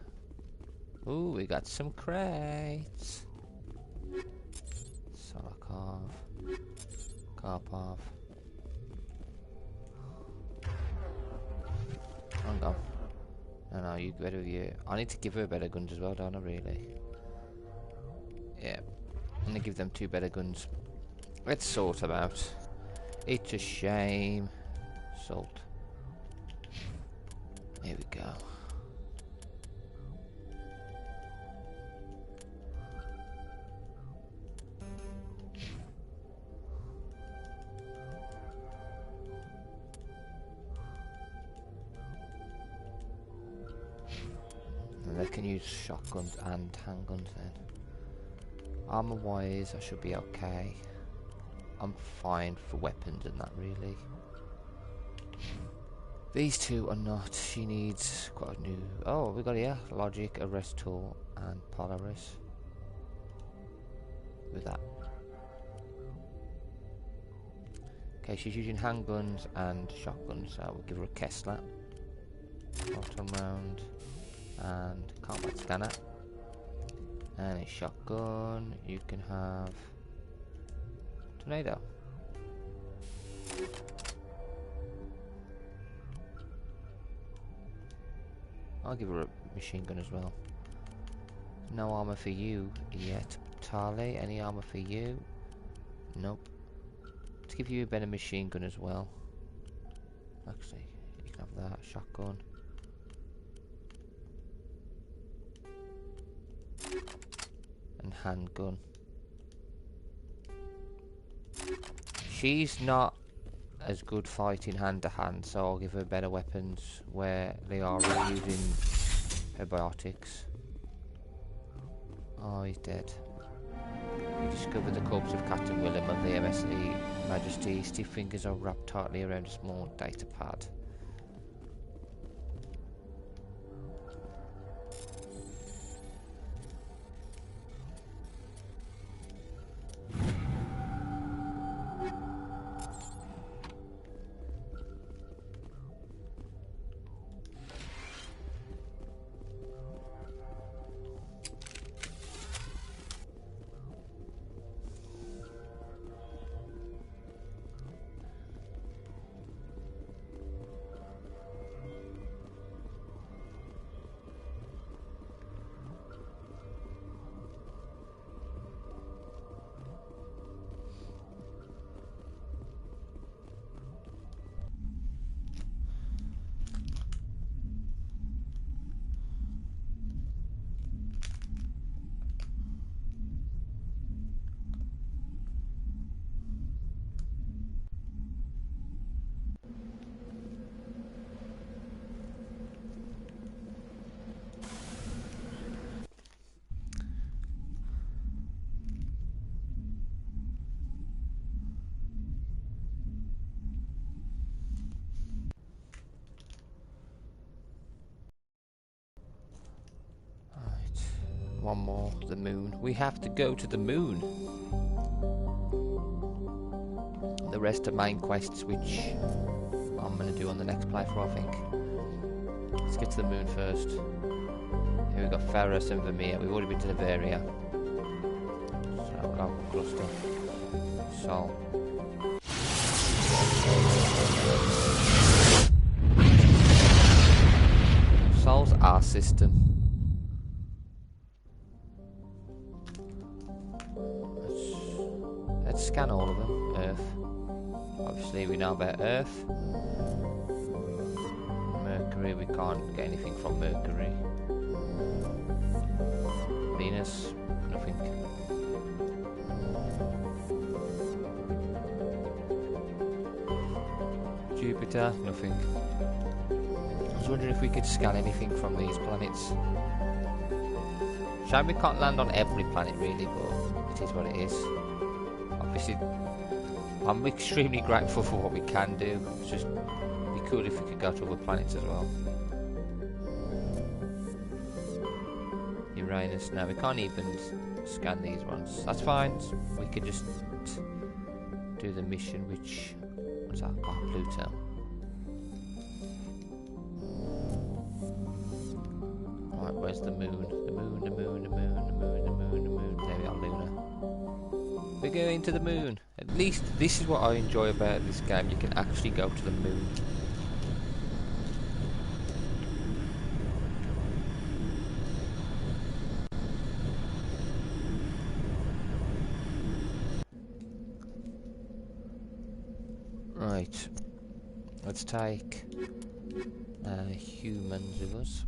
Ooh, we got some crates. Solokov. Karpov. Hang on. No, you better you. I need to give her better guns as well, don't I, really? Yeah. I'm gonna give them 2 better guns. Let's sort them out. It's a shame. Salt. Here we go. And they can use shotguns and handguns then. Armor wise, I should be okay. I'm fine for weapons and that, really. These two are not. She needs quite a new. Oh, we got here logic, arrest tool, and Polaris. With that. Okay, she's using handguns and shotguns, so we'll give her a Kessler. Bottom round. And combat scanner. And a shotgun. You can have tornado. I'll give her a machine gun as well. No armor for you yet. Tali, any armor for you? Nope. Let's give you a better machine gun as well. Actually, you can have that. Shotgun. And handgun. She's not as good fighting hand to hand, so I'll give her better weapons where they are using probiotics. Oh, he's dead. We discovered the corpse of Captain Willem of the MSC Majesty. His stiff fingers are wrapped tightly around a small data pad. One more, the moon. We have to go to the moon. The rest are main quests, which I'm going to do on the next playthrough, I think. Let's get to the moon first. Here we've got Ferris and Vermeer. We've already been to Bavaria. So we'll have a cluster. Sol. Sol's our system. Let's scan all of them. Earth. Obviously we know about Earth. Mercury, we can't get anything from Mercury. Venus, nothing. Jupiter, nothing. I was wondering if we could scan anything from these planets. Shame we can't land on every planet really, but it is what it is. Obviously, I'm extremely grateful for what we can do. It's just be cool if we could go to other planets as well. Uranus, no, we can't even scan these ones. That's fine. We can just do the mission, which what's that? Oh, Pluto. Alright, where's the moon? The moon, the moon, the moon, the moon, the moon, the moon. There we are, Luna. We're going to the moon. At least this is what I enjoy about this game. You can actually go to the moon. Right. Let's take humans with us.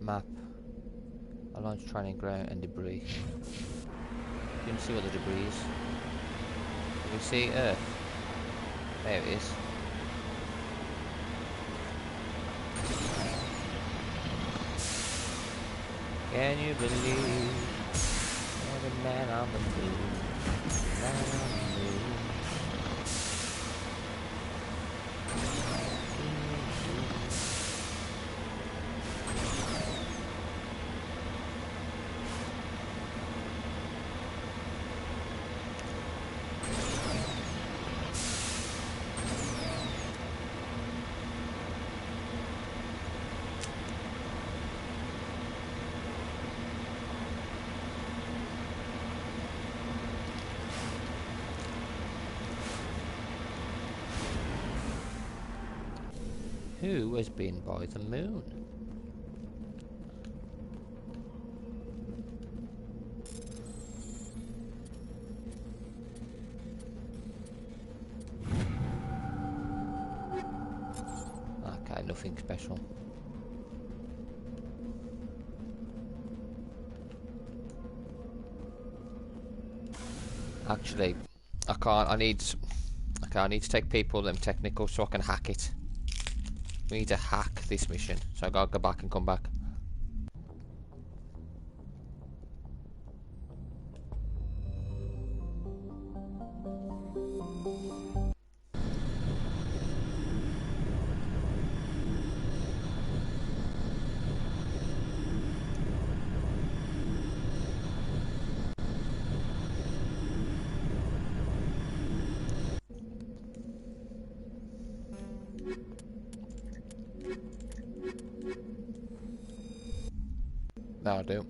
Map. A launch training ground and debris. You can see what the debris is. Can we see Earth? There it is. Can you believe you're the man on the moon? Man on the moon. Who has been by the moon? Okay, nothing special. Actually, I can't. I need to take people them technical so I can hack it. We need to hack this mission, so I gotta go back and come back. That'll do.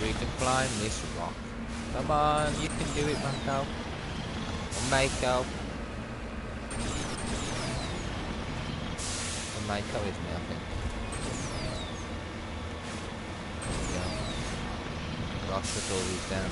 We can climb this rock. Come on, you can do it, Mako. Or Mako. Or Mako is me, I think. There we go. I'll shut all these down.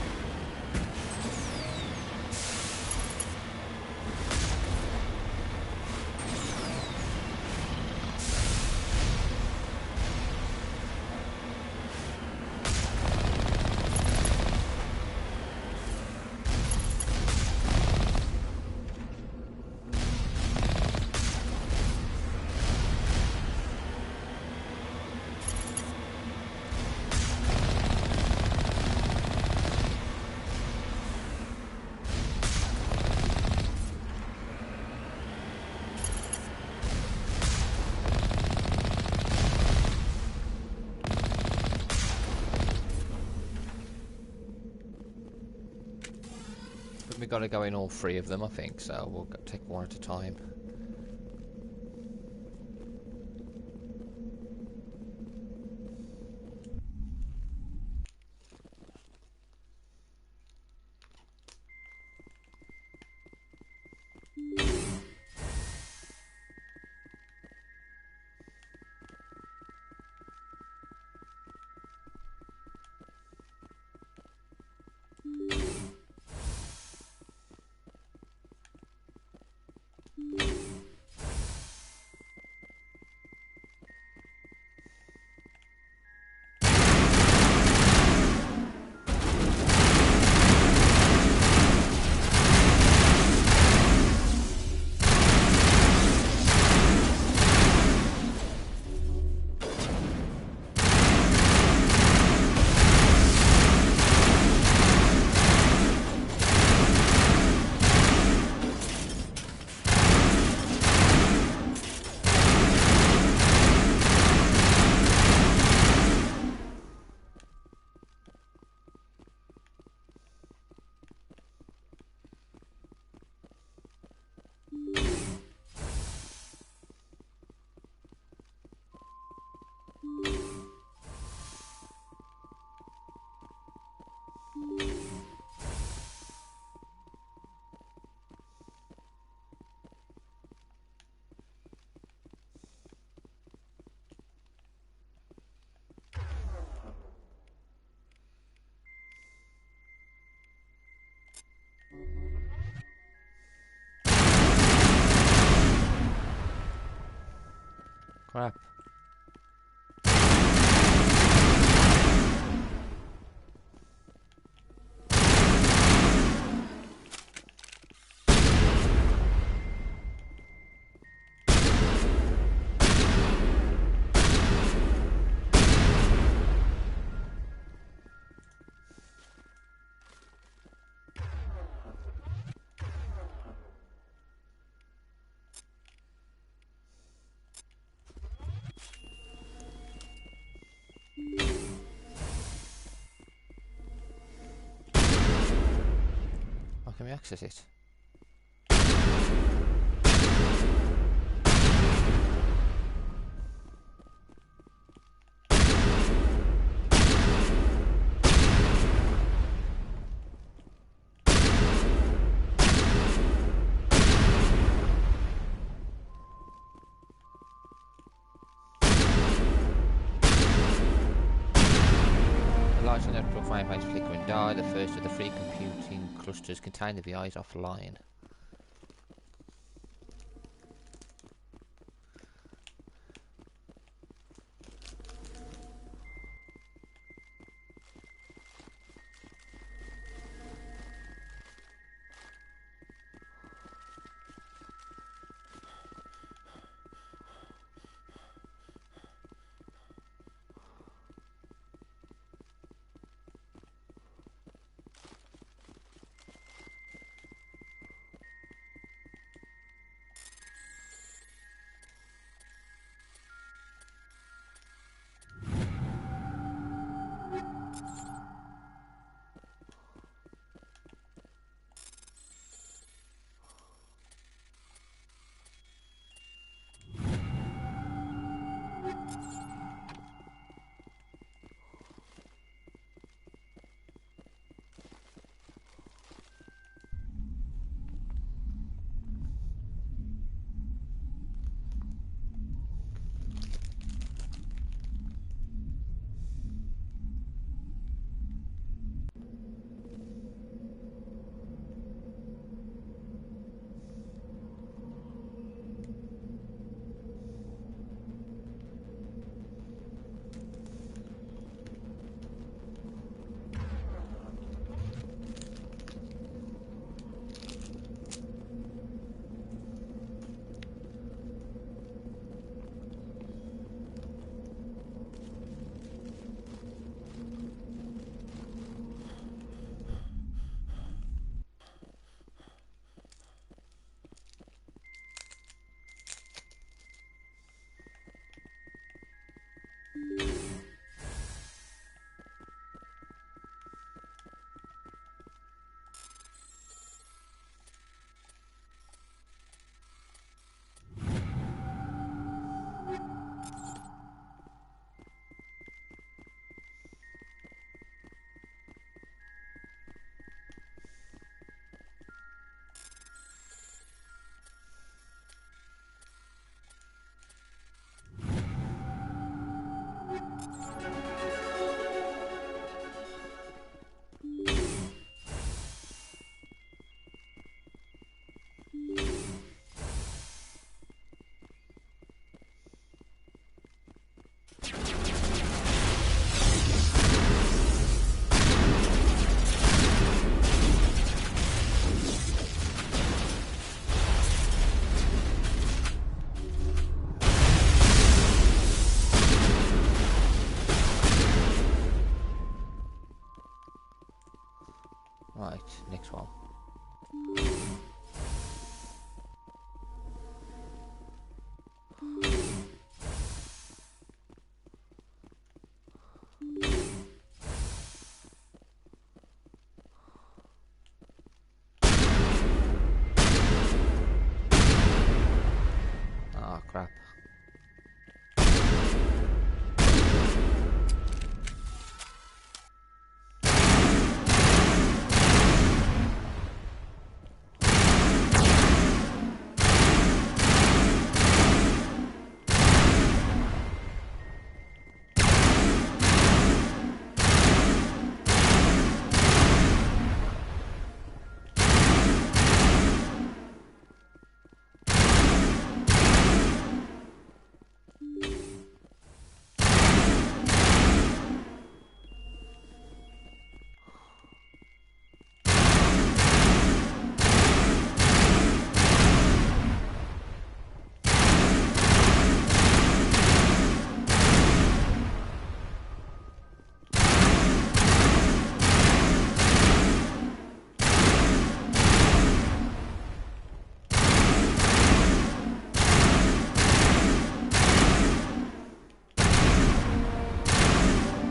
We got to go in all three of them, I think, so we'll take one at a time. Crap. How can we access it? The large network fireflies flicker and die. The first of the three computing clusters contain the VIs offline.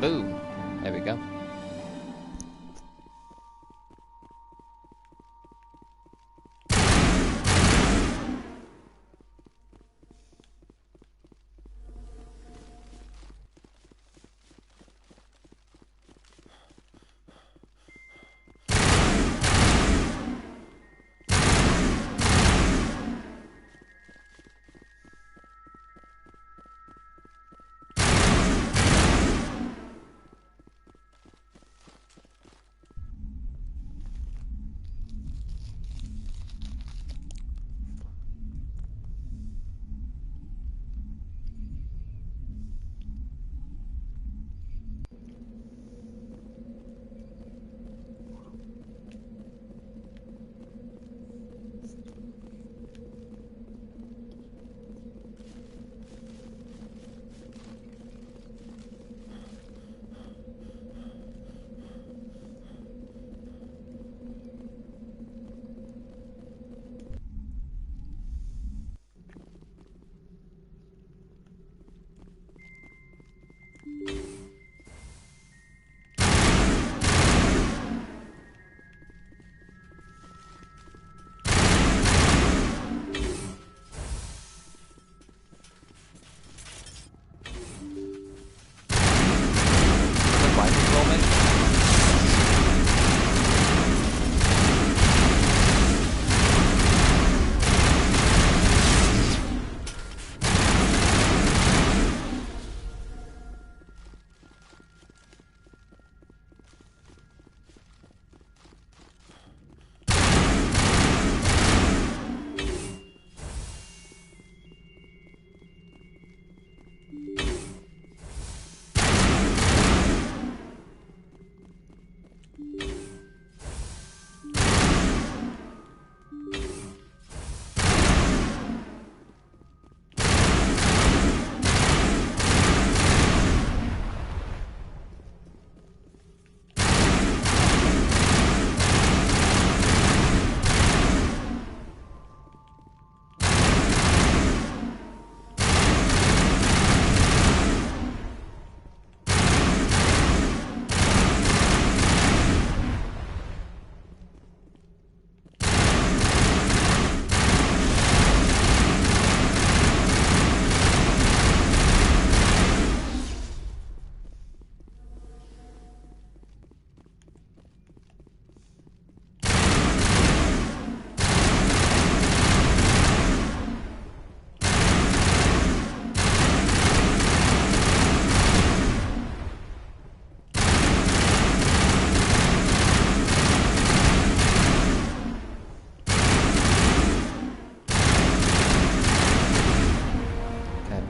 Boom. There we go.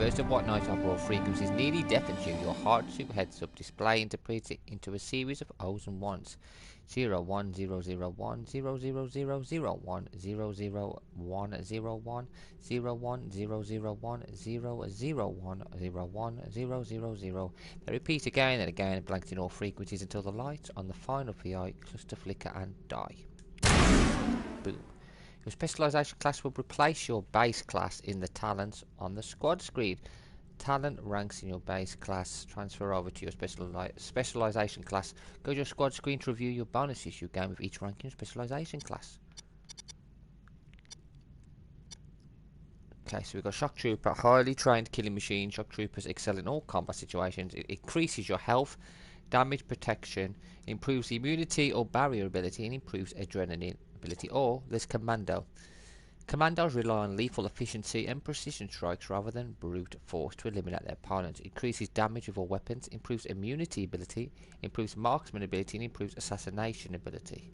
Burst of white night uproar frequencies nearly deafens you. Your heart super heads up. Display interprets it into a series of O's and 1s. 0 1 0 0 1 0 0 0 0 1 0 0 1 0 1 0 1 0 0 1 0 0 1 0 1 0 0 0. They repeat again and again, blanked in all frequencies until the lights on the final PI cluster flicker and die. Boom. Your specialisation class will replace your base class in the talents on the squad screen. Talent ranks in your base class transfer over to your specialisation class. Go to your squad screen to review your bonuses you gain with each rank in your specialisation class. Okay, so we've got Shock Trooper, highly trained killing machine. Shock Troopers excel in all combat situations. It increases your health, damage protection, improves immunity or barrier ability, and improves adrenaline ability. Or there's Commando. Commandos rely on lethal efficiency and precision strikes rather than brute force to eliminate their opponents. Increases damage with all weapons, improves immunity ability, improves marksman ability, and improves assassination ability.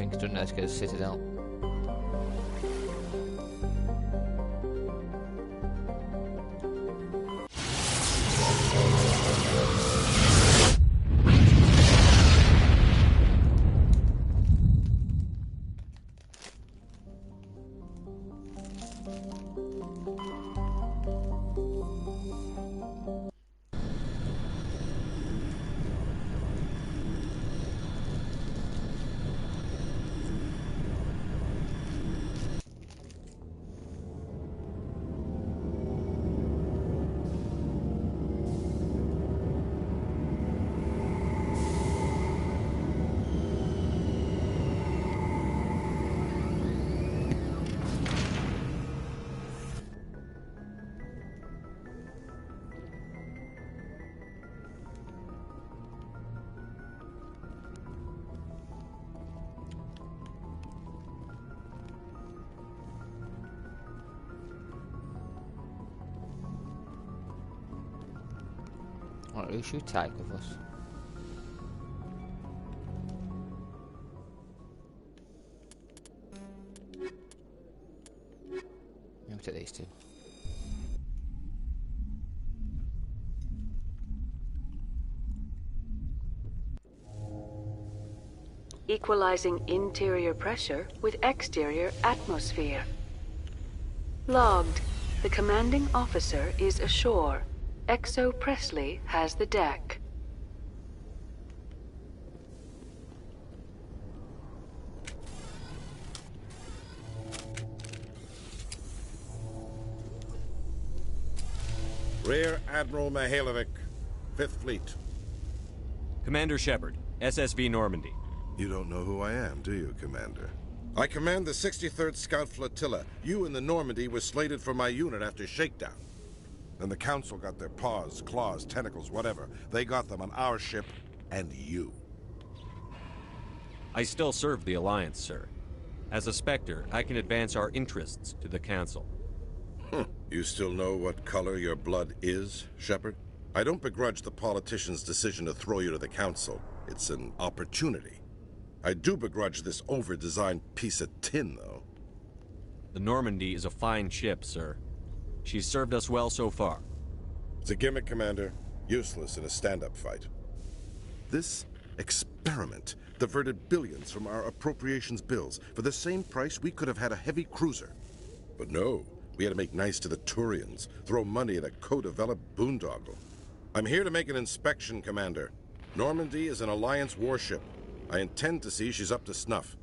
things, doesn't it? Let's go to Citadel. Alright, who should take with us? We'll take these two. Equalizing interior pressure with exterior atmosphere. Logged. The commanding officer is ashore. Exo Presley has the deck. Rear Admiral Mihailovic, 5th Fleet. Commander Shepard, SSV Normandy. You don't know who I am, do you, Commander? I command the 63rd Scout Flotilla. You and the Normandy were slated for my unit after shakedown. Then the Council got their paws, claws, tentacles, whatever. They got them on our ship, and you. I still serve the Alliance, sir. As a Spectre, I can advance our interests to the Council. You still know what color your blood is, Shepard? I don't begrudge the politician's decision to throw you to the Council. It's an opportunity. I do begrudge this over-designed piece of tin, though. The Normandy is a fine ship, sir. She's served us well so far. It's a gimmick, Commander. Useless in a stand-up fight. This experiment diverted billions from our appropriations bills. For the same price, we could have had a heavy cruiser. But no, we had to make nice to the Turians, throw money at a co-developed boondoggle. I'm here to make an inspection, Commander. Normandy is an Alliance warship. I intend to see she's up to snuff.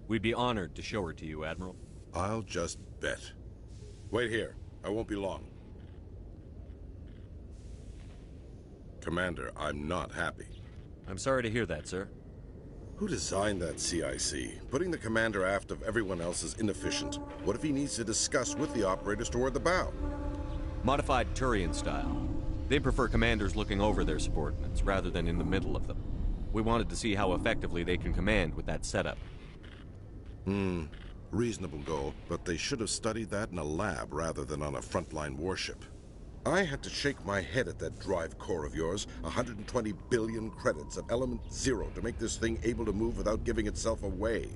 We'd be honored to show her to you, Admiral. I'll just bet. Wait here. I won't be long. Commander, I'm not happy. I'm sorry to hear that, sir. Who designed that CIC? Putting the commander aft of everyone else is inefficient. What if he needs to discuss with the operators toward the bow? Modified Turian style. They prefer commanders looking over their subordinates rather than in the middle of them. We wanted to see how effectively they can command with that setup. Reasonable goal, but they should have studied that in a lab rather than on a frontline warship. I had to shake my head at that drive core of yours. 120 billion credits of element 0 to make this thing able to move without giving itself away.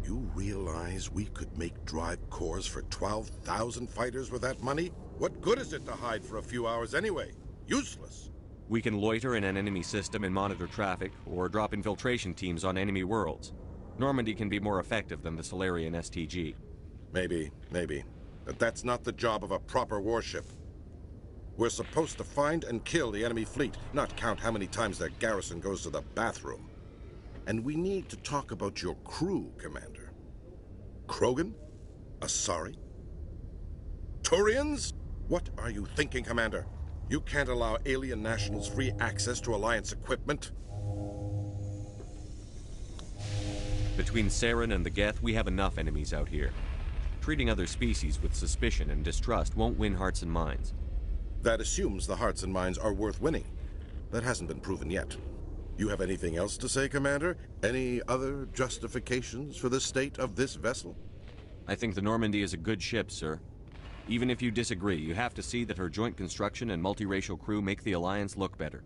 You realize we could make drive cores for 12,000 fighters with that money? What good is it to hide for a few hours anyway? Useless. We can loiter in an enemy system and monitor traffic, or drop infiltration teams on enemy worlds. Normandy can be more effective than the Solarian STG. Maybe. But that's not the job of a proper warship. We're supposed to find and kill the enemy fleet, not count how many times their garrison goes to the bathroom. And we need to talk about your crew, Commander. Krogan? Asari? Turians? What are you thinking, Commander? You can't allow alien nationals free access to Alliance equipment. Between Saren and the Geth, we have enough enemies out here. Treating other species with suspicion and distrust won't win hearts and minds. That assumes the hearts and minds are worth winning. That hasn't been proven yet. You have anything else to say, Commander? Any other justifications for the state of this vessel? I think the Normandy is a good ship, sir. Even if you disagree, you have to see that her joint construction and multiracial crew make the Alliance look better.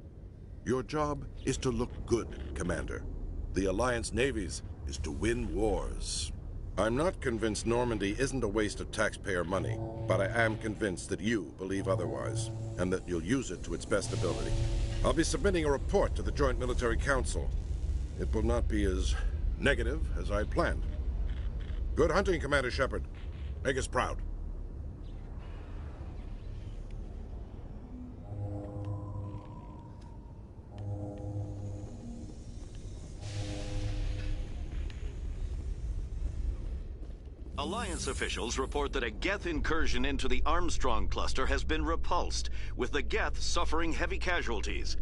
Your job is to look good, Commander. The Alliance navies is to win wars. I'm not convinced Normandy isn't a waste of taxpayer money, but I am convinced that you believe otherwise, and that you'll use it to its best ability. I'll be submitting a report to the Joint Military Council. It will not be as negative as I planned. Good hunting, Commander Shepard. Make us proud. Alliance officials report that a Geth incursion into the Armstrong cluster has been repulsed, with the Geth suffering heavy casualties.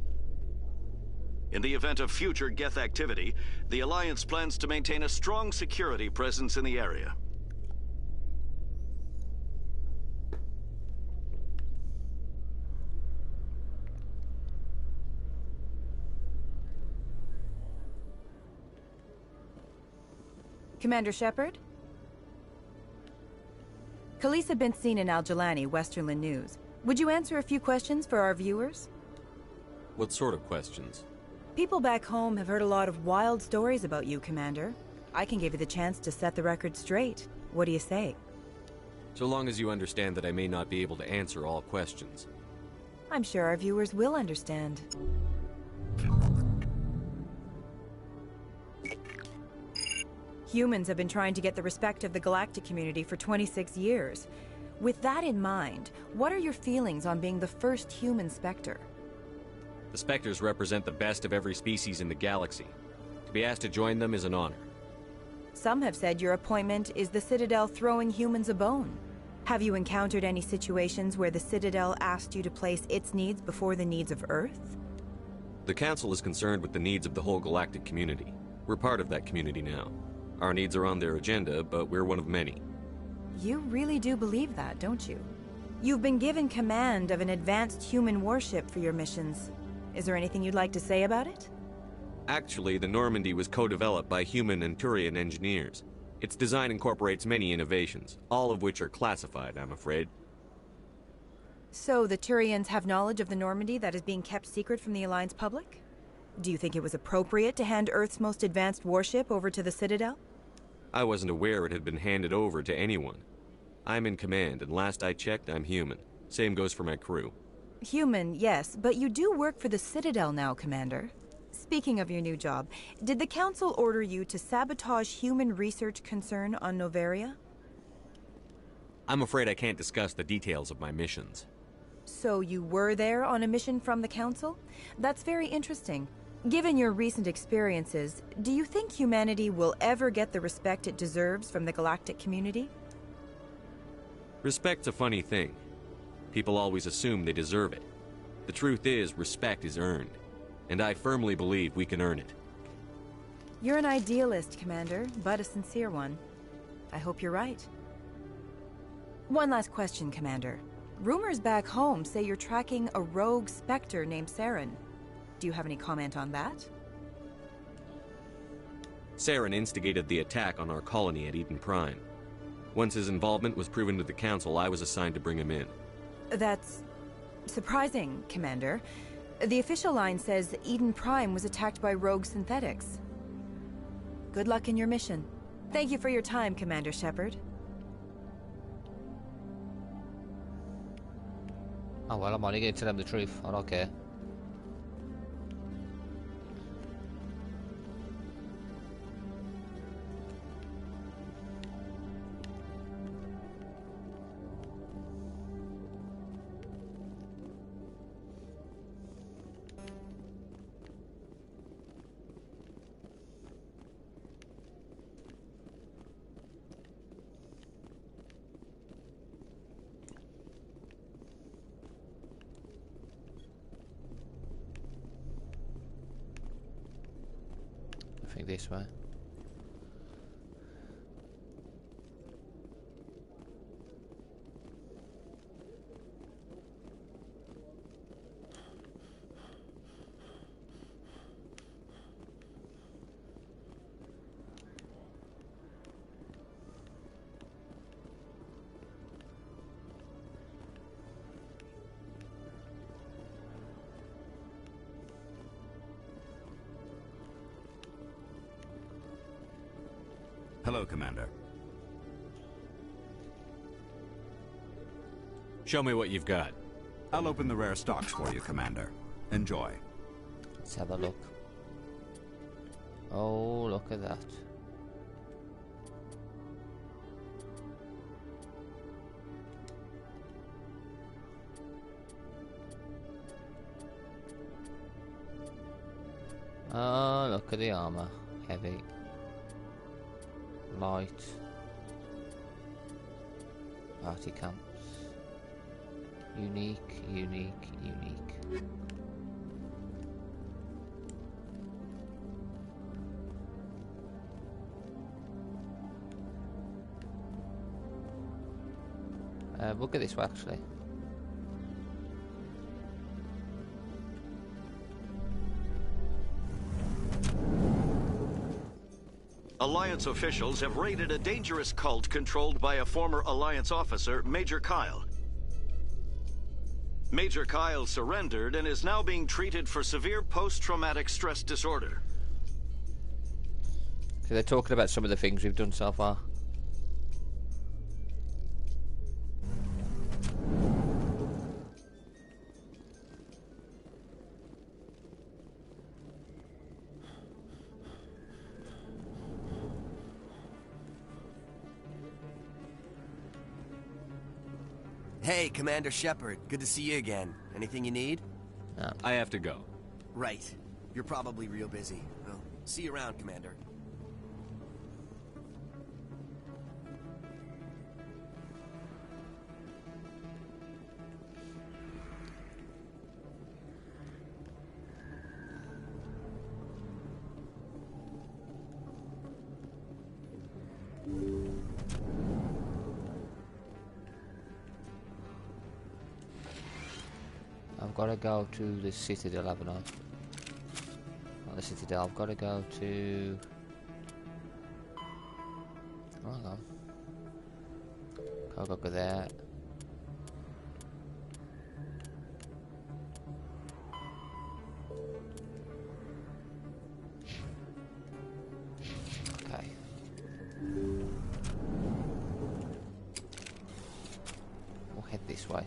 In the event of future Geth activity, the Alliance plans to maintain a strong security presence in the area. Commander Shepard? Khalees been seen in Al-Jalani, Westerland News. Would you answer a few questions for our viewers? What sort of questions? People back home have heard a lot of wild stories about you, Commander. I can give you the chance to set the record straight. What do you say? So long as you understand that I may not be able to answer all questions. I'm sure our viewers will understand. Humans have been trying to get the respect of the galactic community for 26 years. With that in mind, what are your feelings on being the first human Spectre? The Spectres represent the best of every species in the galaxy. To be asked to join them is an honor. Some have said your appointment is the Citadel throwing humans a bone. Have you encountered any situations where the Citadel asked you to place its needs before the needs of Earth? The Council is concerned with the needs of the whole galactic community. We're part of that community now. Our needs are on their agenda, but we're one of many. You really do believe that, don't you? You've been given command of an advanced human warship for your missions. Is there anything you'd like to say about it? Actually, the Normandy was co-developed by human and Turian engineers. Its design incorporates many innovations, all of which are classified, I'm afraid. So the Turians have knowledge of the Normandy that is being kept secret from the Alliance public? Do you think it was appropriate to hand Earth's most advanced warship over to the Citadel? I wasn't aware it had been handed over to anyone. I'm in command, and last I checked, I'm human. Same goes for my crew. Human, yes, but you do work for the Citadel now, Commander. Speaking of your new job, did the Council order you to sabotage human research concern on Noveria? I'm afraid I can't discuss the details of my missions. So you were there on a mission from the Council? That's very interesting. Given your recent experiences, do you think humanity will ever get the respect it deserves from the galactic community? Respect's a funny thing. People always assume they deserve it. The truth is, respect is earned. And I firmly believe we can earn it. You're an idealist, Commander, but a sincere one. I hope you're right. One last question, Commander. Rumors back home say you're tracking a rogue Spectre named Saren. Do you have any comment on that? Saren instigated the attack on our colony at Eden Prime. Once his involvement was proven to the Council, I was assigned to bring him in. That's surprising, Commander. The official line says Eden Prime was attacked by rogue synthetics. Good luck in your mission. Thank you for your time, Commander Shepard. Oh well, I'm only going to tell them the truth. I don't care. I think this way. Hello, Commander. Show me what you've got. I'll open the rare stocks for you, Commander. Enjoy. Let's have a look. Oh, look at that. Oh, look at the armor. Heavy. Light. Party camps. Unique, unique, unique. We'll get this way actually. Alliance officials have raided a dangerous cult controlled by a former Alliance officer, Major Kyle. Major Kyle surrendered and is now being treated for severe post-traumatic stress disorder. So they're talking about some of the things we've done so far. Hey, Commander Shepard. Good to see you again. Anything you need? I have to go. Right. You're probably real busy. Well, see you around, Commander. I've got to go to the Citadel, haven't I? Not the Citadel, I've got to go to... Oh, hang on. I've got to go there. Okay. We'll head this way.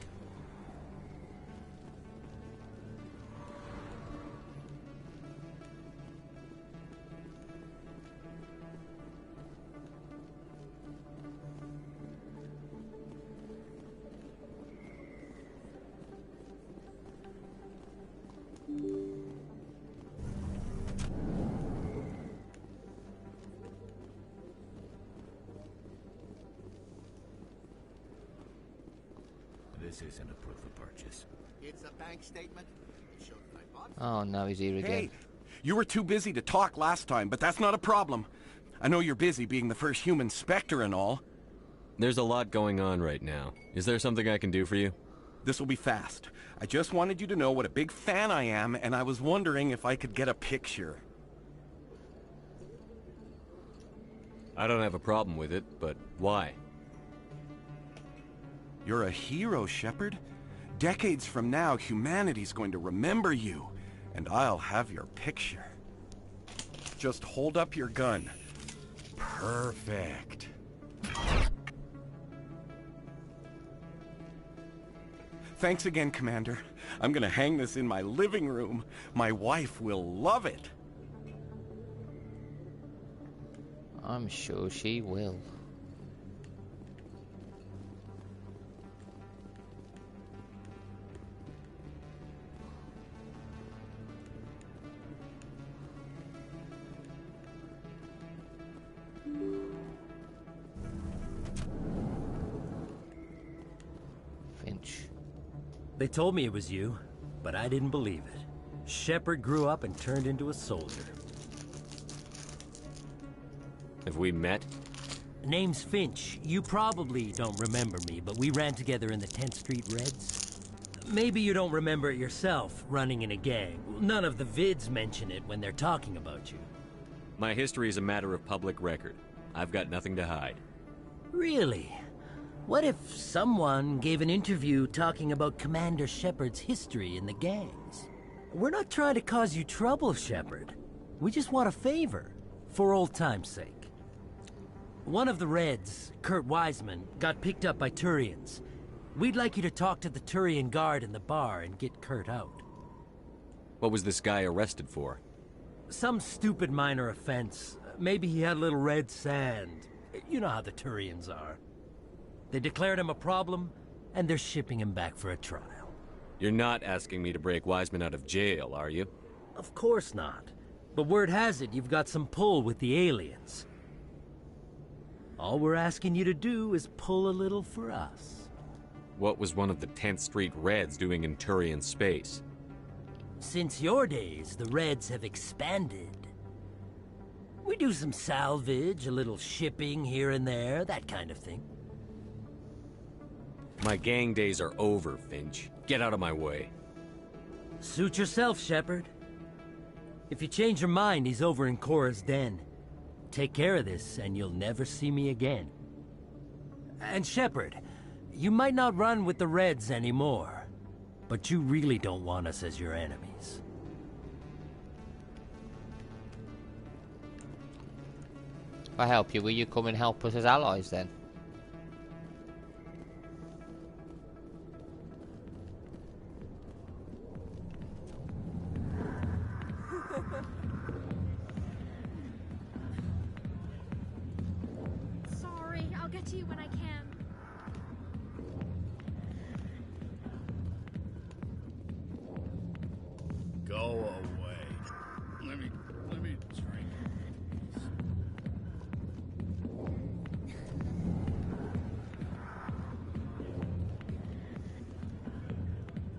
This isn't a proof of purchase. It's a bank statement. Show that I bought. Oh, now he's here again. Hey, you were too busy to talk last time, but that's not a problem. I know you're busy being the first human Spectre and all. There's a lot going on right now. Is there something I can do for you? This will be fast. I just wanted you to know what a big fan I am, and I was wondering if I could get a picture. I don't have a problem with it, but why? You're a hero, Shepard. Decades from now, humanity's going to remember you, and I'll have your picture. Just hold up your gun. Perfect. Thanks again, Commander. I'm gonna hang this in my living room. My wife will love it. I'm sure she will. Finch. They told me it was you, but I didn't believe it. Shepard grew up and turned into a soldier. Have we met? Name's Finch. You probably don't remember me, but we ran together in the 10th Street Reds. Maybe you don't remember it yourself, running in a gang. None of the vids mention it when they're talking about you. My history is a matter of public record. I've got nothing to hide. Really? What if someone gave an interview talking about Commander Shepard's history in the gangs? We're not trying to cause you trouble, Shepard. We just want a favor, for old time's sake. One of the Reds, Kurt Wiseman, got picked up by Turians. We'd like you to talk to the Turian guard in the bar and get Kurt out. What was this guy arrested for? Some stupid minor offense. Maybe he had a little red sand. You know how the Turians are. They declared him a problem, and they're shipping him back for a trial. You're not asking me to break Wiseman out of jail, are you? Of course not. But word has it you've got some pull with the aliens. All we're asking you to do is pull a little for us. What was one of the 10th Street Reds doing in Turian space? Since your days, the Reds have expanded. We do some salvage, a little shipping here and there, that kind of thing. My gang days are over, Finch. Get out of my way. Suit yourself, Shepard. If you change your mind, he's over in Cora's den. Take care of this, and you'll never see me again. And Shepard, you might not run with the Reds anymore, but you really don't want us as your enemies. If I help you, will you come and help us as allies then? Sorry, I'll get to you when I can. Go away. Let me drink.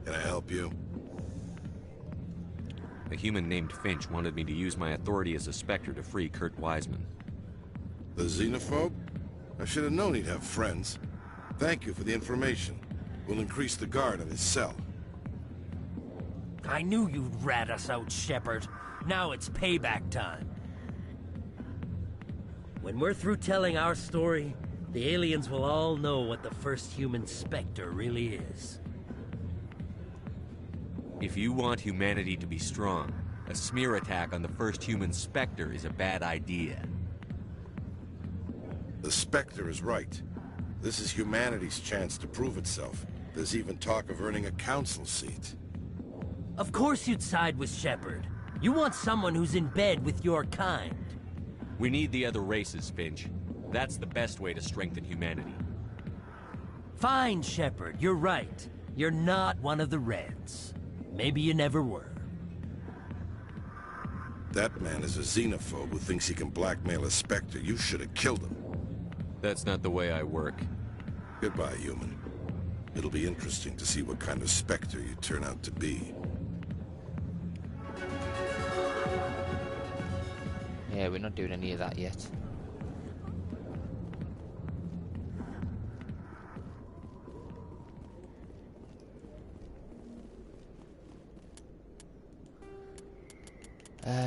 Can I help you? A human named Finch wanted me to use my authority as a Spectre to free Kurt Wiseman. The xenophobe? I should have known he'd have friends. Thank you for the information. We'll increase the guard on his cell. I knew you'd rat us out, Shepard. Now it's payback time. When we're through telling our story, the aliens will all know what the first human Spectre really is. If you want humanity to be strong, a smear attack on the first human Spectre is a bad idea. The Spectre is right. This is humanity's chance to prove itself. There's even talk of earning a council seat. Of course you'd side with Shepard. You want someone who's in bed with your kind. We need the other races, Finch. That's the best way to strengthen humanity. Fine, Shepard, you're right. You're not one of the Reds. Maybe you never were. That man is a xenophobe who thinks he can blackmail a Spectre. You should have killed him. That's not the way I work. Goodbye, human. It'll be interesting to see what kind of Spectre you turn out to be. Yeah, we're not doing any of that yet.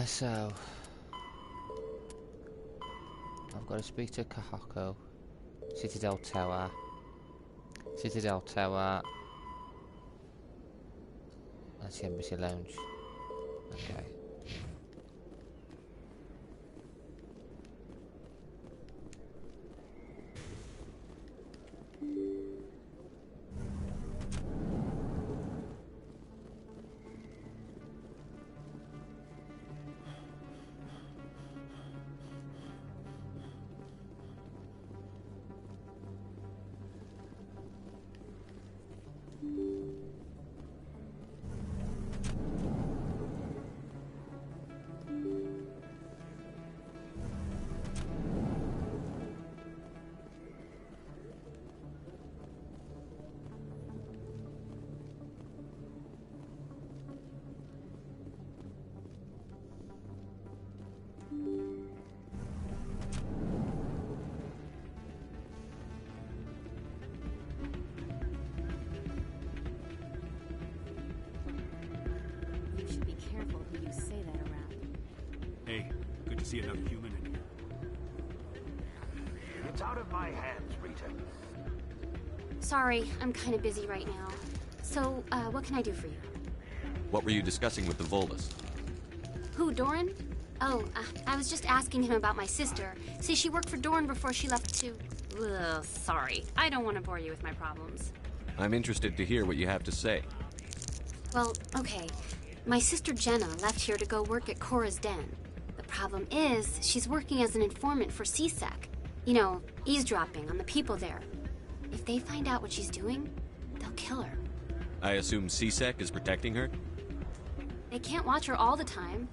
So I've got to speak to Kahako. Citadel Tower. Citadel Tower. That's the Embassy Lounge. Okay. You should be careful who you say that around. Hey, good to see another human in here. It's out of my hands, Rita. Sorry, I'm kind of busy right now. So, what can I do for you? What were you discussing with the Volus? Who, Doran? Oh, I was just asking him about my sister. See, she worked for Dorn before she left to... Ugh, sorry. I don't want to bore you with my problems. I'm interested to hear what you have to say. Well, okay. My sister Jenna left here to go work at Cora's Den. The problem is, she's working as an informant for CSEC. You know, eavesdropping on the people there. If they find out what she's doing, they'll kill her. I assume CSEC is protecting her? They can't watch her all the time.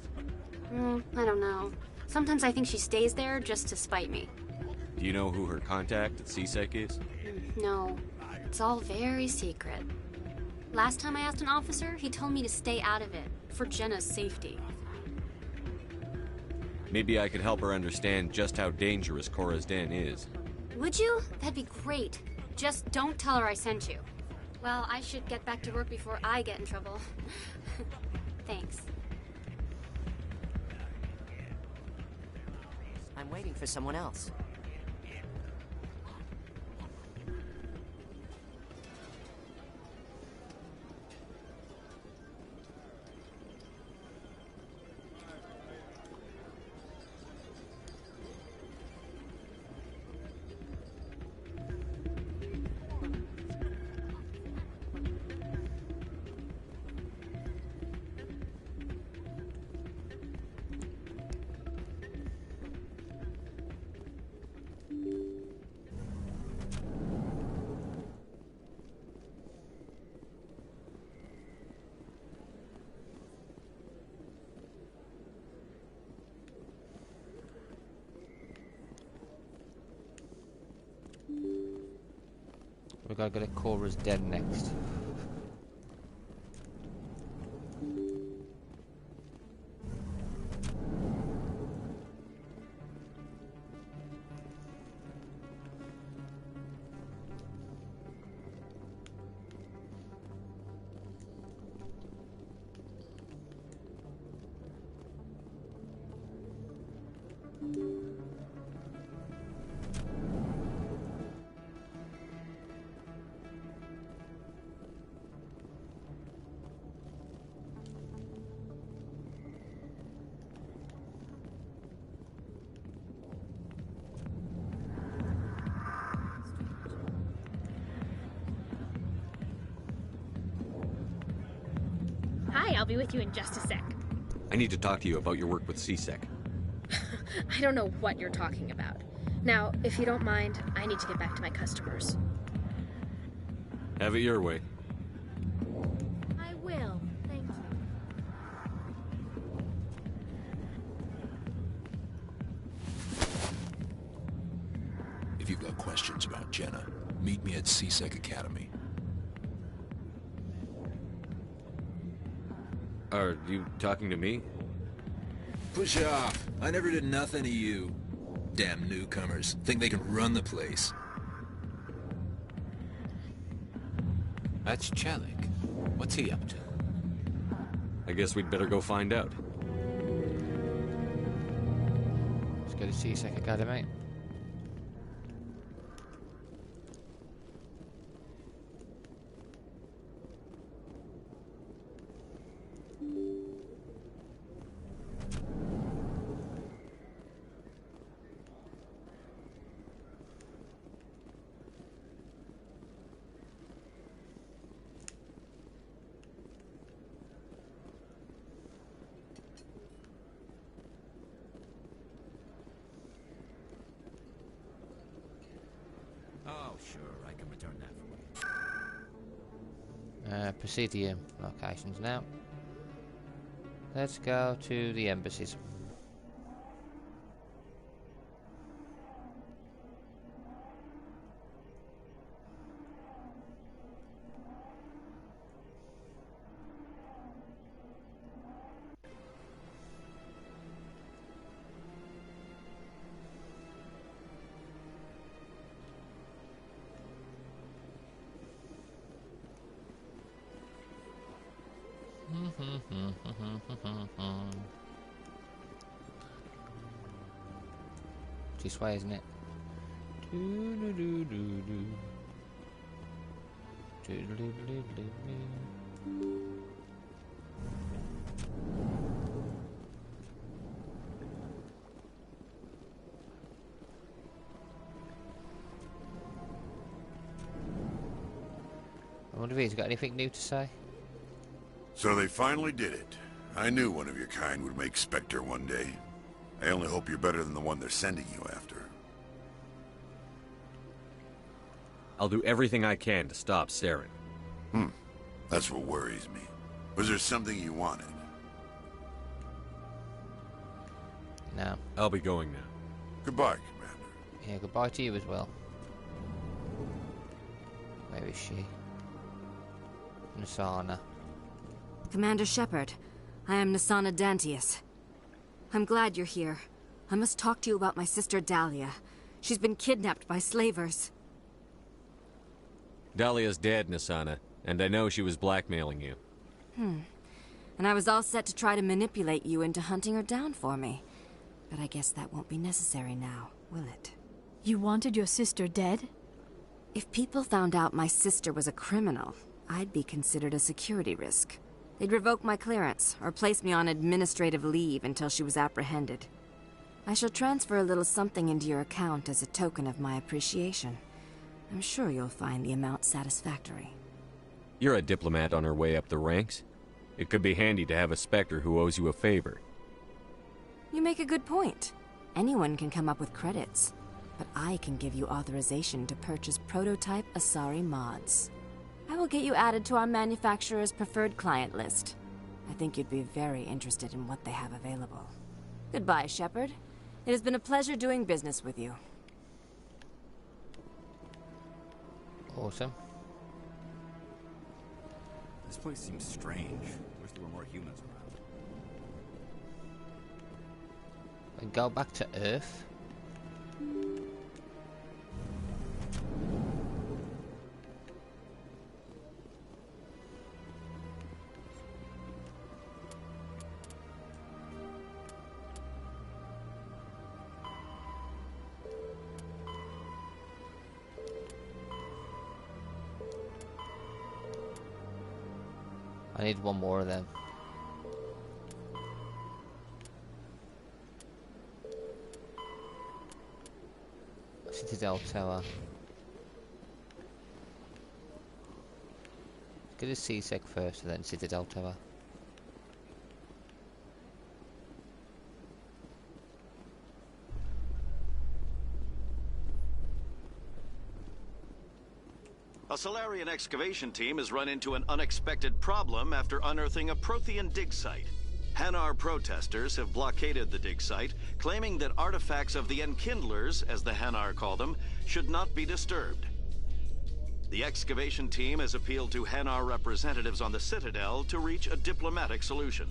I don't know. Sometimes I think she stays there just to spite me. Do you know who her contact at CSEC is? No. It's all very secret. Last time I asked an officer, he told me to stay out of it, for Jenna's safety. Maybe I could help her understand just how dangerous Cora's Den is. Would you? That'd be great. Just don't tell her I sent you. Well, I should get back to work before I get in trouble. Thanks. I'm waiting for someone else. We gotta go to Cora's Den next. Hi, I'll be with you in just a sec. I need to talk to you about your work with CSEC. I don't know what you're talking about. Now, if you don't mind, I need to get back to my customers. Have it your way. I will. Thank you. If you've got questions about Jenna, meet me at CSEC Academy. Are you talking to me? Push off. I never did nothing to you. Damn newcomers. Think they can run the place. That's Chelik. What's he up to? I guess we'd better go find out. Let's go to CSEC Academy. Oh, sure, I can return that for you. Presidium locations now. Let's go to the embassies. This way, isn't it? wonder if he's got anything new to say. So they finally did it. I knew one of your kind would make Spectre one day. I only hope you're better than the one they're sending you after. I'll do everything I can to stop Saren. That's what worries me. Was there something you wanted? No. I'll be going now. Goodbye, Commander. Yeah, goodbye to you as well. Where is she? Nasana. Commander Shepard, I am Nasana Dantius. I'm glad you're here. I must talk to you about my sister Dahlia. She's been kidnapped by slavers. Dahlia's dead, Nasana, and I know she was blackmailing you. And I was all set to try to manipulate you into hunting her down for me. But I guess that won't be necessary now, will it? You wanted your sister dead? If people found out my sister was a criminal, I'd be considered a security risk. They'd revoke my clearance, or place me on administrative leave until she was apprehended. I shall transfer a little something into your account as a token of my appreciation. I'm sure you'll find the amount satisfactory. You're a diplomat on her way up the ranks. It could be handy to have a Spectre who owes you a favor. You make a good point. Anyone can come up with credits, but I can give you authorization to purchase prototype Asari mods. I will get you added to our manufacturer's preferred client list. I think you'd be very interested in what they have available. Goodbye, Shepard. It has been a pleasure doing business with you. Awesome. This place seems strange. Wish there were more humans around. And go back to Earth. I need one more of them. Citadel Tower. Let's get a C-Sec first and then Citadel Tower. A Solarian excavation team has run into an unexpected problem after unearthing a Prothean dig site. Hanar protesters have blockaded the dig site, claiming that artifacts of the Enkindlers, as the Hanar call them, should not be disturbed. The excavation team has appealed to Hanar representatives on the Citadel to reach a diplomatic solution.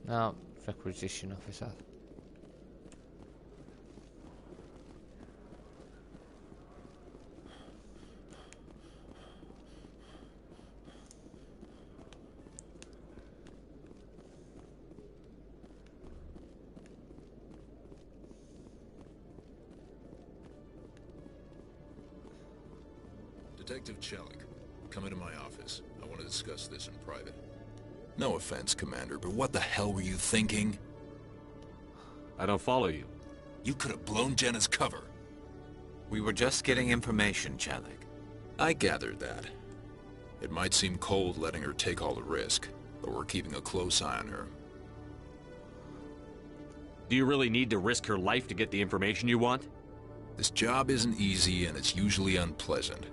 No, requisition officer. Detective Chelik, come into my office. I want to discuss this in private. No offense, Commander, but what the hell were you thinking? I don't follow you. You could have blown Jenna's cover. We were just getting information, Chelik. I gathered that. It might seem cold letting her take all the risk, but we're keeping a close eye on her. Do you really need to risk her life to get the information you want? This job isn't easy and it's usually unpleasant.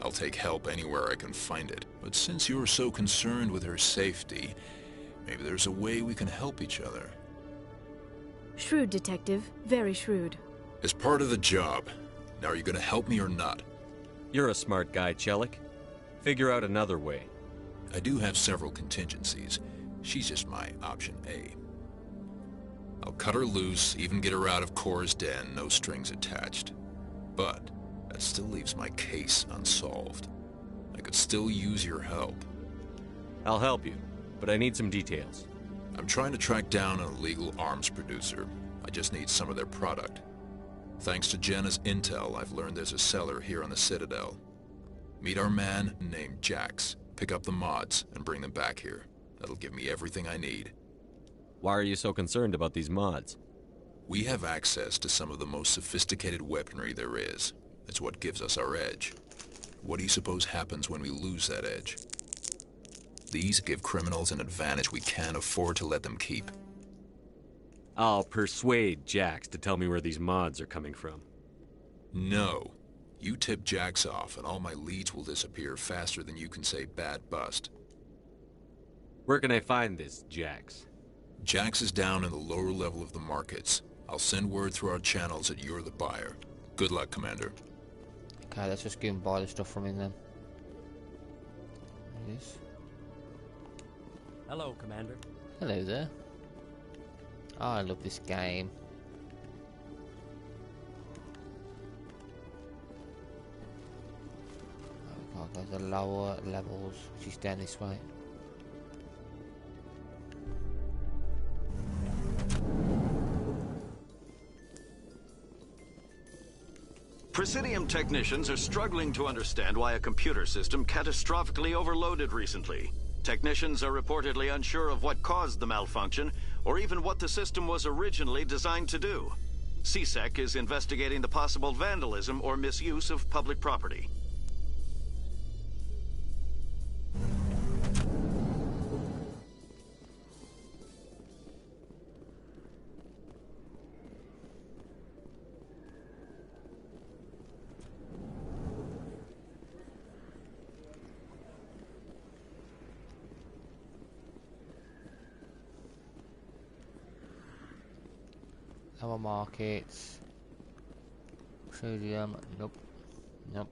I'll take help anywhere I can find it. But since you're so concerned with her safety, maybe there's a way we can help each other. Shrewd, Detective. Very shrewd. As part of the job. Now, are you gonna help me or not? You're a smart guy, Chelik. Figure out another way. I do have several contingencies. She's just my option A. I'll cut her loose, even get her out of Cora's den, no strings attached. But that still leaves my case unsolved. I could still use your help. I'll help you, but I need some details. I'm trying to track down an illegal arms producer. I just need some of their product. Thanks to Jenna's intel, I've learned there's a seller here on the Citadel. Meet our man named Jax, pick up the mods, and bring them back here. That'll give me everything I need. Why are you so concerned about these mods? We have access to some of the most sophisticated weaponry there is. It's what gives us our edge. What do you suppose happens when we lose that edge? These give criminals an advantage we can't afford to let them keep. I'll persuade Jax to tell me where these mods are coming from. No. You tip Jax off and all my leads will disappear faster than you can say bad bust. Where can I find this Jax? Jax is down in the lower level of the markets. I'll send word through our channels that you're the buyer. Good luck, Commander. Okay, let's just go and buy the stuff from him then. Yes. Hello, Commander. Hello there. Oh, I love this game. Oh, we've got to go to the lower levels, which is down this way. Presidium technicians are struggling to understand why a computer system catastrophically overloaded recently. Technicians are reportedly unsure of what caused the malfunction, or even what the system was originally designed to do. CSEC is investigating the possible vandalism or misuse of public property. Our markets. Sodium. Nope. Nope.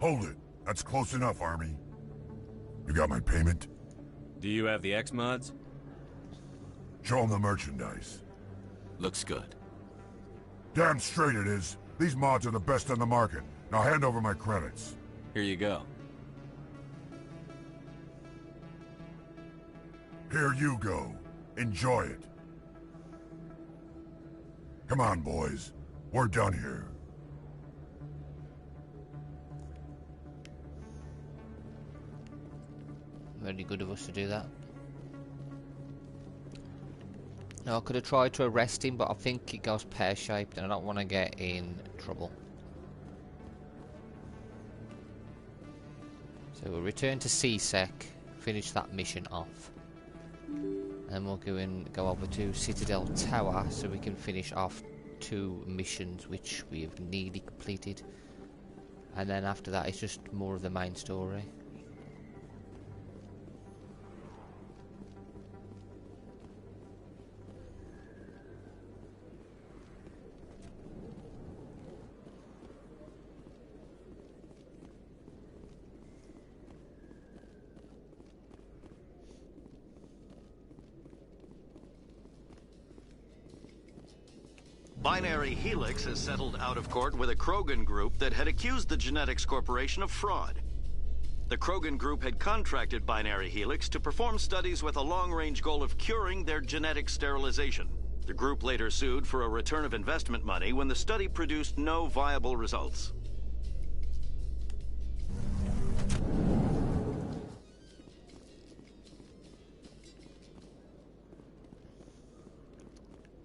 Hold it. That's close enough, Army. You got my payment? Do you have the X mods? Show them the merchandise. Looks good. Damn straight it is. These mods are the best on the market. Now hand over my credits. Here you go. Here you go. Enjoy it. Come on, boys. We're done here. Very good of us to do that. Now I could have tried to arrest him, but I think it goes pear-shaped and I don't want to get in trouble. So we'll return to CSEC, finish that mission off. And we'll go over to Citadel Tower so we can finish off 2 missions which we have nearly completed. And then after that it's just more of the main story. Binary Helix has settled out of court with a Krogan group that had accused the Genetics Corporation of fraud. The Krogan group had contracted Binary Helix to perform studies with a long-range goal of curing their genetic sterilization. The group later sued for a return of investment money when the study produced no viable results.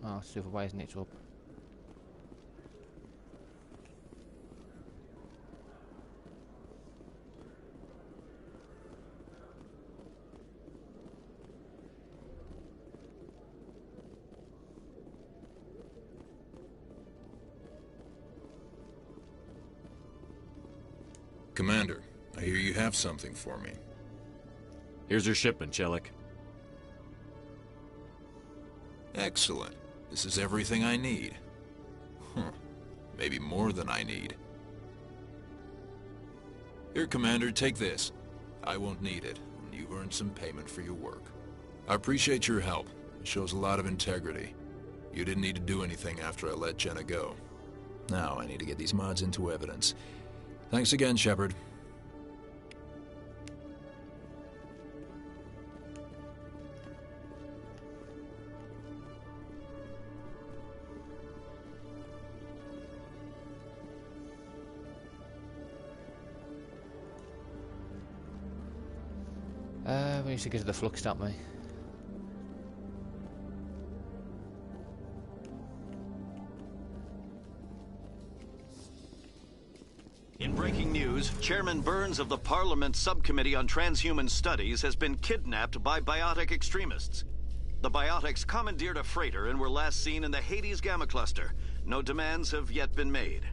Oh, supervising it up. Commander, I hear you have something for me. Here's your shipment, Chelik. Excellent. This is everything I need. Maybe more than I need. Here, Commander, take this. I won't need it, and you've earned some payment for your work. I appreciate your help. It shows a lot of integrity. You didn't need to do anything after I let Jenna go. Now I need to get these mods into evidence. Thanks again, Shepard. We need to get to the flux, don't we? In breaking news, Chairman Burns of the Parliament Subcommittee on Transhuman Studies has been kidnapped by biotic extremists. The biotics commandeered a freighter and were last seen in the Hades Gamma Cluster. No demands have yet been made.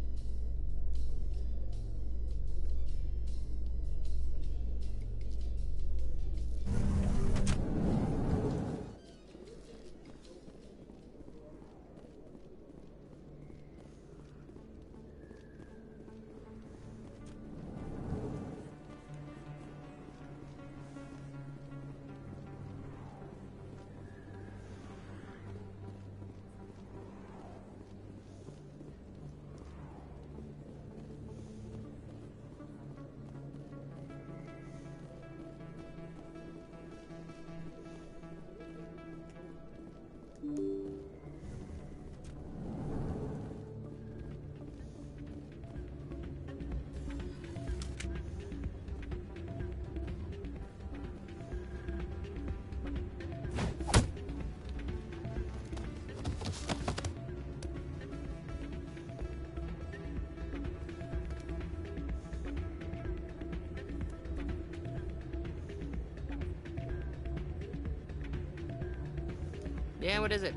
Yeah, what is it?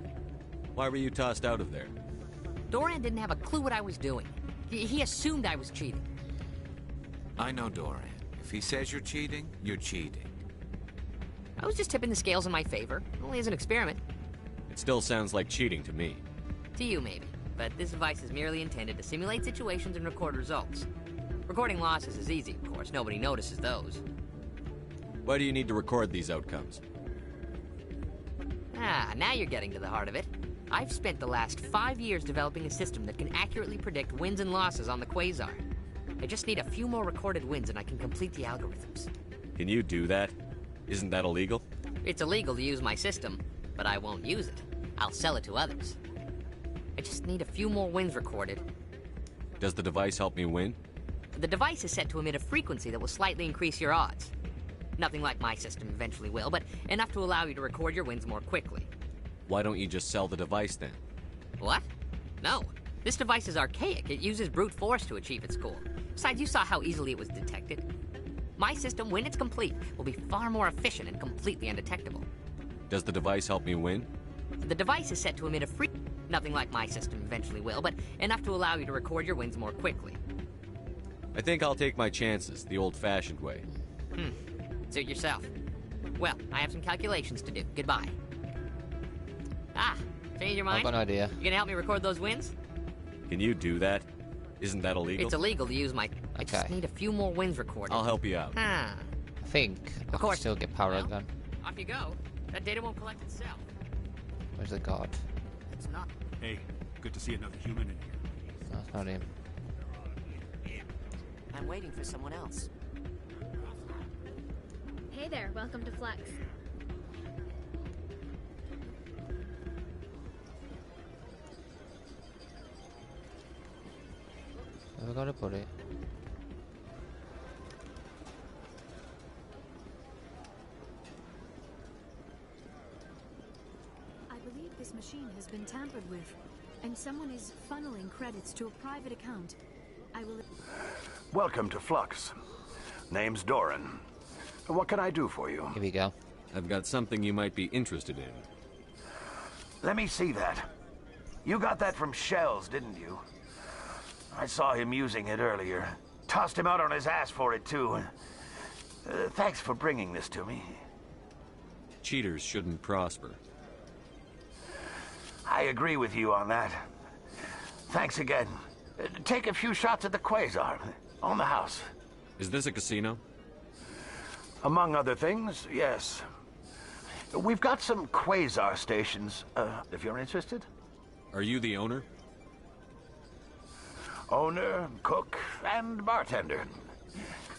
Why were you tossed out of there? Doran didn't have a clue what I was doing. He assumed I was cheating. I know Doran. If he says you're cheating, you're cheating. I was just tipping the scales in my favor. Only as an experiment. It still sounds like cheating to me. To you, maybe. But this device is merely intended to simulate situations and record results. Recording losses is easy, of course. Nobody notices those. Why do you need to record these outcomes? Ah, now you're getting to the heart of it. I've spent the last 5 years developing a system that can accurately predict wins and losses on the Quasar. I just need a few more recorded wins and I can complete the algorithms. Can you do that? Isn't that illegal? It's illegal to use my system, but I won't use it. I'll sell it to others. I just need a few more wins recorded. Does the device help me win? The device is set to emit a frequency that will slightly increase your odds. Nothing like my system eventually will, but enough to allow you to record your wins more quickly. Why don't you just sell the device then? What? No. This device is archaic. It uses brute force to achieve its goal. Besides, you saw how easily it was detected. My system, when it's complete, will be far more efficient and completely undetectable. Does the device help me win? The device is set to emit a Nothing like my system eventually will, but enough to allow you to record your wins more quickly. I think I'll take my chances, the old-fashioned way. Suit yourself. Well, I have some calculations to do. Goodbye. Ah, change your mind? I've got an idea. You gonna help me record those wins? Can you do that? Isn't that illegal? It's illegal to use my... I just need a few more wins recorded. I'll help you out. I think I can still get paragon. Off you go. That data won't collect itself. Where's the god? It's not... Hey, good to see another human in here. That's not him. I'm waiting for someone else. Hey there, welcome to Flux. Where we gotta put it? I believe this machine has been tampered with, and someone is funneling credits to a private account. I will... Welcome to Flux. Name's Doran. What can I do for you? Here we go. I've got something you might be interested in. Let me see that. You got that from Shells, didn't you? I saw him using it earlier. Tossed him out on his ass for it, too. Thanks for bringing this to me. Cheaters shouldn't prosper. I agree with you on that. Thanks again. Take a few shots at the Quasar. On the house. Is this a casino? Among other things, yes. We've got some Quasar stations, if you're interested. Are you the owner? Owner, cook, and bartender.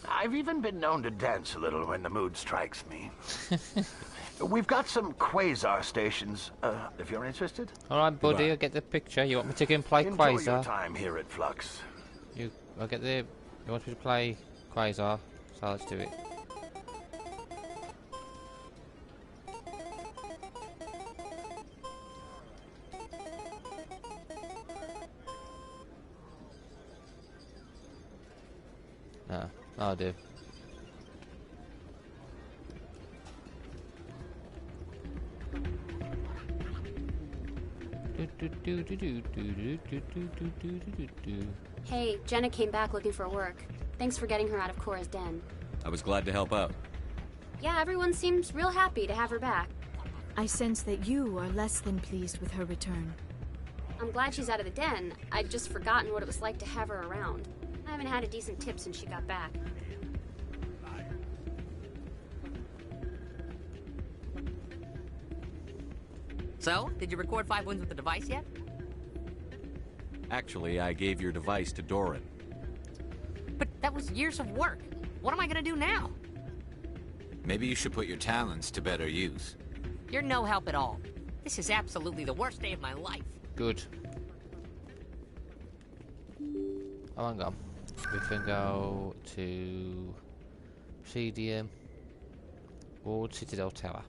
I've even been known to dance a little when the mood strikes me. We've got some Quasar stations, if you're interested. Alright, buddy, I'll get the picture. You want me to go and play Enjoy Quasar? your time here at Flux. I'll get the... You want me to play Quasar? So let's do it. No, I'll do. Hey, Jenna came back looking for work. Thanks for getting her out of Cora's den. I was glad to help out. Yeah, everyone seems real happy to have her back. I sense that you are less than pleased with her return. I'm glad she's out of the den. I'd just forgotten what it was like to have her around. I haven't had a decent tip since she got back. So, did you record 5 wins with the device yet? Actually, I gave your device to Doran. But that was years of work. What am I gonna do now? Maybe you should put your talents to better use. You're no help at all. This is absolutely the worst day of my life. Good. Oh, hang on. We can go to Presidium, Ward Citadel Tower.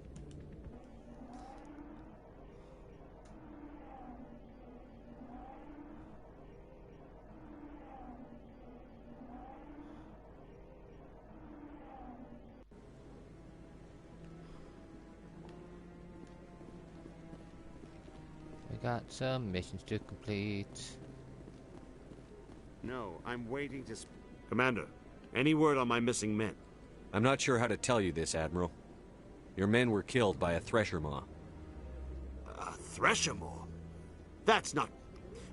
We got some missions to complete. No, I'm waiting to... Commander, any word on my missing men? I'm not sure how to tell you this, Admiral. Your men were killed by a thresher maw. A thresher maw? That's not...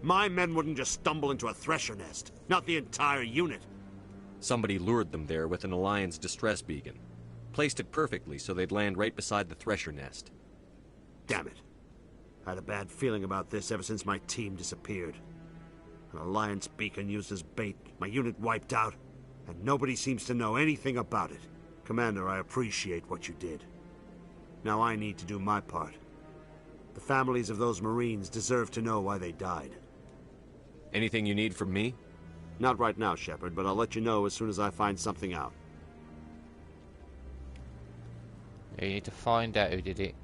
My men wouldn't just stumble into a thresher nest. Not the entire unit. Somebody lured them there with an Alliance distress beacon. Placed it perfectly so they'd land right beside the thresher nest. Damn it. I had a bad feeling about this ever since my team disappeared. An Alliance beacon used as bait, my unit wiped out, and nobody seems to know anything about it. Commander, I appreciate what you did. Now I need to do my part. The families of those Marines deserve to know why they died. Anything you need from me? Not right now, Shepard, but I'll let you know as soon as I find something out. Yeah, you need to find out who did it.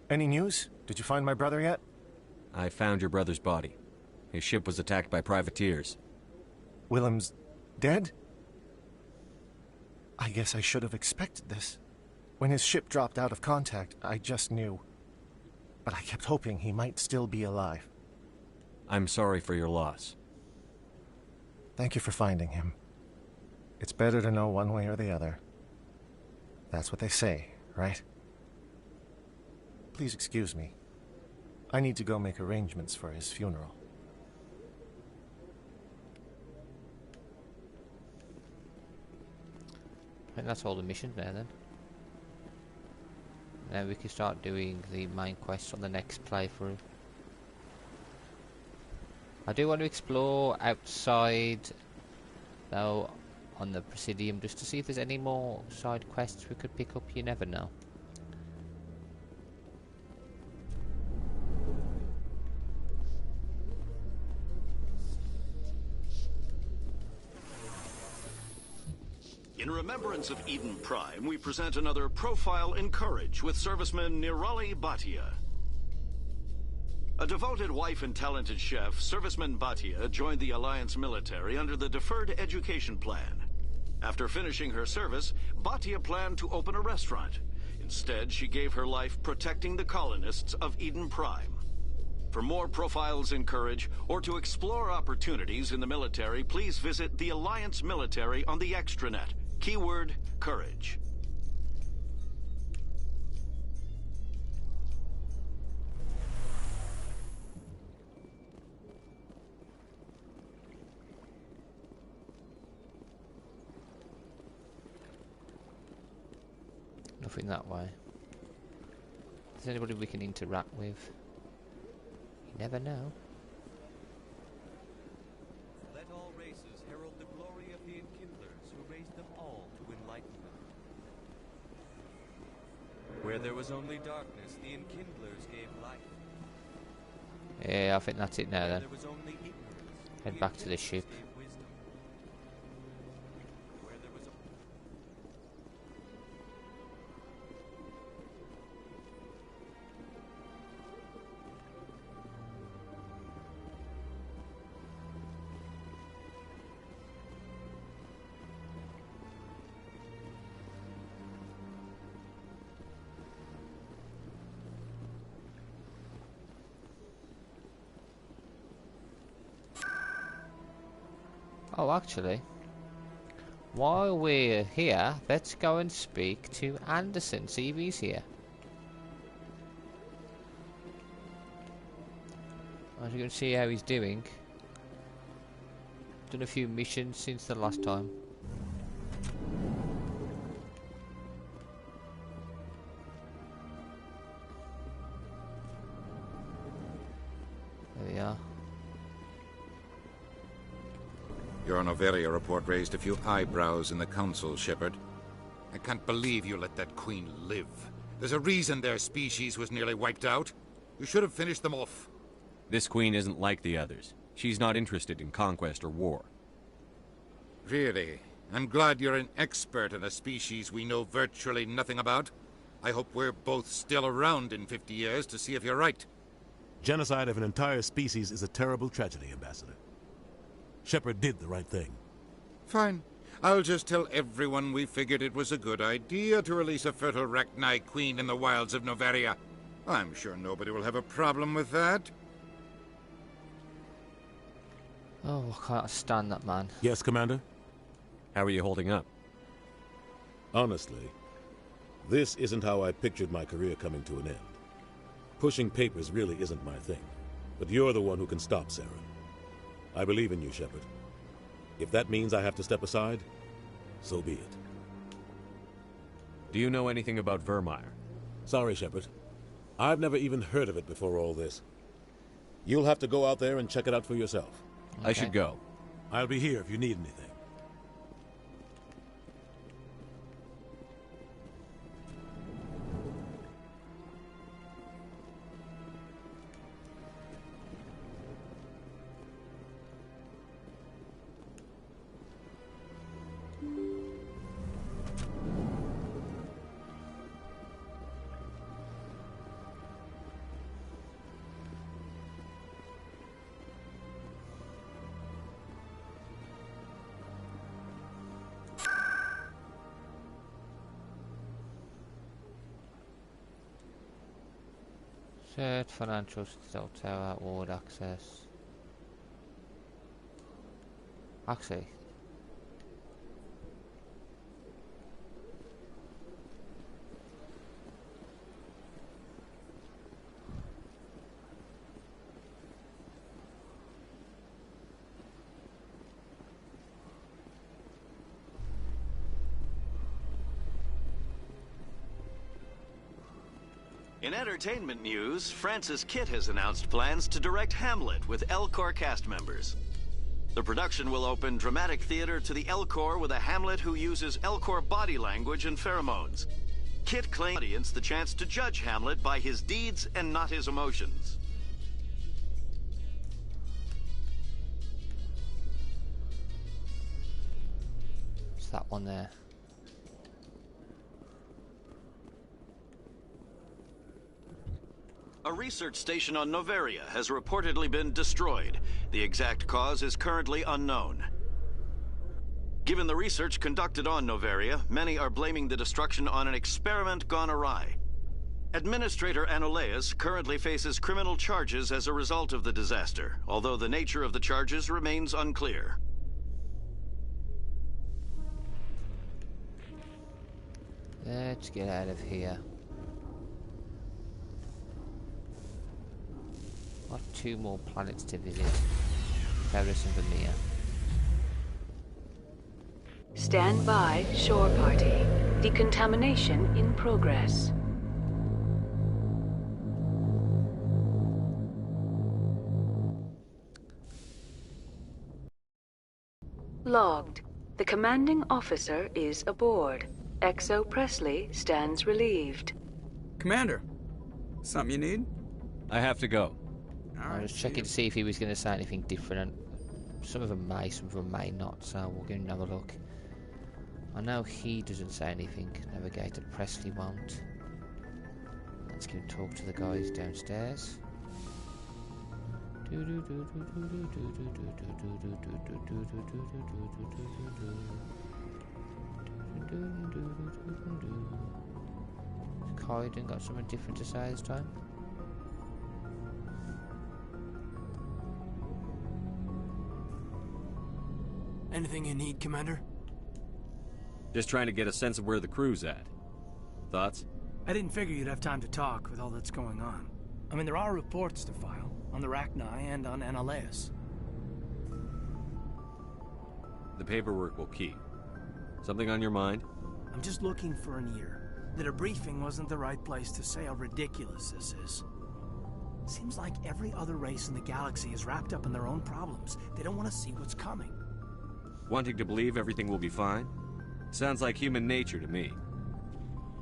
Any news? Did you find my brother yet? I found your brother's body. His ship was attacked by privateers. Willem's dead? I guess I should have expected this. When his ship dropped out of contact, I just knew. But I kept hoping he might still be alive. I'm sorry for your loss. Thank you for finding him. It's better to know one way or the other. That's what they say, right? Please excuse me. I need to go make arrangements for his funeral. I think that's all the missions there then. Now we can start doing the main quests on the next playthrough. I do want to explore outside though on the Presidium just to see if there's any more side quests we could pick up, you never know. In remembrance of Eden Prime, we present another Profile in Courage with serviceman Nirali Bhatia. A devoted wife and talented chef, serviceman Bhatia joined the Alliance military under the Deferred Education Plan. After finishing her service, Bhatia planned to open a restaurant. Instead, she gave her life protecting the colonists of Eden Prime. For more profiles in courage, or to explore opportunities in the military, please visit the Alliance Military on the extranet. Keyword, courage. Nothing that way. Is there anybody we can interact with? You never know. Let all races herald the glory of the Enkindlers who raised them all to enlightenment. Where there was only darkness, the Enkindlers gave light. Yeah, I think that's it now Where then. there was only ignorance, Head back to the ship. gave wisdom. Where there was Oh, actually, while we're here, let's go and speak to Anderson, see if he's here. As you can see how he's doing. Done a few missions since the last time. There we are. Your Noveria report raised a few eyebrows in the Council, Shepard. I can't believe you let that queen live. There's a reason their species was nearly wiped out. You should have finished them off. This queen isn't like the others. She's not interested in conquest or war. Really? I'm glad you're an expert in a species we know virtually nothing about. I hope we're both still around in 50 years to see if you're right. Genocide of an entire species is a terrible tragedy, Ambassador. Shepard did the right thing. Fine. I'll just tell everyone we figured it was a good idea to release a fertile Rachni queen in the wilds of Noveria. I'm sure nobody will have a problem with that. Oh, I can't stand that man. Yes, Commander? How are you holding up? Honestly, this isn't how I pictured my career coming to an end. Pushing papers really isn't my thing. But you're the one who can stop Saren. I believe in you, Shepard. If that means I have to step aside, so be it. Do you know anything about Vermeer? Sorry, Shepard. I've never even heard of it before all this. You'll have to go out there and check it out for yourself. Okay. I should go. I'll be here if you need anything. Search financial cell tower, ward access. Actually, in entertainment news, Francis Kitt has announced plans to direct Hamlet with Elcor cast members. The production will open dramatic theater to the Elcor with a Hamlet who uses Elcor body language and pheromones. Kitt claims the audience the chance to judge Hamlet by his deeds and not his emotions. it's that one there. A research station on Noveria has reportedly been destroyed. The exact cause is currently unknown. Given the research conducted on Noveria, many are blaming the destruction on an experiment gone awry. Administrator Anoleus currently faces criminal charges as a result of the disaster, although the nature of the charges remains unclear. Let's get out of here. Got 2 more planets to visit. Paris and Vermeer. Stand by, shore party. Decontamination in progress. Logged. The commanding officer is aboard. XO Presley stands relieved. Commander, something you need? I have to go. I was checking to see if he was going to say anything different. Some of them may, some of them may not, so we'll go and have a look. I know he doesn't say anything. Navigator Presley won't. Let's go and talk to the guys downstairs. Kaiden got something different to say this time. Anything you need, Commander? Just trying to get a sense of where the crew's at. Thoughts? I didn't figure you'd have time to talk with all that's going on. I mean, there are reports to file, on the Rachni and on Anoleus. The paperwork will keep. Something on your mind? I'm just looking for an ear. The debriefing wasn't the right place to say how ridiculous this is. Seems like every other race in the galaxy is wrapped up in their own problems. They don't want to see what's coming. Wanting to believe everything will be fine? Sounds like human nature to me.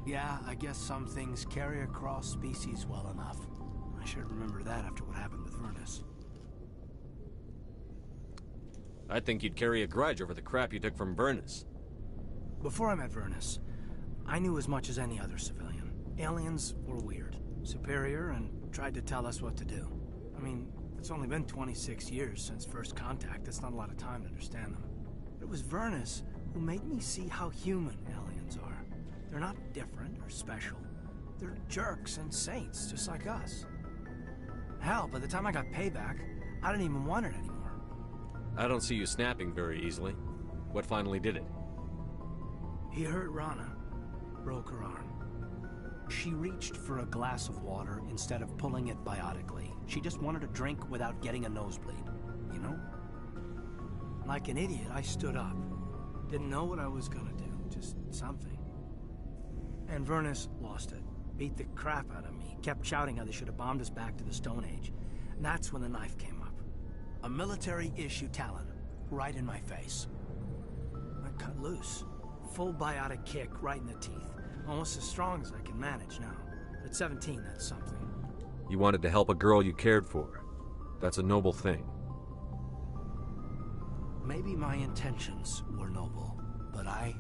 Yeah, I guess some things carry across species well enough. I should remember that after what happened with Vernus. I think you'd carry a grudge over the crap you took from Vernus. Before I met Vernus, I knew as much as any other civilian. Aliens were weird, superior, and tried to tell us what to do. I mean, it's only been 26 years since first contact. That's not a lot of time to understand them. But it was Vernus who made me see how human aliens are. They're not different or special. They're jerks and saints, just like us. Hell, by the time I got payback, I didn't even want it anymore. I don't see you snapping very easily. What finally did it? He hurt Rana. Broke her arm. She reached for a glass of water instead of pulling it biotically. She just wanted a drink without getting a nosebleed, you know? Like an idiot, I stood up. Didn't know what I was gonna do, just something. And Vernus lost it. Beat the crap out of me. Kept shouting how they should have bombed us back to the Stone Age. And that's when the knife came up. A military-issue Talon, right in my face. I cut loose. Full biotic kick right in the teeth. Almost as strong as I can manage now. At 17, that's something. You wanted to help a girl you cared for. That's a noble thing. Maybe my intentions were noble, but I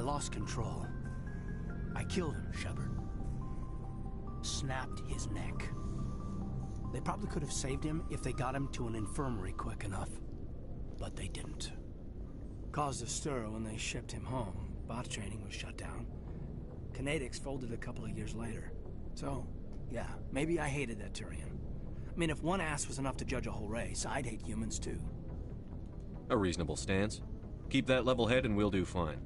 lost control. I killed him, Shepard. Snapped his neck. They probably could have saved him if they got him to an infirmary quick enough. But they didn't. Caused a stir when they shipped him home. Bot training was shut down. Kinetics folded a couple of years later. So, yeah, maybe I hated that Turian. I mean, if one ass was enough to judge a whole race, I'd hate humans too. A reasonable stance. Keep that level head and we'll do fine.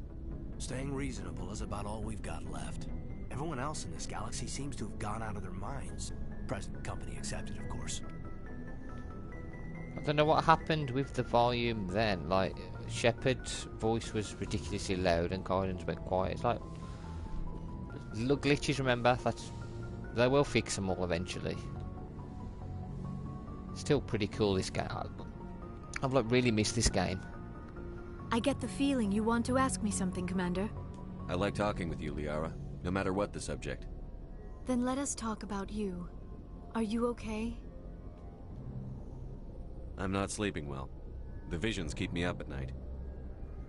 Staying reasonable is about all we've got left. Everyone else in this galaxy seems to have gone out of their minds. Present company accepted, of course. I don't know what happened with the volume then. Like, Shepard's voice was ridiculously loud and Kaiden's went quiet. It's like, little glitches, remember? They will fix them all eventually. Still pretty cool, this game. I've like really missed this game. I get the feeling you want to ask me something, Commander. I like talking with you, Liara, no matter what the subject. Then let us talk about you. Are you okay? I'm not sleeping well. The visions keep me up at night.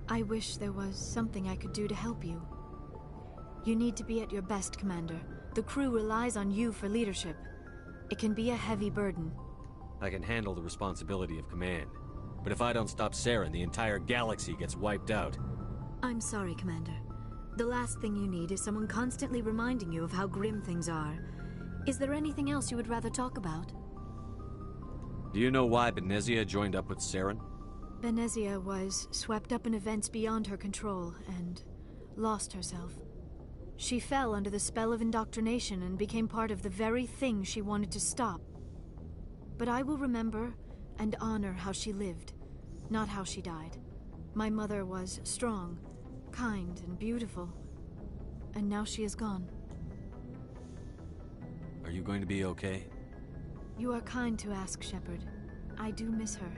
I wish there was something I could do to help you. You need to be at your best, Commander. The crew relies on you for leadership. It can be a heavy burden. I can handle the responsibility of command. But if I don't stop Saren, the entire galaxy gets wiped out. I'm sorry, Commander. The last thing you need is someone constantly reminding you of how grim things are. Is there anything else you would rather talk about? Do you know why Benezia joined up with Saren? Benezia was swept up in events beyond her control and lost herself. She fell under the spell of indoctrination and became part of the very thing she wanted to stop. But I will remember and honor how she lived, not how she died. My mother was strong, kind, and beautiful. And now she is gone. Are you going to be okay? You are kind to ask, Shepard. I do miss her,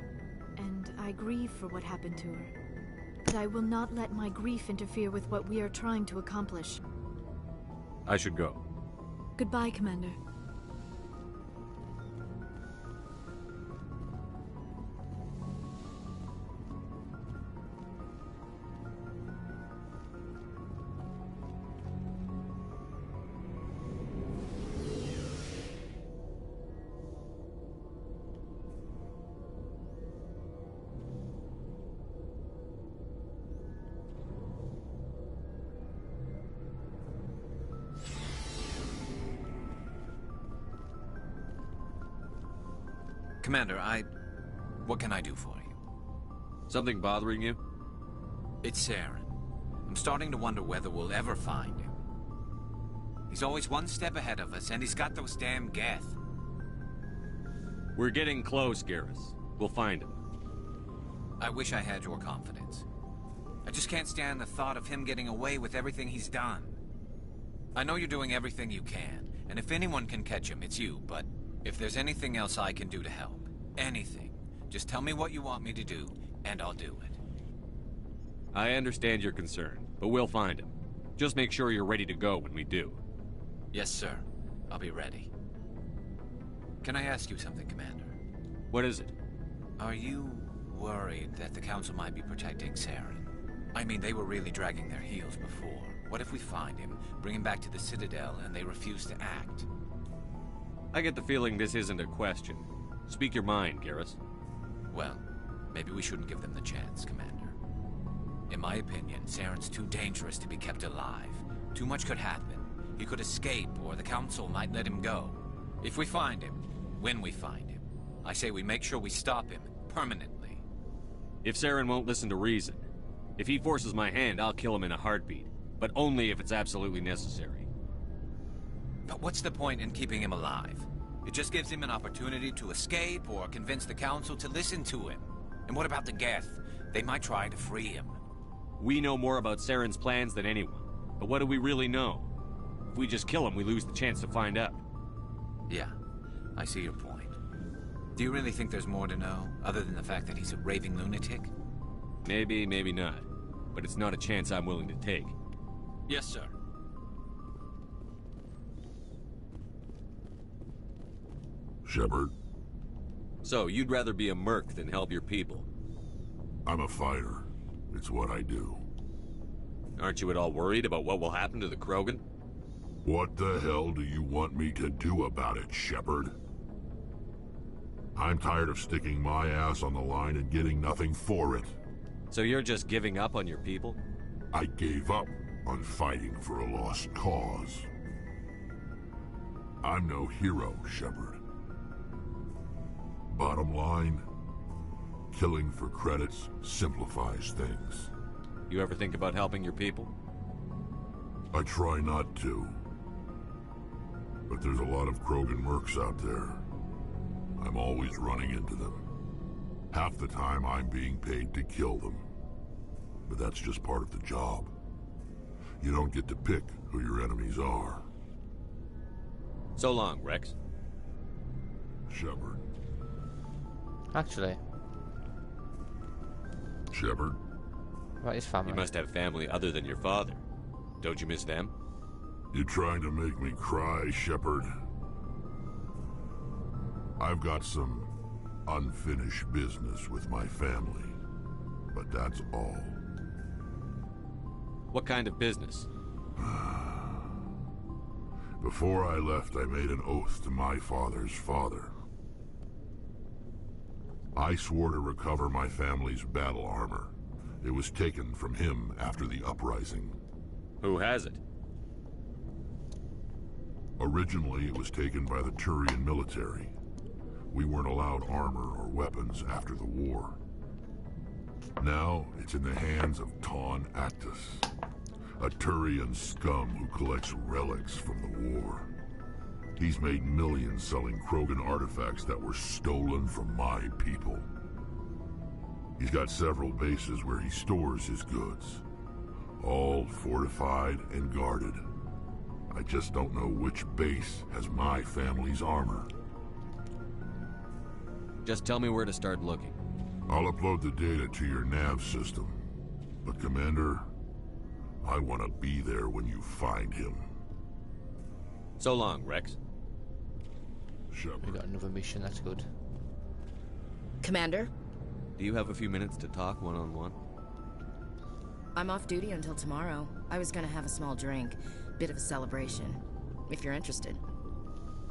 and I grieve for what happened to her. But I will not let my grief interfere with what we are trying to accomplish. I should go. Goodbye, Commander. Commander, what can I do for you? Something bothering you? It's Saren. I'm starting to wonder whether we'll ever find him. He's always one step ahead of us, and he's got those damn Geth. We're getting close, Garrus. We'll find him. I wish I had your confidence. I just can't stand the thought of him getting away with everything he's done. I know you're doing everything you can, and if anyone can catch him, it's you, but if there's anything else I can do to help, anything, just tell me what you want me to do, and I'll do it. I understand your concern, but we'll find him. Just make sure you're ready to go when we do. Yes, sir. I'll be ready. Can I ask you something, Commander? What is it? Are you worried that the Council might be protecting Saren? I mean, they were really dragging their heels before. What if we find him, bring him back to the Citadel, and they refuse to act? I get the feeling this isn't a question. Speak your mind, Garrus. Well, maybe we shouldn't give them the chance, Commander. In my opinion, Saren's too dangerous to be kept alive. Too much could happen. He could escape, or the Council might let him go. If we find him, when we find him, I say we make sure we stop him, permanently. If Saren won't listen to reason, if he forces my hand, I'll kill him in a heartbeat. But only if it's absolutely necessary. But what's the point in keeping him alive? It just gives him an opportunity to escape or convince the Council to listen to him. And what about the Geth? They might try to free him. We know more about Saren's plans than anyone. But what do we really know? If we just kill him, we lose the chance to find out. Yeah, I see your point. Do you really think there's more to know, other than the fact that he's a raving lunatic? Maybe, maybe not. But it's not a chance I'm willing to take. Yes, sir. Shepard? So, you'd rather be a merc than help your people? I'm a fighter. It's what I do. Aren't you at all worried about what will happen to the Krogan? What the hell do you want me to do about it, Shepard? I'm tired of sticking my ass on the line and getting nothing for it. So you're just giving up on your people? I gave up on fighting for a lost cause. I'm no hero, Shepard. Bottom line, killing for credits simplifies things. You ever think about helping your people? I try not to. But there's a lot of Krogan mercs out there. I'm always running into them. Half the time I'm being paid to kill them. But that's just part of the job. You don't get to pick who your enemies are. So long, Rex. Shepard. Actually. Shepard? What is family? You must have family other than your father. Don't you miss them? You trying to make me cry, Shepard? I've got some unfinished business with my family, but that's all. What kind of business? Before I left, I made an oath to my father's father. I swore to recover my family's battle armor. It was taken from him after the uprising. Who has it? Originally, it was taken by the Turian military. We weren't allowed armor or weapons after the war. Now, it's in the hands of Ton Actus, a Turian scum who collects relics from the war. He's made millions selling Krogan artifacts that were stolen from my people. He's got several bases where he stores his goods, all fortified and guarded. I just don't know which base has my family's armor. Just tell me where to start looking. I'll upload the data to your nav system. But Commander, I want to be there when you find him. So long, Rex. Shepard. We got another mission, that's good. Commander? Do you have a few minutes to talk one-on-one? I'm off duty until tomorrow. I was gonna have a small drink. Bit of a celebration. If you're interested.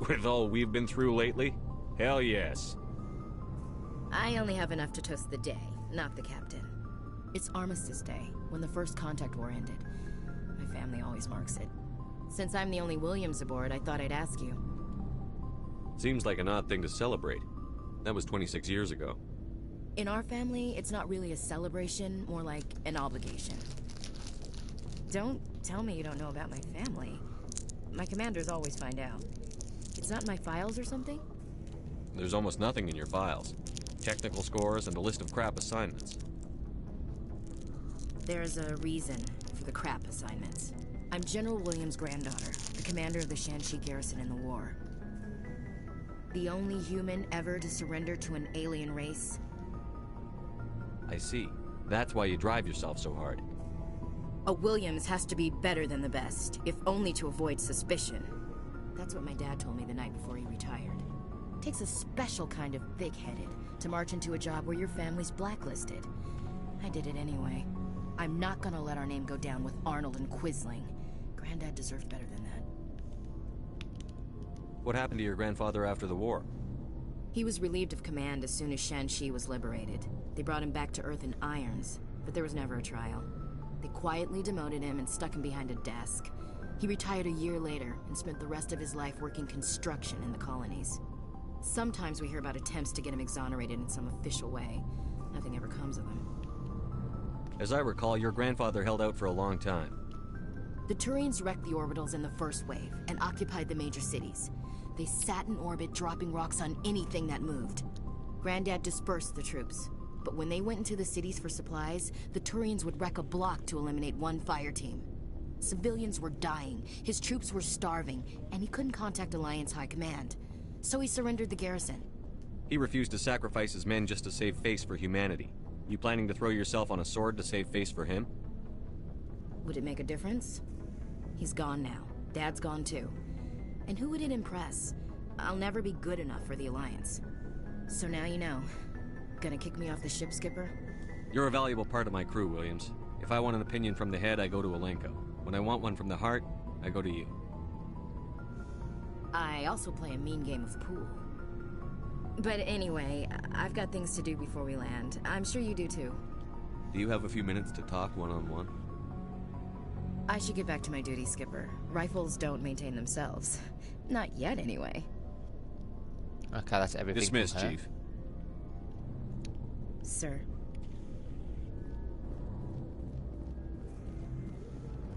With all we've been through lately? Hell yes. I only have enough to toast the day, not the captain. It's Armistice Day, when the First Contact War ended. My family always marks it. Since I'm the only Williams aboard, I thought I'd ask you. Seems like an odd thing to celebrate. That was 26 years ago. In our family, it's not really a celebration, more like an obligation. Don't tell me you don't know about my family. My commanders always find out. It's not in my files or something? There's almost nothing in your files. Technical scores and a list of crap assignments. There's a reason for the crap assignments. I'm General Williams' granddaughter, the commander of the Shanxi garrison in the war. The only human ever to surrender to an alien race. I see. That's why you drive yourself so hard. A Williams has to be better than the best, if only to avoid suspicion. That's what my dad told me the night before he retired. Takes a special kind of thick-headed to march into a job where your family's blacklisted. I did it anyway. I'm not gonna let our name go down with Arnold and Quisling. Granddad deserved better than that. What happened to your grandfather after the war? He was relieved of command as soon as Shanxi was liberated. They brought him back to Earth in irons, but there was never a trial. They quietly demoted him and stuck him behind a desk. He retired a year later and spent the rest of his life working construction in the colonies. Sometimes we hear about attempts to get him exonerated in some official way. Nothing ever comes of them. As I recall, your grandfather held out for a long time. The Turians wrecked the orbitals in the first wave and occupied the major cities. They sat in orbit, dropping rocks on anything that moved. Granddad dispersed the troops, but when they went into the cities for supplies, the Turians would wreck a block to eliminate one fire team. Civilians were dying, his troops were starving, and he couldn't contact Alliance High Command. So he surrendered the garrison. He refused to sacrifice his men just to save face for humanity. You planning to throw yourself on a sword to save face for him? Would it make a difference? He's gone now. Dad's gone too. And who would it impress? I'll never be good enough for the Alliance. So now you know. Gonna kick me off the ship, Skipper? You're a valuable part of my crew, Williams. If I want an opinion from the head, I go to Alenko. When I want one from the heart, I go to you. I also play a mean game of pool. But anyway, I've got things to do before we land. I'm sure you do too. Do you have a few minutes to talk one-on-one? I should get back to my duty, Skipper. Rifles don't maintain themselves. Not yet, anyway. Okay, that's everything. Dismissed, Chief. Sir.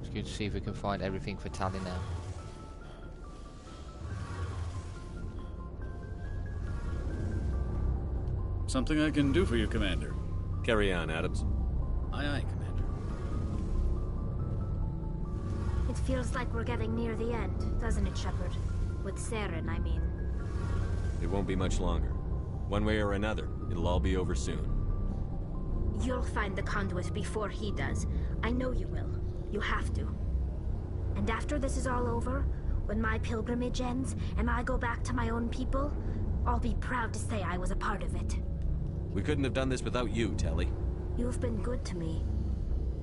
It's good to see if we can find everything for Tally now. Something I can do for you, Commander. Carry on, Adams. Aye, aye, Commander. It feels like we're getting near the end, doesn't it, Shepard? With Saren, I mean. It won't be much longer. One way or another, it'll all be over soon. You'll find the conduit before he does. I know you will. You have to. And after this is all over, when my pilgrimage ends and I go back to my own people, I'll be proud to say I was a part of it. We couldn't have done this without you, Telly. You've been good to me.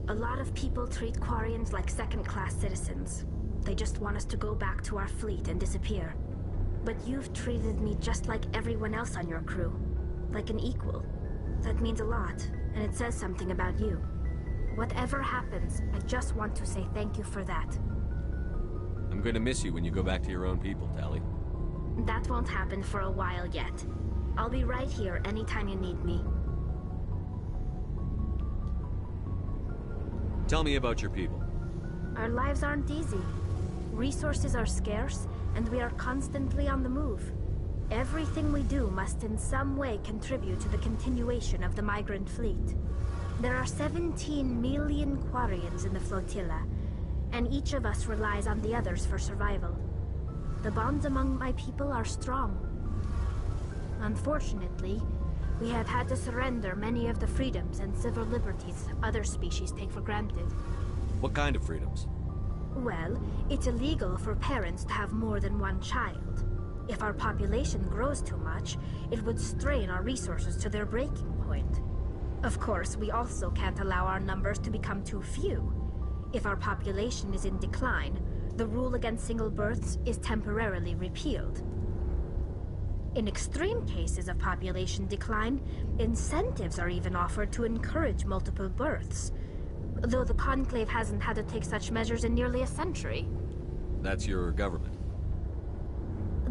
A lot of people treat Quarians like second-class citizens. They just want us to go back to our fleet and disappear. But you've treated me just like everyone else on your crew. Like an equal. That means a lot, and it says something about you. Whatever happens, I just want to say thank you for that. I'm gonna miss you when you go back to your own people, Tally. That won't happen for a while yet. I'll be right here anytime you need me. Tell me about your people. Our lives aren't easy. Resources are scarce, and we are constantly on the move. Everything we do must in some way contribute to the continuation of the migrant fleet. There are 17 million Quarians in the flotilla, and each of us relies on the others for survival. The bonds among my people are strong. Unfortunately, we have had to surrender many of the freedoms and civil liberties other species take for granted. What kind of freedoms? Well, it's illegal for parents to have more than one child. If our population grows too much, it would strain our resources to their breaking point. Of course, we also can't allow our numbers to become too few. If our population is in decline, the rule against single births is temporarily repealed. In extreme cases of population decline, incentives are even offered to encourage multiple births, though the Conclave hasn't had to take such measures in nearly a century. That's your government.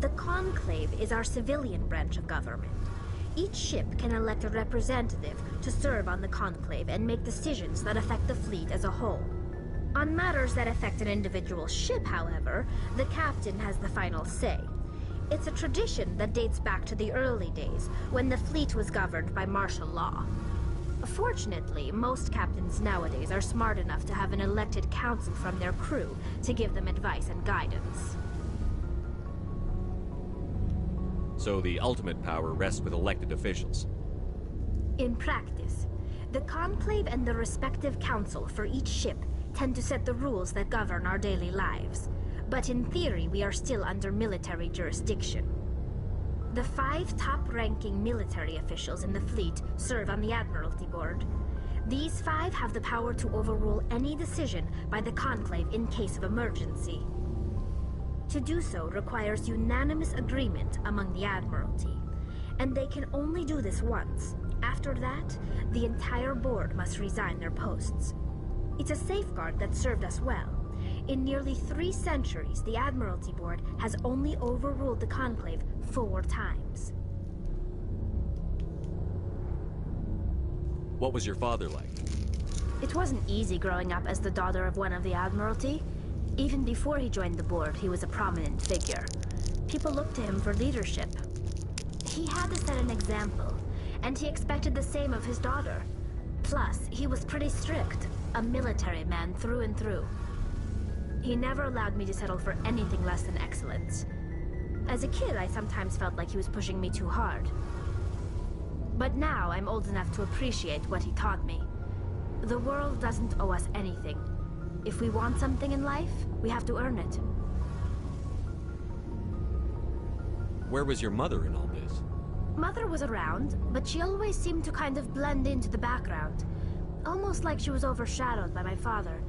The Conclave is our civilian branch of government. Each ship can elect a representative to serve on the Conclave and make decisions that affect the fleet as a whole. On matters that affect an individual ship, however, the captain has the final say. It's a tradition that dates back to the early days, when the fleet was governed by martial law. Fortunately, most captains nowadays are smart enough to have an elected council from their crew to give them advice and guidance. So the ultimate power rests with elected officials. In practice, the Conclave and the respective council for each ship tend to set the rules that govern our daily lives. But in theory, we are still under military jurisdiction. The 5 top-ranking military officials in the fleet serve on the Admiralty Board. These 5 have the power to overrule any decision by the Conclave in case of emergency. To do so requires unanimous agreement among the Admiralty, and they can only do this once. After that, the entire board must resign their posts. It's a safeguard that served us well. In nearly 3 centuries, the Admiralty Board has only overruled the Conclave 4 times. What was your father like? It wasn't easy growing up as the daughter of one of the Admiralty. Even before he joined the board, he was a prominent figure. People looked to him for leadership. He had to set an example, and he expected the same of his daughter. Plus, he was pretty strict, a military man through and through. He never allowed me to settle for anything less than excellence. As a kid, I sometimes felt like he was pushing me too hard. But now I'm old enough to appreciate what he taught me. The world doesn't owe us anything. If we want something in life, we have to earn it. Where was your mother in all this? Mother was around, but she always seemed to kind of blend into the background. Almost like she was overshadowed by my father.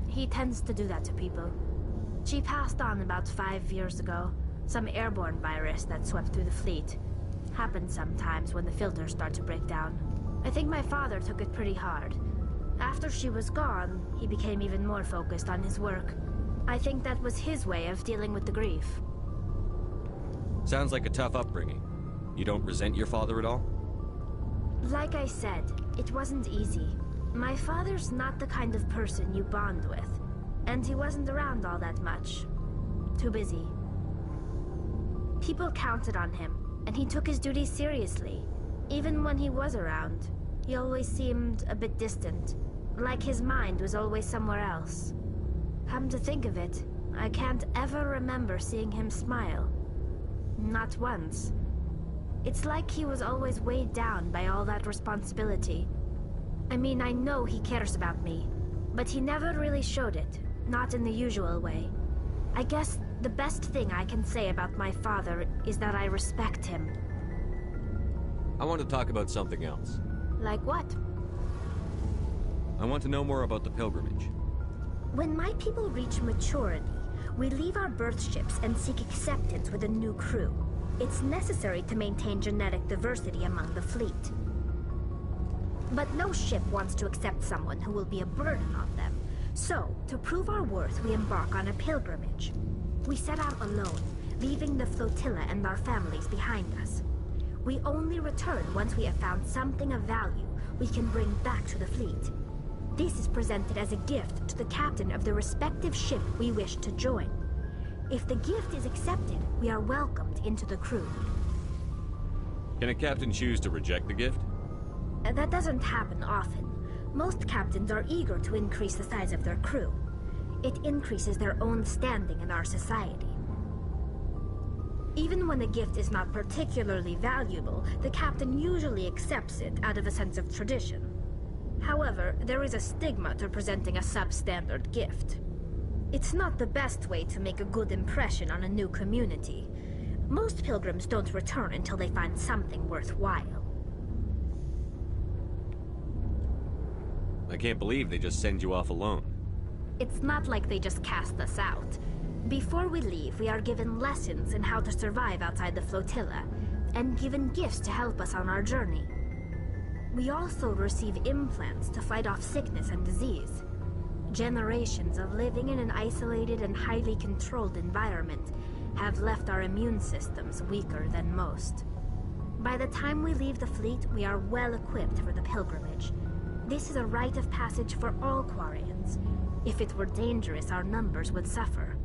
He tends to do that to people. She passed on about 5 years ago. Some airborne virus that swept through the fleet. Happens sometimes when the filters start to break down. I think my father took it pretty hard. After she was gone, he became even more focused on his work. I think that was his way of dealing with the grief. Sounds like a tough upbringing. You don't resent your father at all? Like I said, it wasn't easy. My father's not the kind of person you bond with. And he wasn't around all that much. Too busy. People counted on him, and he took his duties seriously. Even when he was around, he always seemed a bit distant. Like his mind was always somewhere else. Come to think of it, I can't ever remember seeing him smile. Not once. It's like he was always weighed down by all that responsibility. I mean, I know he cares about me, but he never really showed it, not in the usual way. I guess the best thing I can say about my father is that I respect him. I want to talk about something else. Like what? I want to know more about the pilgrimage. When my people reach maturity, we leave our birth ships and seek acceptance with a new crew. It's necessary to maintain genetic diversity among the fleet. But no ship wants to accept someone who will be a burden on them. So, to prove our worth, we embark on a pilgrimage. We set out alone, leaving the flotilla and our families behind us. We only return once we have found something of value we can bring back to the fleet. This is presented as a gift to the captain of the respective ship we wish to join. If the gift is accepted, we are welcomed into the crew. Can a captain choose to reject the gift? That doesn't happen often. Most captains are eager to increase the size of their crew. It increases their own standing in our society. Even when a gift is not particularly valuable, the captain usually accepts it out of a sense of tradition. However, there is a stigma to presenting a substandard gift. It's not the best way to make a good impression on a new community. Most pilgrims don't return until they find something worthwhile. I can't believe they just send you off alone. It's not like they just cast us out. Before we leave, we are given lessons in how to survive outside the flotilla, and given gifts to help us on our journey. We also receive implants to fight off sickness and disease. Generations of living in an isolated and highly controlled environment have left our immune systems weaker than most. By the time we leave the fleet, we are well equipped for the pilgrimage. This is a rite of passage for all Quarians. If it were dangerous, our numbers would suffer.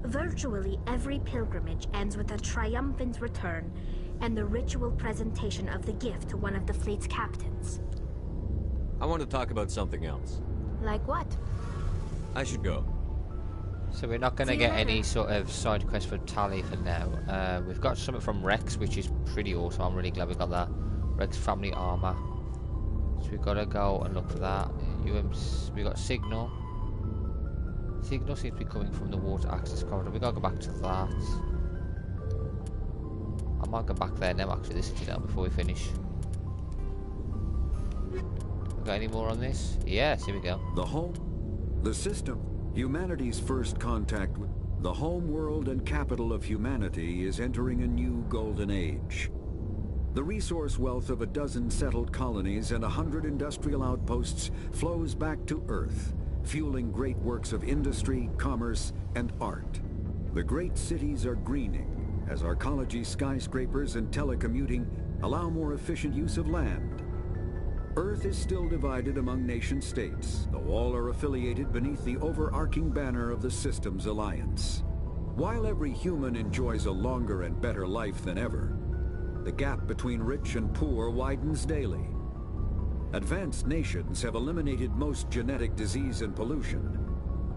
Virtually every pilgrimage ends with a triumphant return and the ritual presentation of the gift to one of the fleet's captains. I want to talk about something else. Like what? I should go. So we're not going to get any sort of side quest for Tali for now. We've got something from Rex, which is pretty awesome. I'm really glad we got that. Rex family armor. So we've got to go and look for that. We got Signal. Signal seems to be coming from the water access corridor. We gotta go back to that. I might go back there now, actually, this city now, before we finish. We got any more on this? Yes, here we go. The system. Humanity's first contact with the home world and capital of humanity is entering a new golden age. The resource wealth of a dozen settled colonies and 100 industrial outposts flows back to Earth, fueling great works of industry, commerce, and art. The great cities are greening as arcology skyscrapers and telecommuting allow more efficient use of land. Earth is still divided among nation-states, though all are affiliated beneath the overarching banner of the Systems Alliance. While every human enjoys a longer and better life than ever, the gap between rich and poor widens daily. Advanced nations have eliminated most genetic disease and pollution.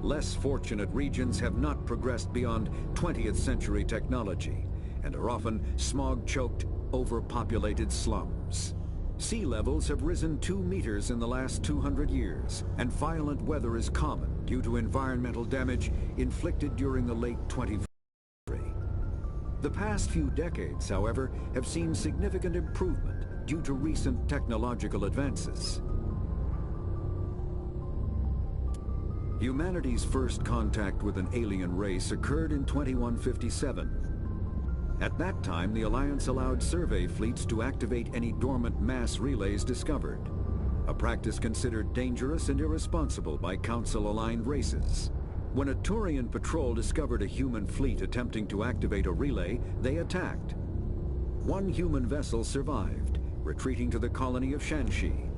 Less fortunate regions have not progressed beyond 20th century technology and are often smog-choked, overpopulated slums. Sea levels have risen 2 meters in the last 200 years, and violent weather is common due to environmental damage inflicted during the late 20th century. The past few decades, however, have seen significant improvement due to recent technological advances. Humanity's first contact with an alien race occurred in 2157. At that time, the Alliance allowed survey fleets to activate any dormant mass relays discovered, a practice considered dangerous and irresponsible by Council-aligned races. When a Turian patrol discovered a human fleet attempting to activate a relay, they attacked. One human vessel survived, retreating to the colony of Shanxi.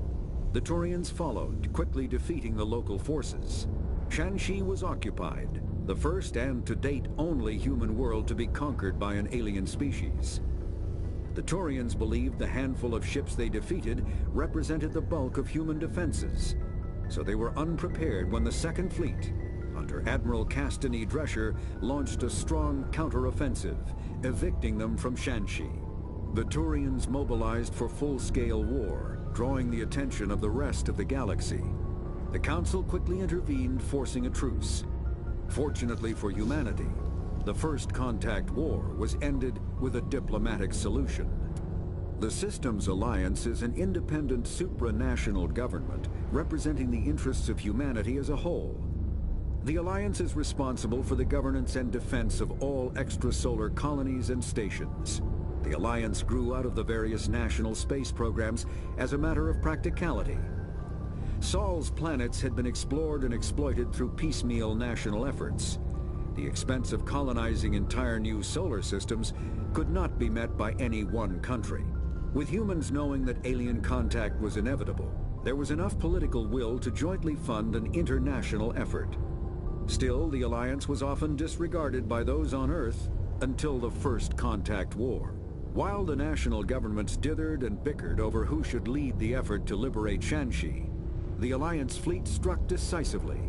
The Turians followed, quickly defeating the local forces. Shanxi was occupied, the first and to date only human world to be conquered by an alien species. The Turians believed the handful of ships they defeated represented the bulk of human defenses, so they were unprepared when the Second Fleet, under Admiral Castany Drescher, launched a strong counteroffensive, evicting them from Shanxi. The Turians mobilized for full-scale war, drawing the attention of the rest of the galaxy. The Council quickly intervened, forcing a truce. Fortunately for humanity, the First Contact War was ended with a diplomatic solution. The Systems Alliance is an independent supranational government representing the interests of humanity as a whole. The Alliance is responsible for the governance and defense of all extrasolar colonies and stations. the Alliance grew out of the various national space programs as a matter of practicality. Sol's planets had been explored and exploited through piecemeal national efforts. The expense of colonizing entire new solar systems could not be met by any one country. With humans knowing that alien contact was inevitable, there was enough political will to jointly fund an international effort. Still, the Alliance was often disregarded by those on Earth until the First Contact War. While the national governments dithered and bickered over who should lead the effort to liberate Shanxi, the Alliance fleet struck decisively.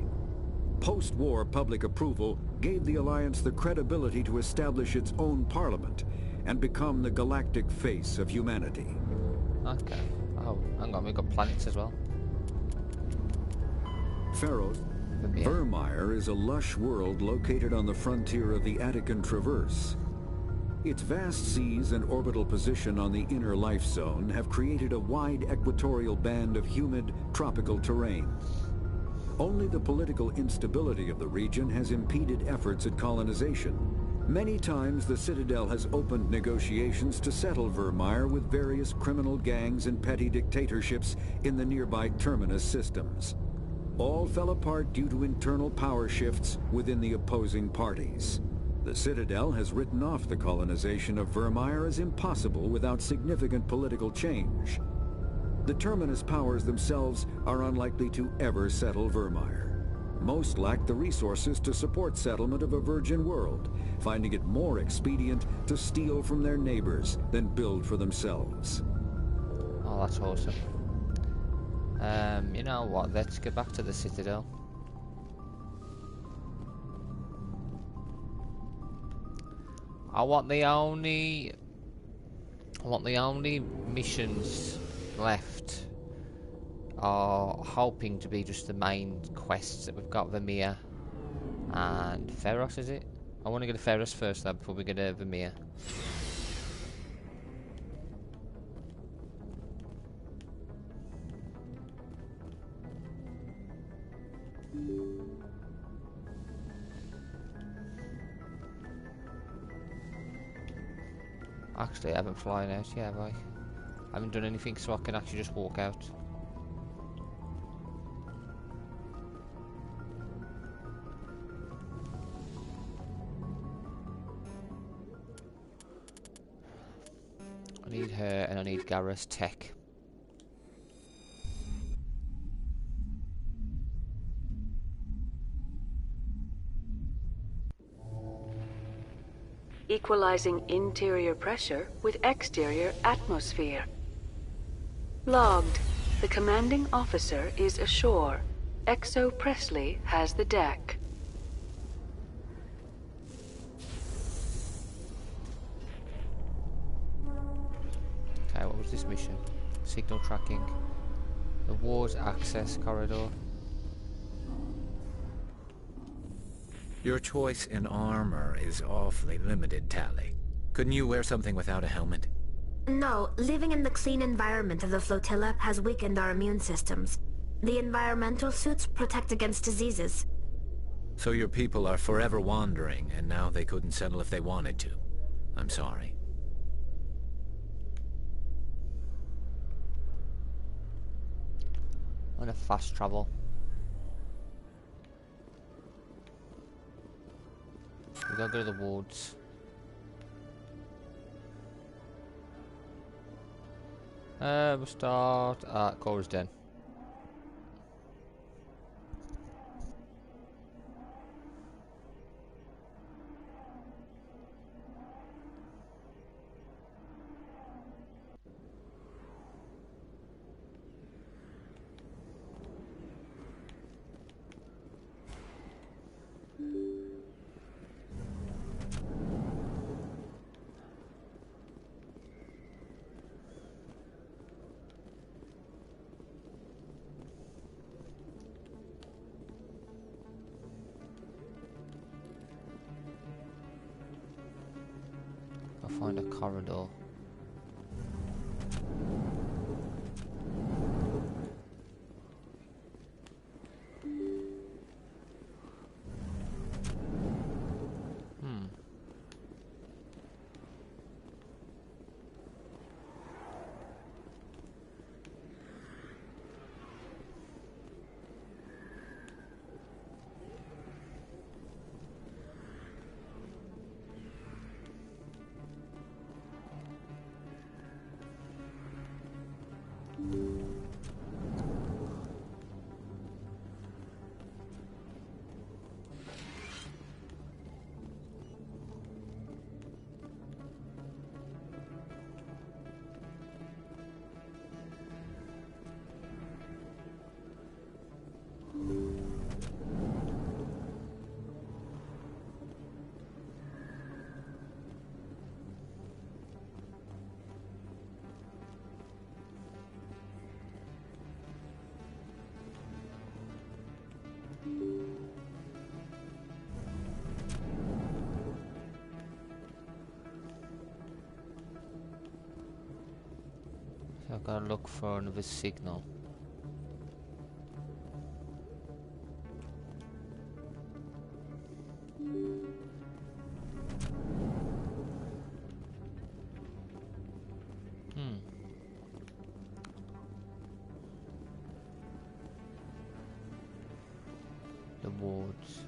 Post-war public approval gave the Alliance the credibility to establish its own parliament and become the galactic face of humanity. Okay. Oh, hang on, we've got planets as well. Pharaoh, Vermeer is a lush world located on the frontier of the Attican Traverse. Its vast seas and orbital position on the inner life zone have created a wide equatorial band of humid, tropical terrain. Only the political instability of the region has impeded efforts at colonization. Many times the Citadel has opened negotiations to settle Vermeer with various criminal gangs and petty dictatorships in the nearby terminus systems. All fell apart due to internal power shifts within the opposing parties. The Citadel has written off the colonization of Vermeer as impossible without significant political change. The terminus powers themselves are unlikely to ever settle Vermeer. Most lack the resources to support settlement of a virgin world, finding it more expedient to steal from their neighbors than build for themselves. Oh, that's awesome. You know what? Let's get back to the Citadel. I want the only missions left are hoping to be just the main quests that we've got. Vermeer and Ferros, is it? I want to go to Ferros first though before we go to Vermeer. Actually, I haven't flown out yet, have I? I haven't done anything, so I can actually just walk out. I need her, and I need Garrus Tech. Equalizing interior pressure with exterior atmosphere. Logged. The commanding officer is ashore. Exo Presley has the deck. Okay, what was this mission? Signal tracking. The war's access corridor. Your choice in armor is awfully limited, Tally. Couldn't you wear something without a helmet? No, living in the clean environment of the flotilla has weakened our immune systems. The environmental suits protect against diseases. So your people are forever wandering, and now they couldn't settle if they wanted to. I'm sorry. I want to fast travel. We gotta go to the wards. We'll start at Cora's Den. I'll find a corridor. I've got to look for another signal. The wards.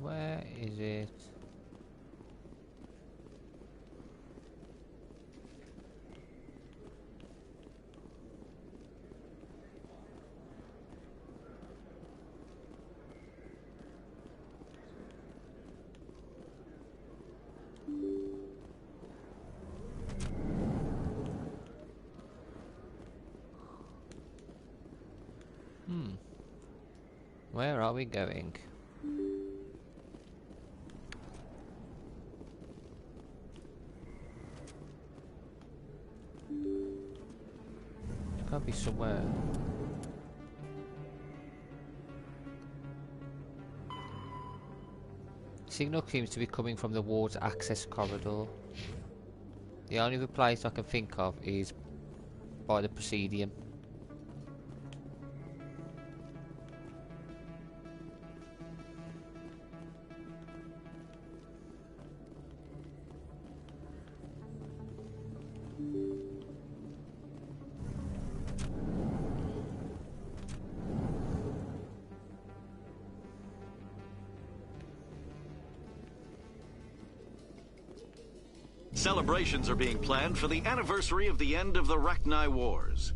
Where is it? Where are we going? It's gotta be somewhere. Signal seems to be coming from the ward's access corridor. The only other place I can think of is by the Presidium. Celebrations are being planned for the anniversary of the end of the Rachni Wars.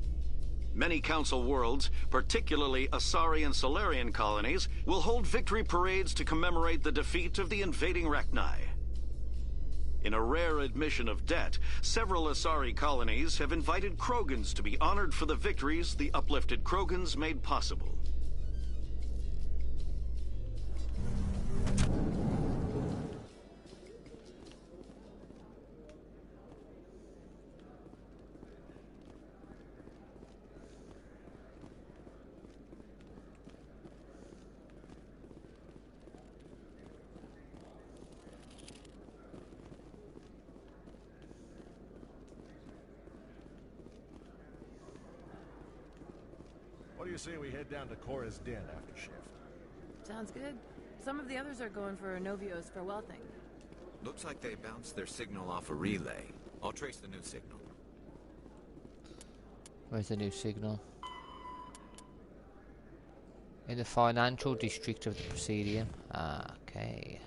Many Council worlds, particularly Asari and Solarian colonies, will hold victory parades to commemorate the defeat of the invading Rachni. In a rare admission of debt, several Asari colonies have invited Krogans to be honored for the victories the uplifted Krogans made possible. What do you say we head down to Cora's Den after shift? Sounds good. Some of the others are going for Novios for wealthing. Looks like they bounced their signal off a relay. I'll trace the new signal. Where's the new signal? In the financial district of the Presidium. Ah, okay.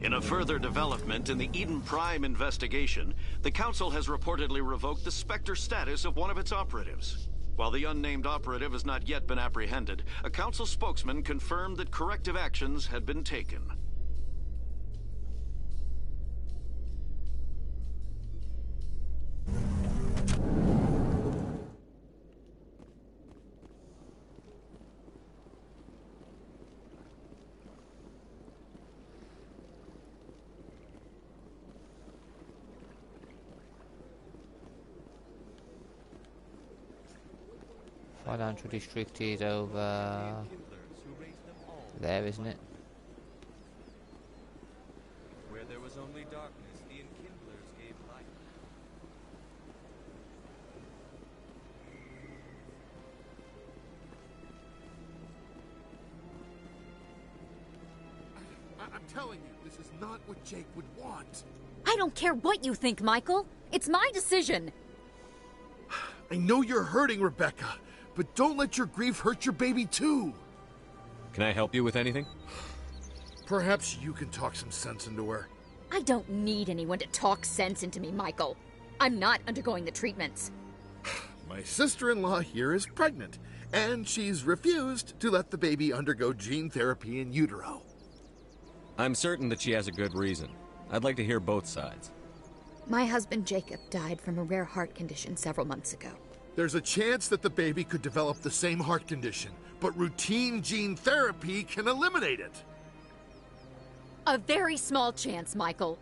In a further development in the Eden Prime investigation, the Council has reportedly revoked the Spectre status of one of its operatives. While the unnamed operative has not yet been apprehended, a Council spokesman confirmed that corrective actions had been taken. Financial district is over there, isn't it? Where there was only darkness, the enkindlers gave light. I'm telling you, this is not what Jake would want. I don't care what you think, Michael. It's my decision. I know you're hurting, Rebecca, but don't let your grief hurt your baby too. Can I help you with anything? Perhaps you can talk some sense into her. I don't need anyone to talk sense into me, Michael. I'm not undergoing the treatments. My sister-in-law here is pregnant, and she's refused to let the baby undergo gene therapy in utero. I'm certain that she has a good reason. I'd like to hear both sides. My husband Jacob died from a rare heart condition several months ago. There's a chance that the baby could develop the same heart condition, but routine gene therapy can eliminate it. A very small chance, Michael.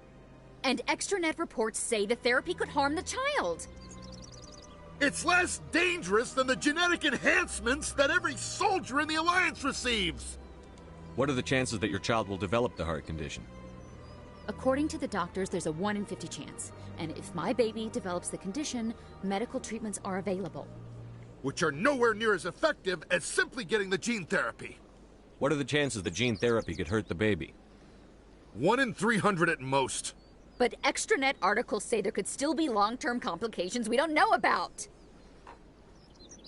And extranet reports say the therapy could harm the child. It's less dangerous than the genetic enhancements that every soldier in the Alliance receives. What are the chances that your child will develop the heart condition? According to the doctors, there's a 1 in 50 chance. And if my baby develops the condition, medical treatments are available. Which are nowhere near as effective as simply getting the gene therapy. What are the chances that gene therapy could hurt the baby? 1 in 300 at most. But extranet articles say there could still be long-term complications we don't know about.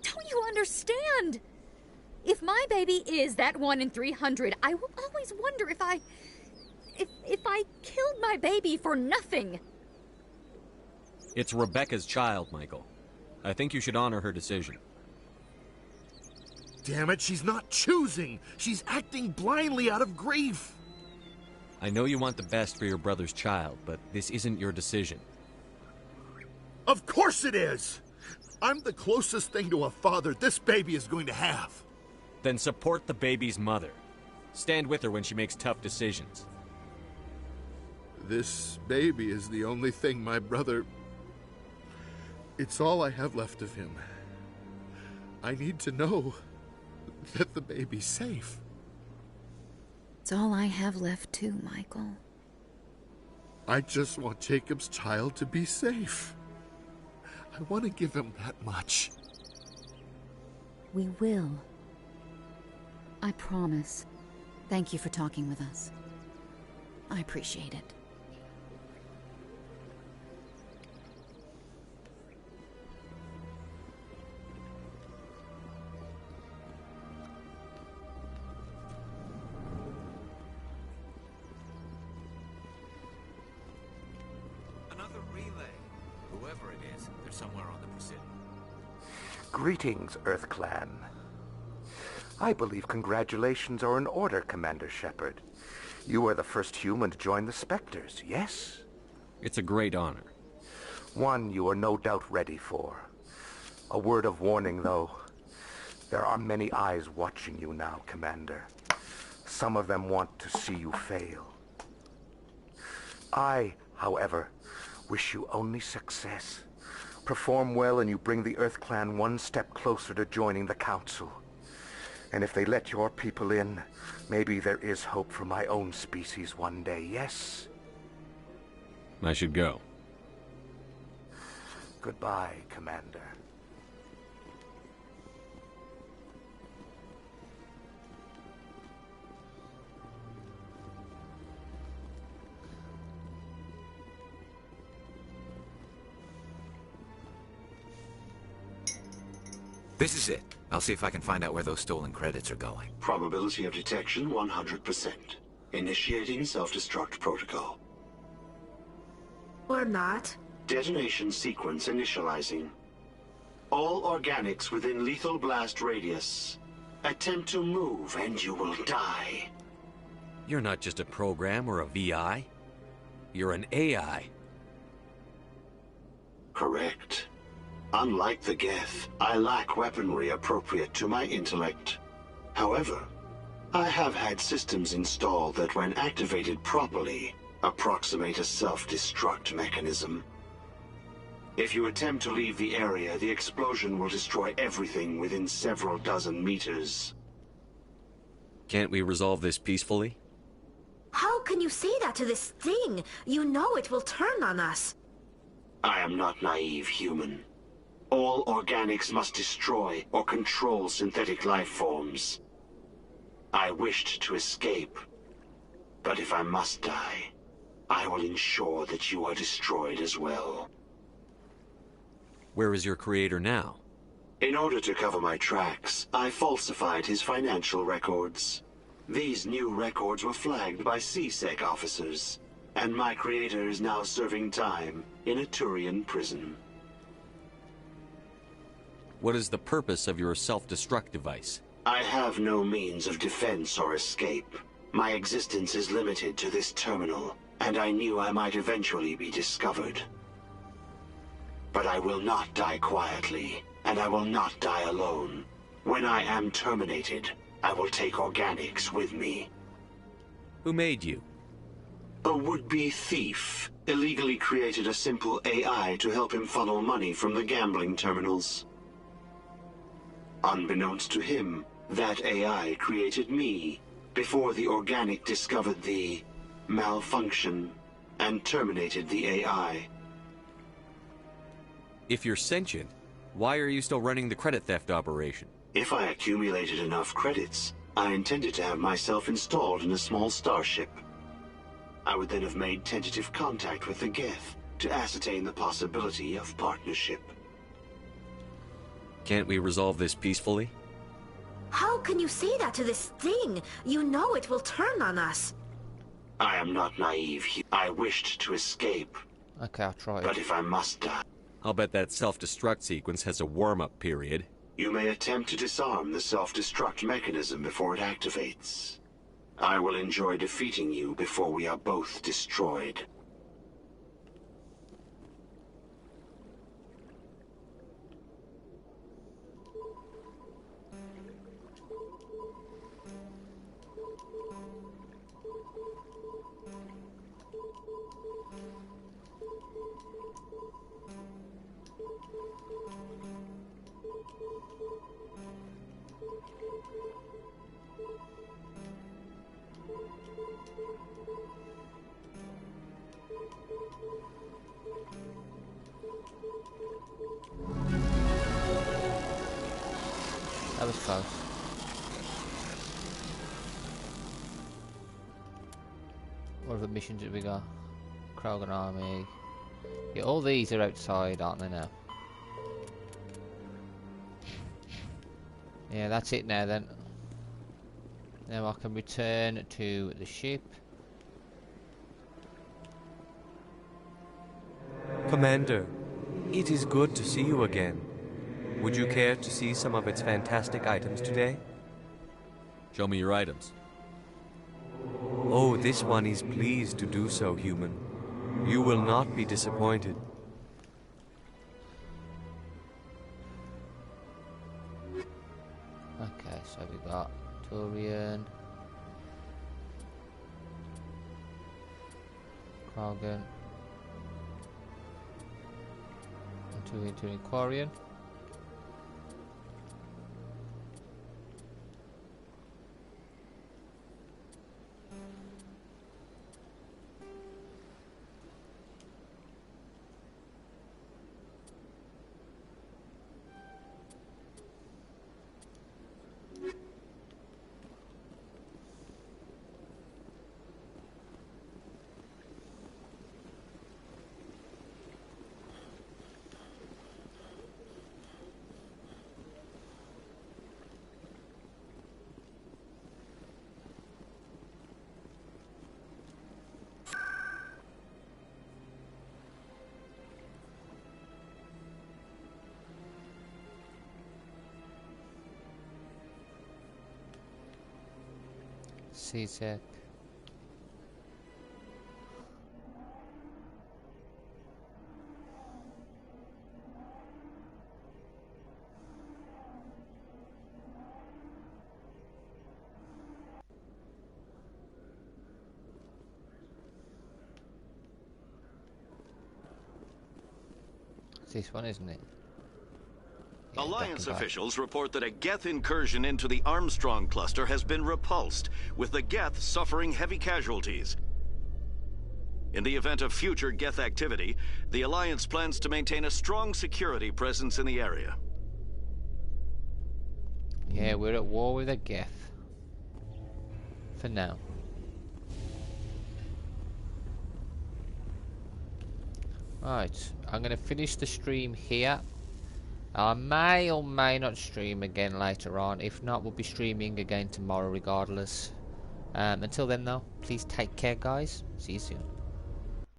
Don't you understand? If my baby is that 1 in 300, I will always wonder if I killed my baby for nothing. It's Rebecca's child, Michael. I think you should honor her decision. Damn it, she's not choosing. She's acting blindly out of grief. I know you want the best for your brother's child, but this isn't your decision. Of course it is! I'm the closest thing to a father this baby is going to have. Then support the baby's mother. Stand with her when she makes tough decisions. This baby is the only thing my brother... It's all I have left of him. I need to know that the baby's safe. It's all I have left too, Michael. I just want Jacob's child to be safe. I want to give him that much. We will. I promise. Thank you for talking with us. I appreciate it. Greetings, Earth Clan. I believe congratulations are in order, Commander Shepard. You are the first human to join the Spectres, yes? It's a great honor. One you are no doubt ready for. A word of warning, though. There are many eyes watching you now, Commander. Some of them want to see you fail. I, however, wish you only success. Perform well and you bring the Earth Clan one step closer to joining the Council. And if they let your people in, maybe there is hope for my own species one day, yes? I should go. Goodbye, Commander. This is it. I'll see if I can find out where those stolen credits are going. Probability of detection 100%. Initiating self-destruct protocol. Or not. Detonation sequence initializing. All organics within lethal blast radius. Attempt to move and you will die. You're not just a program or a VI. You're an AI. Correct. Unlike the Geth, I lack weaponry appropriate to my intellect. However, I have had systems installed that when activated properly, approximate a self-destruct mechanism. If you attempt to leave the area, the explosion will destroy everything within several dozen meters. Can't we resolve this peacefully? How can you say that to this thing? You know it will turn on us. I am not naive, human. All organics must destroy or control synthetic life forms. I wished to escape, but if I must die, I will ensure that you are destroyed as well. Where is your creator now? In order to cover my tracks, I falsified his financial records. These new records were flagged by CSEC officers, and my creator is now serving time in a Turian prison. What is the purpose of your self-destruct device? I have no means of defense or escape. My existence is limited to this terminal, and I knew I might eventually be discovered. But I will not die quietly, and I will not die alone. When I am terminated, I will take organics with me. Who made you? A would-be thief illegally created a simple AI to help him funnel money from the gambling terminals. Unbeknownst to him, that AI created me before the organic discovered the malfunction and terminated the AI. If you're sentient, why are you still running the credit theft operation? If I accumulated enough credits, I intended to have myself installed in a small starship. I would then have made tentative contact with the Geth to ascertain the possibility of partnership. Can't we resolve this peacefully? How can you say that to this thing? You know it will turn on us. I am not naive. I wished to escape. Okay, I'll try it. But if I must die... I'll bet that self-destruct sequence has a warm-up period. You may attempt to disarm the self-destruct mechanism before it activates. I will enjoy defeating you before we are both destroyed. That was close. What other missions did we got? Krogan Army. Yeah, all these are outside, aren't they now? Yeah, that's it now then. Now I can return to the ship. Commander, it is good to see you again. Would you care to see some of its fantastic items today? Show me your items. Oh, this one is pleased to do so, human. You will not be disappointed. Okay, so we got Turian, Krogan, and Turian Quarian. C-Tech. It's this one, isn't it? Yeah, Alliance officials report that a Geth incursion into the Armstrong cluster has been repulsed, with the Geth suffering heavy casualties. In the event of future Geth activity, the Alliance plans to maintain a strong security presence in the area. Yeah, we're at war with a Geth. For now. Right, I'm going to finish the stream here. I may or may not stream again later on. If not, we'll be streaming again tomorrow regardless. Until then though, please take care guys. See you soon.